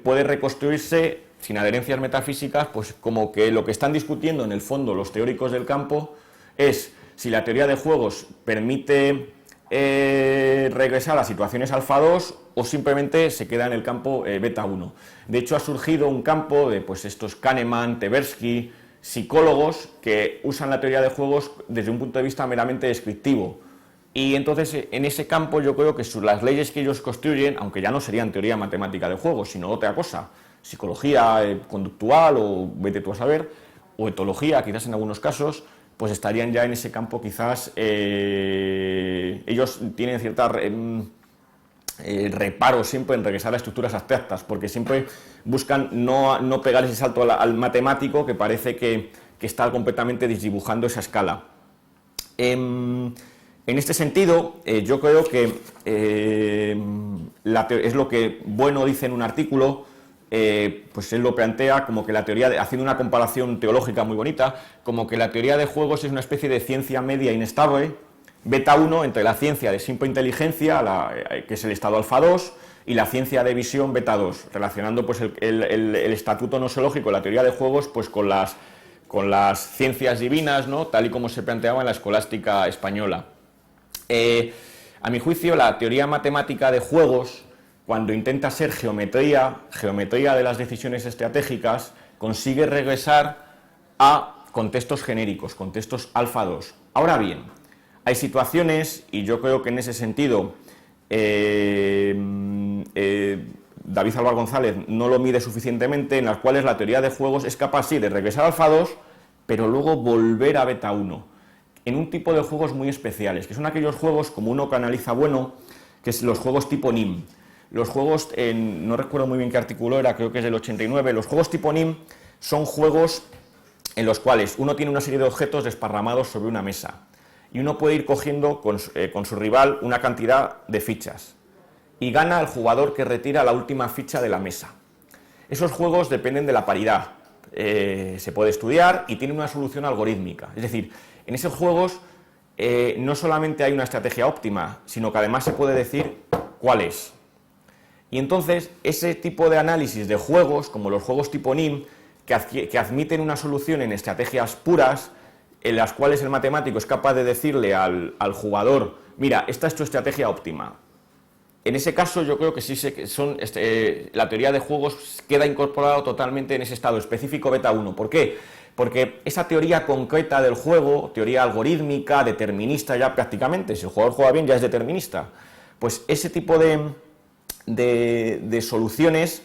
puede reconstruirse sin adherencias metafísicas, pues como que lo que están discutiendo en el fondo los teóricos del campo es si la teoría de juegos permite regresar a situaciones alfa 2 o simplemente se queda en el campo beta 1. De hecho, ha surgido un campo de pues, estos Kahneman, Tversky, psicólogos que usan la teoría de juegos desde un punto de vista meramente descriptivo. Y entonces, en ese campo yo creo que las leyes que ellos construyen, aunque ya no serían teoría matemática de juegos, sino otra cosa, psicología conductual o vete tú a saber, o etología, quizás en algunos casos, pues estarían ya en ese campo quizás, ellos tienen cierta reparo siempre en regresar a estructuras abstractas, porque siempre buscan no pegar ese salto al matemático que parece que está completamente desdibujando esa escala. En este sentido, yo creo que es lo que Bueno dice en un artículo, pues él lo plantea como que la teoría, haciendo una comparación teológica muy bonita, como que la teoría de juegos es una especie de ciencia media inestable, beta 1 entre la ciencia de simple inteligencia, que es el estado alfa 2, y la ciencia de visión beta 2, relacionando pues el estatuto nosológico, la teoría de juegos, pues con las ciencias divinas, ¿no? Tal y como se planteaba en la escolástica española. A mi juicio, la teoría matemática de juegos, cuando intenta ser geometría de las decisiones estratégicas, consigue regresar a contextos genéricos, contextos alfa 2. Ahora bien, hay situaciones, y yo creo que en ese sentido David Álvaro González no lo mide suficientemente, en las cuales la teoría de juegos es capaz, sí, de regresar a alfa 2, pero luego volver a beta 1, en un tipo de juegos muy especiales, que son aquellos juegos, como uno que analiza Bueno, que es los juegos tipo NIM. Los juegos, no recuerdo muy bien qué artículo era, creo que es del 89, los juegos tipo NIM son juegos en los cuales uno tiene una serie de objetos desparramados sobre una mesa y uno puede ir cogiendo con su rival una cantidad de fichas y gana el jugador que retira la última ficha de la mesa. Esos juegos dependen de la paridad, se puede estudiar y tiene una solución algorítmica, es decir, en esos juegos no solamente hay una estrategia óptima, sino que además se puede decir cuál es. Y entonces, ese tipo de análisis de juegos, como los juegos tipo NIM, que admiten una solución en estrategias puras, en las cuales el matemático es capaz de decirle al jugador, mira, esta es tu estrategia óptima. En ese caso, yo creo que sí la teoría de juegos queda incorporada totalmente en ese estado específico beta 1. ¿Por qué? Porque esa teoría concreta del juego, teoría algorítmica, determinista ya prácticamente, si el jugador juega bien ya es determinista, pues ese tipo de soluciones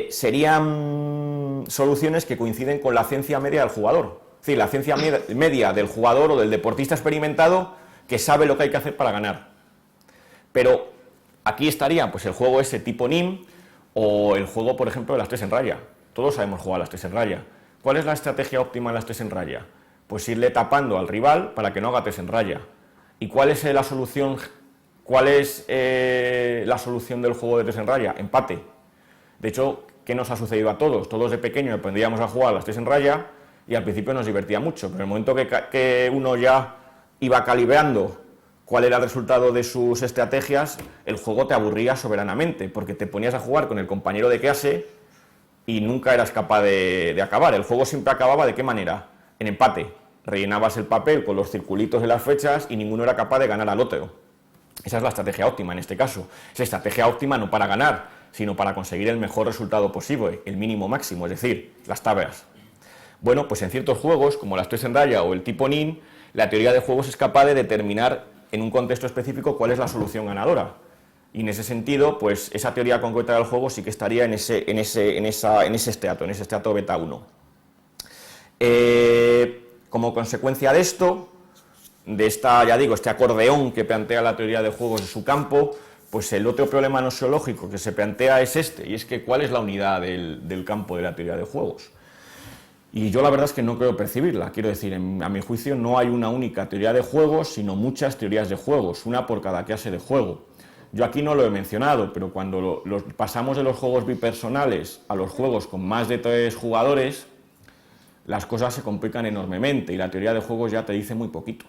serían soluciones que coinciden con la ciencia media del jugador. Es decir, la ciencia media del jugador o del deportista experimentado que sabe lo que hay que hacer para ganar. Pero aquí estaría pues, el juego ese tipo NIM o el juego, por ejemplo, de las 3 en raya. Todos sabemos jugar a las 3 en raya. ¿Cuál es la estrategia óptima en las 3 en raya? Pues irle tapando al rival para que no haga 3 en raya. ¿Y cuál es la solución? ¿Cuál es la solución del juego de 3 en raya? Empate. De hecho, ¿qué nos ha sucedido a todos? Todos de pequeño aprendíamos a jugar a las 3 en raya y al principio nos divertía mucho, pero en el momento que uno ya iba calibrando cuál era el resultado de sus estrategias, el juego te aburría soberanamente, porque te ponías a jugar con el compañero de clase y nunca eras capaz de acabar. El juego siempre acababa ¿de qué manera? En empate. Rellenabas el papel con los circulitos de las fechas y ninguno era capaz de ganar al otro. Esa es la estrategia óptima en este caso. Es estrategia óptima no para ganar, sino para conseguir el mejor resultado posible, el mínimo máximo, es decir, las tablas. Bueno, pues en ciertos juegos, como las 3 en raya o el tipo NIM, la teoría de juegos es capaz de determinar en un contexto específico, cuál es la solución ganadora. Y en ese sentido, pues esa teoría concreta del juego sí que estaría en ese estrato beta 1. Como consecuencia de esto, este acordeón que plantea la teoría de juegos en su campo, pues el otro problema nosiológico que se plantea es y es que ¿cuál es la unidad del campo de la teoría de juegos? Y yo la verdad es que no creo percibirla, quiero decir, a mi juicio no hay una única teoría de juegos, sino muchas teorías de juegos, una por cada clase de juego. Yo aquí no lo he mencionado, pero cuando pasamos de los juegos bipersonales a los juegos con más de 3 jugadores, las cosas se complican enormemente y la teoría de juegos ya te dice muy poquito.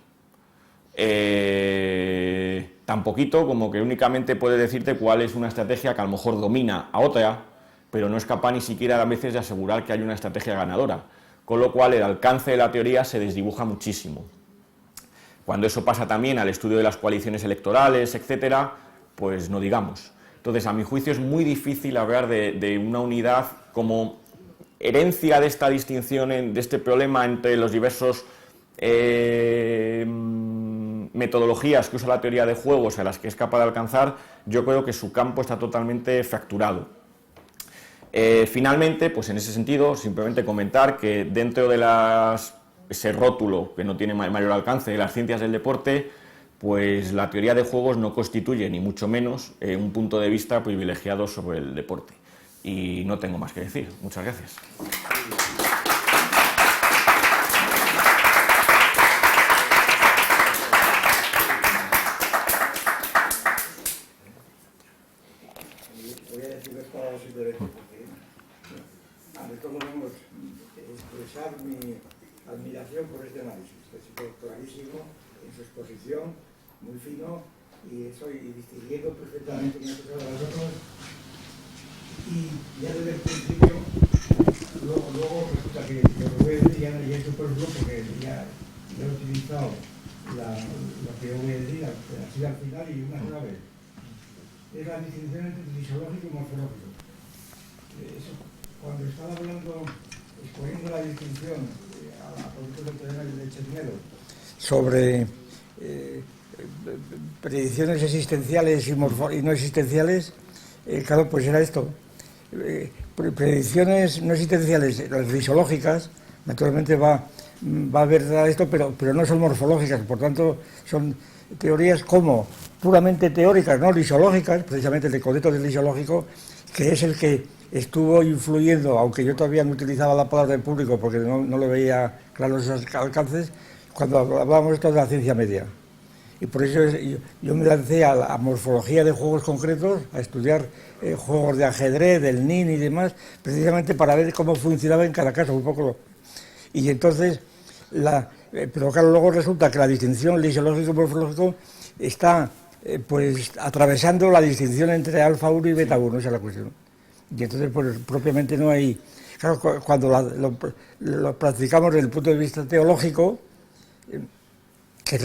Tan poquito como que únicamente puede decirte cuál es una estrategia que a lo mejor domina a otra, pero no es capaz ni siquiera a veces de asegurar que hay una estrategia ganadora, con lo cual el alcance de la teoría se desdibuja muchísimo. Cuando eso pasa también al estudio de las coaliciones electorales, etcétera, pues no digamos. Entonces, a mi juicio es muy difícil hablar de una unidad como herencia de esta distinción, de este problema entre los diversos metodologías que usa la teoría de juegos a las que es capaz de alcanzar. Yo creo que su campo está totalmente fracturado. Finalmente, pues en ese sentido, simplemente comentar que dentro de ese rótulo que no tiene mayor alcance de las ciencias del deporte, pues la teoría de juegos no constituye ni mucho menos un punto de vista privilegiado sobre el deporte. Y no tengo más que decir. Muchas gracias. Voy a decir esto simplemente porque ante todo debemos expresar mi admiración por este análisis, que es clarísimo en su exposición, muy fino, y estoy distinguiendo perfectamente una cosa de las otras. Y ya desde el principio, luego resulta que lo voy a decir ya es superfluo porque ya he utilizado lo que yo voy a decir así al final y una sola vez. Es la distinción entre fisiológico y morfológico. Eso, cuando estaba hablando, exponiendo la distinción a productos del teorema de Chetmelo sobre predicciones existenciales y no existenciales, claro, pues era esto. Predicciones no existenciales, las fisiológicas, naturalmente va a haber esto, pero no son morfológicas, por tanto son teorías como puramente teóricas, no lisiológicas, precisamente el concepto del lisiológico, que es el que estuvo influyendo, aunque yo todavía no utilizaba la palabra en público porque no le veía claros esos alcances, cuando hablábamos esto de la ciencia media. Y por eso yo me lancé a la morfología de juegos concretos, a estudiar juegos de ajedrez, del NIN y demás, precisamente para ver cómo funcionaba en cada caso un poco. Y entonces, pero claro, luego resulta que la distinción lisiológico y morfológico está pues atravesando la distinción entre alfa 1 y beta 1, esa es la cuestión. Y entonces, pues propiamente no hay... Claro, cuando lo practicamos desde el punto de vista teológico, que es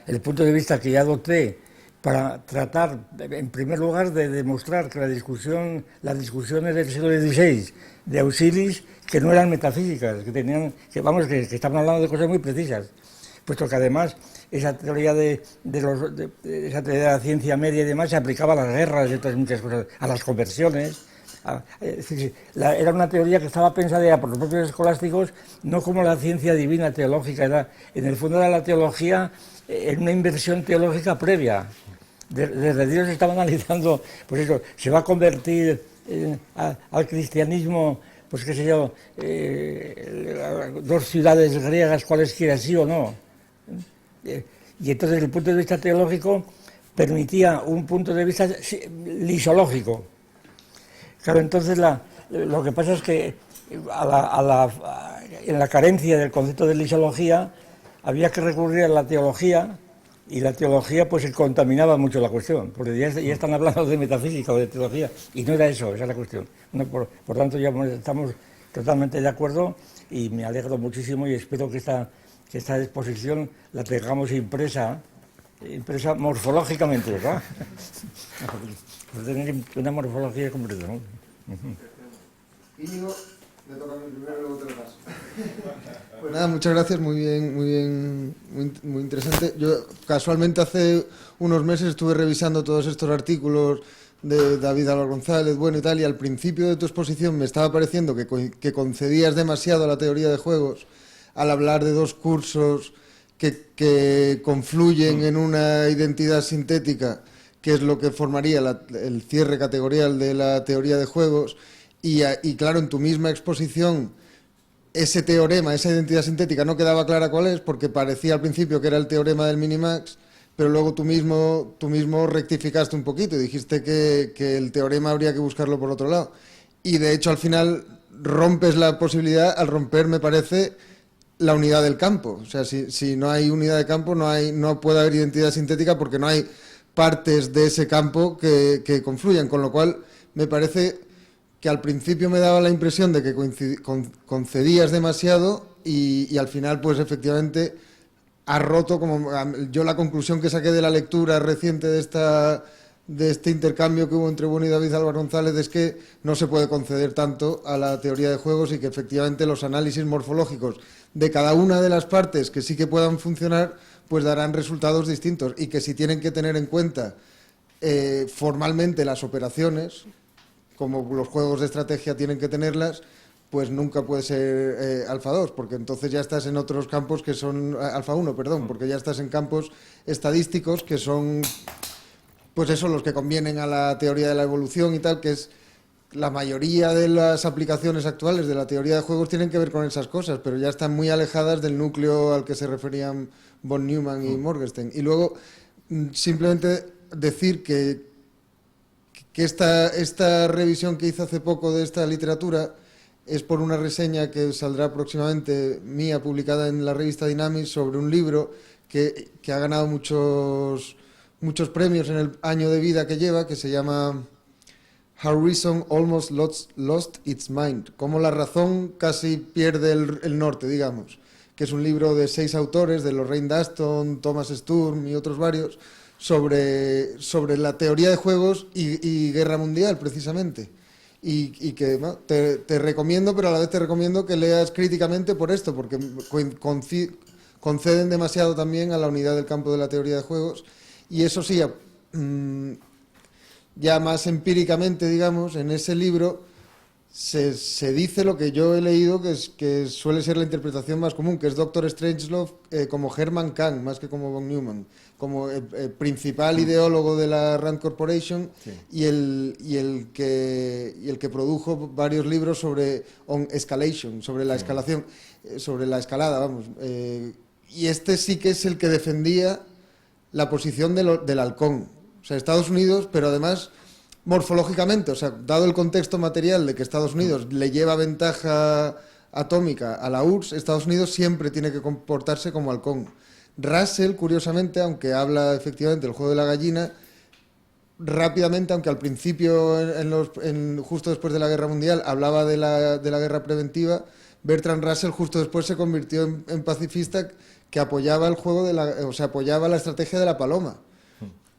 el punto de vista que ya adopté para tratar, en primer lugar, de demostrar que las discusiones del siglo XVI de Ausilis, que no eran metafísicas, que estaban hablando de cosas muy precisas, puesto que además esa teoría de la ciencia media y demás se aplicaba a las guerras y otras muchas cosas, a las conversiones. Era una teoría que estaba pensada ya por los propios escolásticos no como la ciencia divina teológica, en el fondo era la teología en una inversión teológica previa. Desde Dios estaba analizando, pues eso, se va a convertir al cristianismo, pues qué sé yo, 2 ciudades griegas cualesquiera, sí o no. Y entonces desde el punto de vista teológico permitía un punto de vista lisiológico. Claro, entonces lo que pasa es que en la carencia del concepto de lisiología había que recurrir a la teología, y la teología pues contaminaba mucho la cuestión, porque ya están hablando de metafísica o de teología, y no era eso, esa es la cuestión. No, por tanto, ya estamos totalmente de acuerdo y me alegro muchísimo y espero que esta exposición la tengamos impresa morfológicamente, ¿verdad? Por tener una morfología completa, ¿no? Íñigo, Me toca a mí primero y luego te lo paso. Pues nada, muchas gracias, muy bien, muy interesante. Yo casualmente hace unos meses estuve revisando todos estos artículos de David Álvaro González, bueno y tal, y al principio de tu exposición me estaba pareciendo que concedías demasiado a la teoría de juegos al hablar de dos cursos que confluyen en una identidad sintética, que es lo que formaría el cierre categorial de la teoría de juegos, y claro, en tu misma exposición ese teorema, esa identidad sintética no quedaba clara cuál es, porque parecía al principio que era el teorema del minimax, pero luego tú mismo rectificaste un poquito y dijiste que el teorema habría que buscarlo por otro lado. Y de hecho al final rompes la posibilidad, al romper me parece la unidad del campo. O sea, si no hay unidad de campo no puede haber identidad sintética porque no hay partes de ese campo que confluyan, con lo cual me parece que al principio me daba la impresión de que concedías demasiado y al final pues efectivamente has roto, como yo la conclusión que saqué de la lectura reciente de este intercambio que hubo entre Bueno y David Álvaro González es que no se puede conceder tanto a la teoría de juegos y que efectivamente los análisis morfológicos de cada una de las partes que sí que puedan funcionar pues darán resultados distintos y que si tienen que tener en cuenta formalmente las operaciones, como los juegos de estrategia tienen que tenerlas, pues nunca puede ser alfa 2, porque entonces ya estás en otros campos que son alfa 1, perdón, porque ya estás en campos estadísticos que son, pues eso, los que convienen a la teoría de la evolución y tal, que es la mayoría de las aplicaciones actuales de la teoría de juegos tienen que ver con esas cosas, pero ya están muy alejadas del núcleo al que se referían von Neumann y Morgenstern. Y luego, simplemente decir que esta revisión que hice hace poco de esta literatura es por una reseña que saldrá próximamente mía, publicada en la revista Dynamics, sobre un libro que ha ganado muchos premios en el año de vida que lleva, que se llama How Reason Almost Lost Its Mind, cómo la razón casi pierde el norte, digamos, que es un libro de 6 autores, de Lorraine Daston, Thomas Sturm y otros varios, sobre la teoría de juegos y guerra mundial, precisamente. Y que ¿no? te recomiendo, pero a la vez te recomiendo que leas críticamente por esto, porque conceden demasiado también a la unidad del campo de la teoría de juegos. Y eso sí, ya más empíricamente, digamos, en ese libro se dice lo que yo he leído, que suele ser la interpretación más común, que es Dr. Strangelove como Hermann Kahn, más que como von Neumann, como el principal ideólogo de la Rand Corporation, sí. y el que produjo varios libros sobre on escalation, sobre la escalación, sobre la escalada, vamos. Y este sí que es el que defendía la posición del halcón, o sea, Estados Unidos, pero además morfológicamente, o sea, dado el contexto material de que Estados Unidos le lleva ventaja atómica a la URSS, Estados Unidos siempre tiene que comportarse como halcón. Russell, curiosamente, aunque habla efectivamente del juego de la gallina, rápidamente, aunque al principio, justo después de la Guerra Mundial, hablaba de la guerra preventiva, Bertrand Russell justo después se convirtió en pacifista que apoyaba el juego apoyaba la estrategia de la paloma.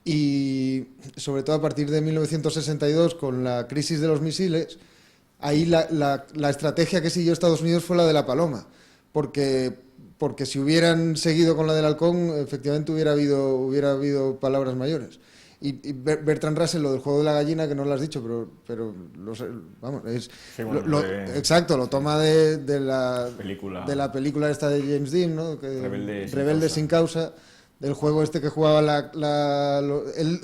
Y sobre todo a partir de 1962, con la crisis de los misiles, ahí la estrategia que siguió Estados Unidos fue la de la paloma, porque si hubieran seguido con la del halcón, efectivamente hubiera habido palabras mayores. Y Bertrand Russell, lo del juego de la gallina, que no lo has dicho, pero vamos, es sí, bueno, exacto, lo toma de la película esta de James Dean, ¿no? Rebelde sin causa, del juego este que jugaba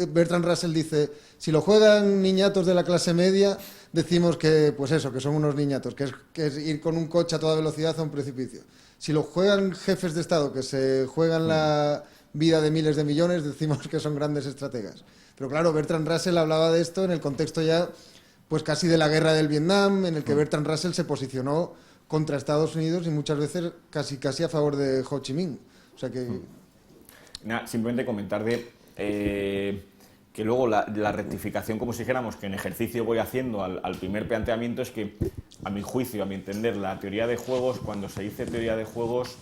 Bertrand Russell dice, si lo juegan niñatos de la clase media, decimos que, pues eso, que son unos niñatos, que es ir con un coche a toda velocidad a un precipicio. Si lo juegan jefes de Estado, que se juegan la vida de miles de millones, decimos que son grandes estrategas. Pero claro, Bertrand Russell hablaba de esto en el contexto ya, pues casi de la guerra del Vietnam, en el que Bertrand Russell se posicionó contra Estados Unidos y muchas veces casi a favor de Ho Chi Minh. O sea que... Nada, simplemente comentar que luego la rectificación, como si dijéramos, que en ejercicio voy haciendo al primer planteamiento es que, a mi juicio, a mi entender, la teoría de juegos, cuando se dice teoría de juegos,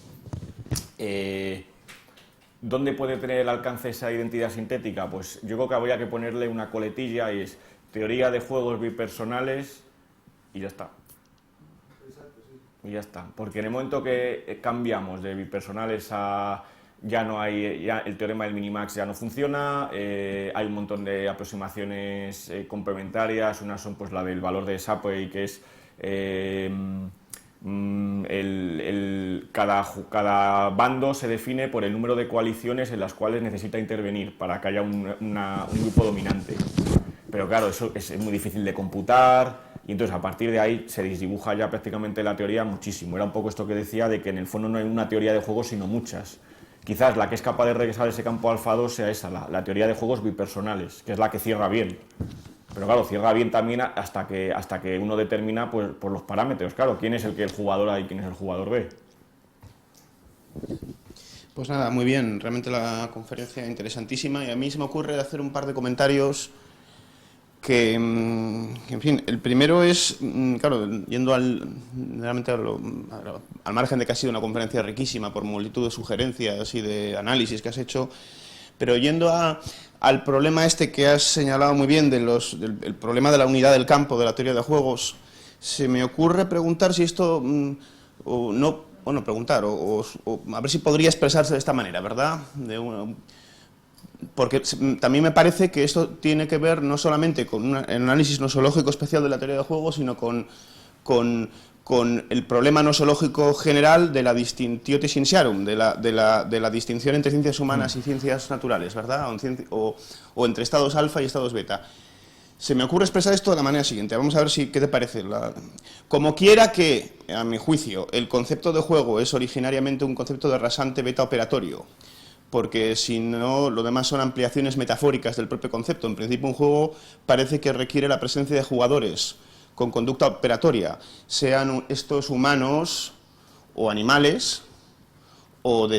¿dónde puede tener el alcance esa identidad sintética? Pues yo creo que habría que ponerle una coletilla y es teoría de juegos bipersonales y ya está. Y ya está. Porque en el momento que cambiamos de bipersonales a... ya no hay, ya el teorema del minimax ya no funciona, hay un montón de aproximaciones complementarias, unas son pues la del valor de Shapley, que es cada bando se define por el número de coaliciones en las cuales necesita intervenir para que haya un grupo dominante. Pero claro, eso es muy difícil de computar, y entonces a partir de ahí se desdibuja ya prácticamente la teoría muchísimo. Era un poco esto que decía de que en el fondo no hay una teoría de juegos sino muchas. Quizás la que es capaz de regresar a ese campo alfa 2 sea esa, la teoría de juegos bipersonales, que es la que cierra bien. Pero claro, cierra bien también hasta que uno determina pues, por los parámetros. Claro, quién es el jugador A y quién es el jugador B. Pues nada, muy bien. Realmente la conferencia interesantísima, y a mí se me ocurre hacer un par de comentarios que en fin, el primero es, claro, yendo realmente al margen de que ha sido una conferencia riquísima por multitud de sugerencias y de análisis que has hecho, pero yendo al problema este que has señalado muy bien del problema de la unidad del campo de la teoría de juegos, se me ocurre preguntar si esto, a ver si podría expresarse de esta manera, ¿verdad? Porque también me parece que esto tiene que ver no solamente con un análisis nosológico especial de la teoría de juegos, sino con el problema nosológico general de la distinctio tensiorum, de la distinción entre ciencias humanas y ciencias naturales, ¿verdad? O entre estados alfa y estados beta. Se me ocurre expresar esto de la manera siguiente. Vamos a ver qué te parece. Como quiera que, a mi juicio, el concepto de juego es originariamente un concepto de rasante beta operatorio, porque si no, lo demás son ampliaciones metafóricas del propio concepto. En principio, un juego parece que requiere la presencia de jugadores con conducta operatoria, sean estos humanos o animales, o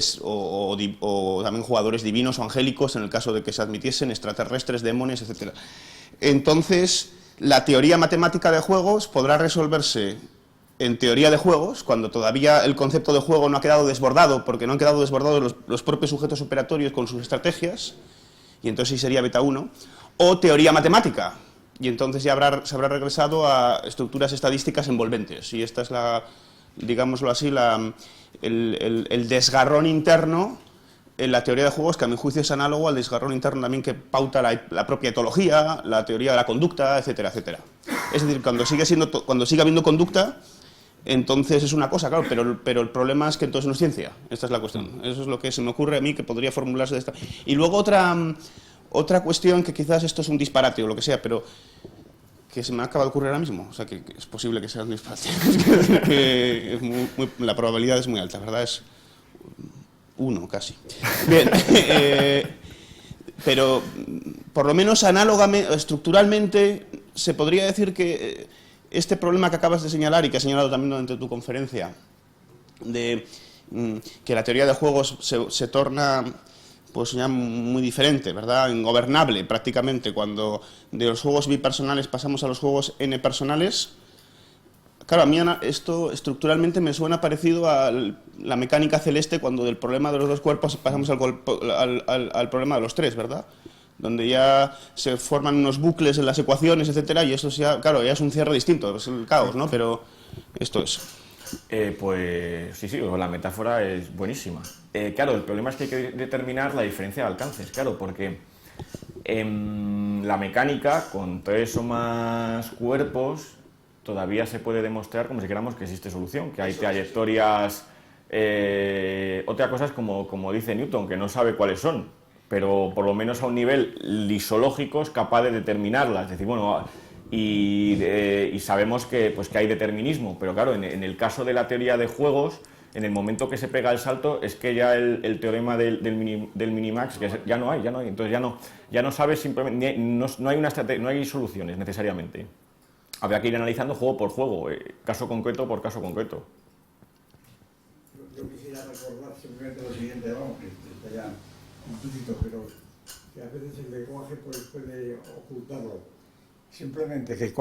también jugadores divinos o angélicos, en el caso de que se admitiesen extraterrestres, demones, etc. Entonces, la teoría matemática de juegos podrá resolverse en teoría de juegos, cuando todavía el concepto de juego no ha quedado desbordado, porque no han quedado desbordados los propios sujetos operatorios con sus estrategias, y entonces sí sería beta 1, o teoría matemática, y entonces ya se habrá regresado a estructuras estadísticas envolventes, y esta es digámoslo así, el desgarrón interno en la teoría de juegos, que a mi juicio es análogo al desgarrón interno también que pauta la propia etología, la teoría de la conducta, etcétera, etcétera. Es decir, cuando siga habiendo conducta, entonces es una cosa, claro, pero el problema es que entonces no es ciencia. Esta es la cuestión. Eso es lo que se me ocurre a mí que podría formularse de esta. Y luego otra cuestión, que quizás esto es un disparate o lo que sea, pero que se me acaba de ocurrir ahora mismo. O sea, que es posible que sea un disparate. La probabilidad es muy alta, ¿verdad? Es 1 casi. Bien, pero por lo menos análogamente, estructuralmente, se podría decir que este problema que acabas de señalar y que has señalado también durante tu conferencia, de que la teoría de juegos se torna pues ya muy diferente, ¿verdad? Ingobernable prácticamente, cuando de los juegos bipersonales pasamos a los juegos n-personales. Claro, a mí esto estructuralmente me suena parecido a la mecánica celeste, cuando del problema de los dos cuerpos pasamos al problema de los tres, ¿verdad? Donde ya se forman unos bucles en las ecuaciones, etcétera, y eso ya, claro, ya es un cierre distinto, es el caos, ¿no? Pero esto es. Pues sí, la metáfora es buenísima. Claro, el problema es que hay que determinar la diferencia de alcances, claro, porque en la mecánica, con 3 o más cuerpos, todavía se puede demostrar, como si queramos, que existe solución, que hay trayectorias. Otra cosa es como dice Newton, que no sabe cuáles son, pero por lo menos a un nivel lisológico es capaz de determinarlas. Es decir, bueno, y sabemos que hay determinismo, pero claro, en el caso de la teoría de juegos, en el momento que se pega el salto, es que ya el teorema del minimax, que ya no hay, entonces ya no sabes simplemente, no hay soluciones necesariamente. Habrá que ir analizando juego por juego, caso concreto por caso concreto. Yo quisiera recordar simplemente lo siguiente, que está ya implícito, pero que a veces el lenguaje puede ocultarlo. Simplemente que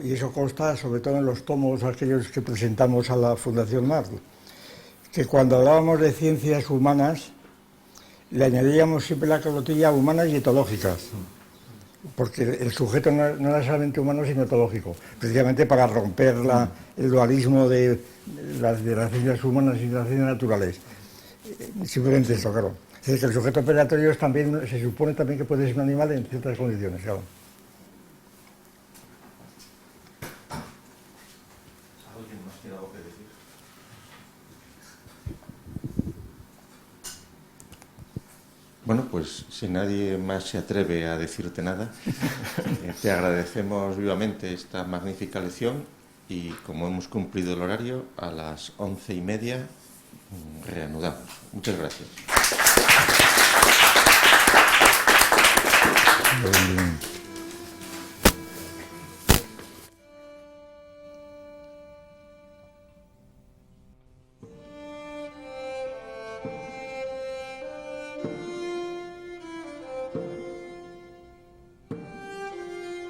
y eso consta sobre todo en los tomos aquellos que presentamos a la Fundación Marl, que cuando hablábamos de ciencias humanas, le añadíamos siempre la carotilla humanas y etológicas. porque el sujeto no era solamente humano, sino etológico, precisamente para romper el dualismo de las ciencias humanas y las ciencias naturales. Simplemente eso, claro. Es decir, que el sujeto predatorio se supone también que puede ser un animal en ciertas condiciones, claro. ¿Alguien más tiene algo que decir? Bueno, pues si nadie más se atreve a decirte nada, te agradecemos vivamente esta magnífica lección y como hemos cumplido el horario, a las 11:30 reanudamos. Muchas gracias. Muy bien.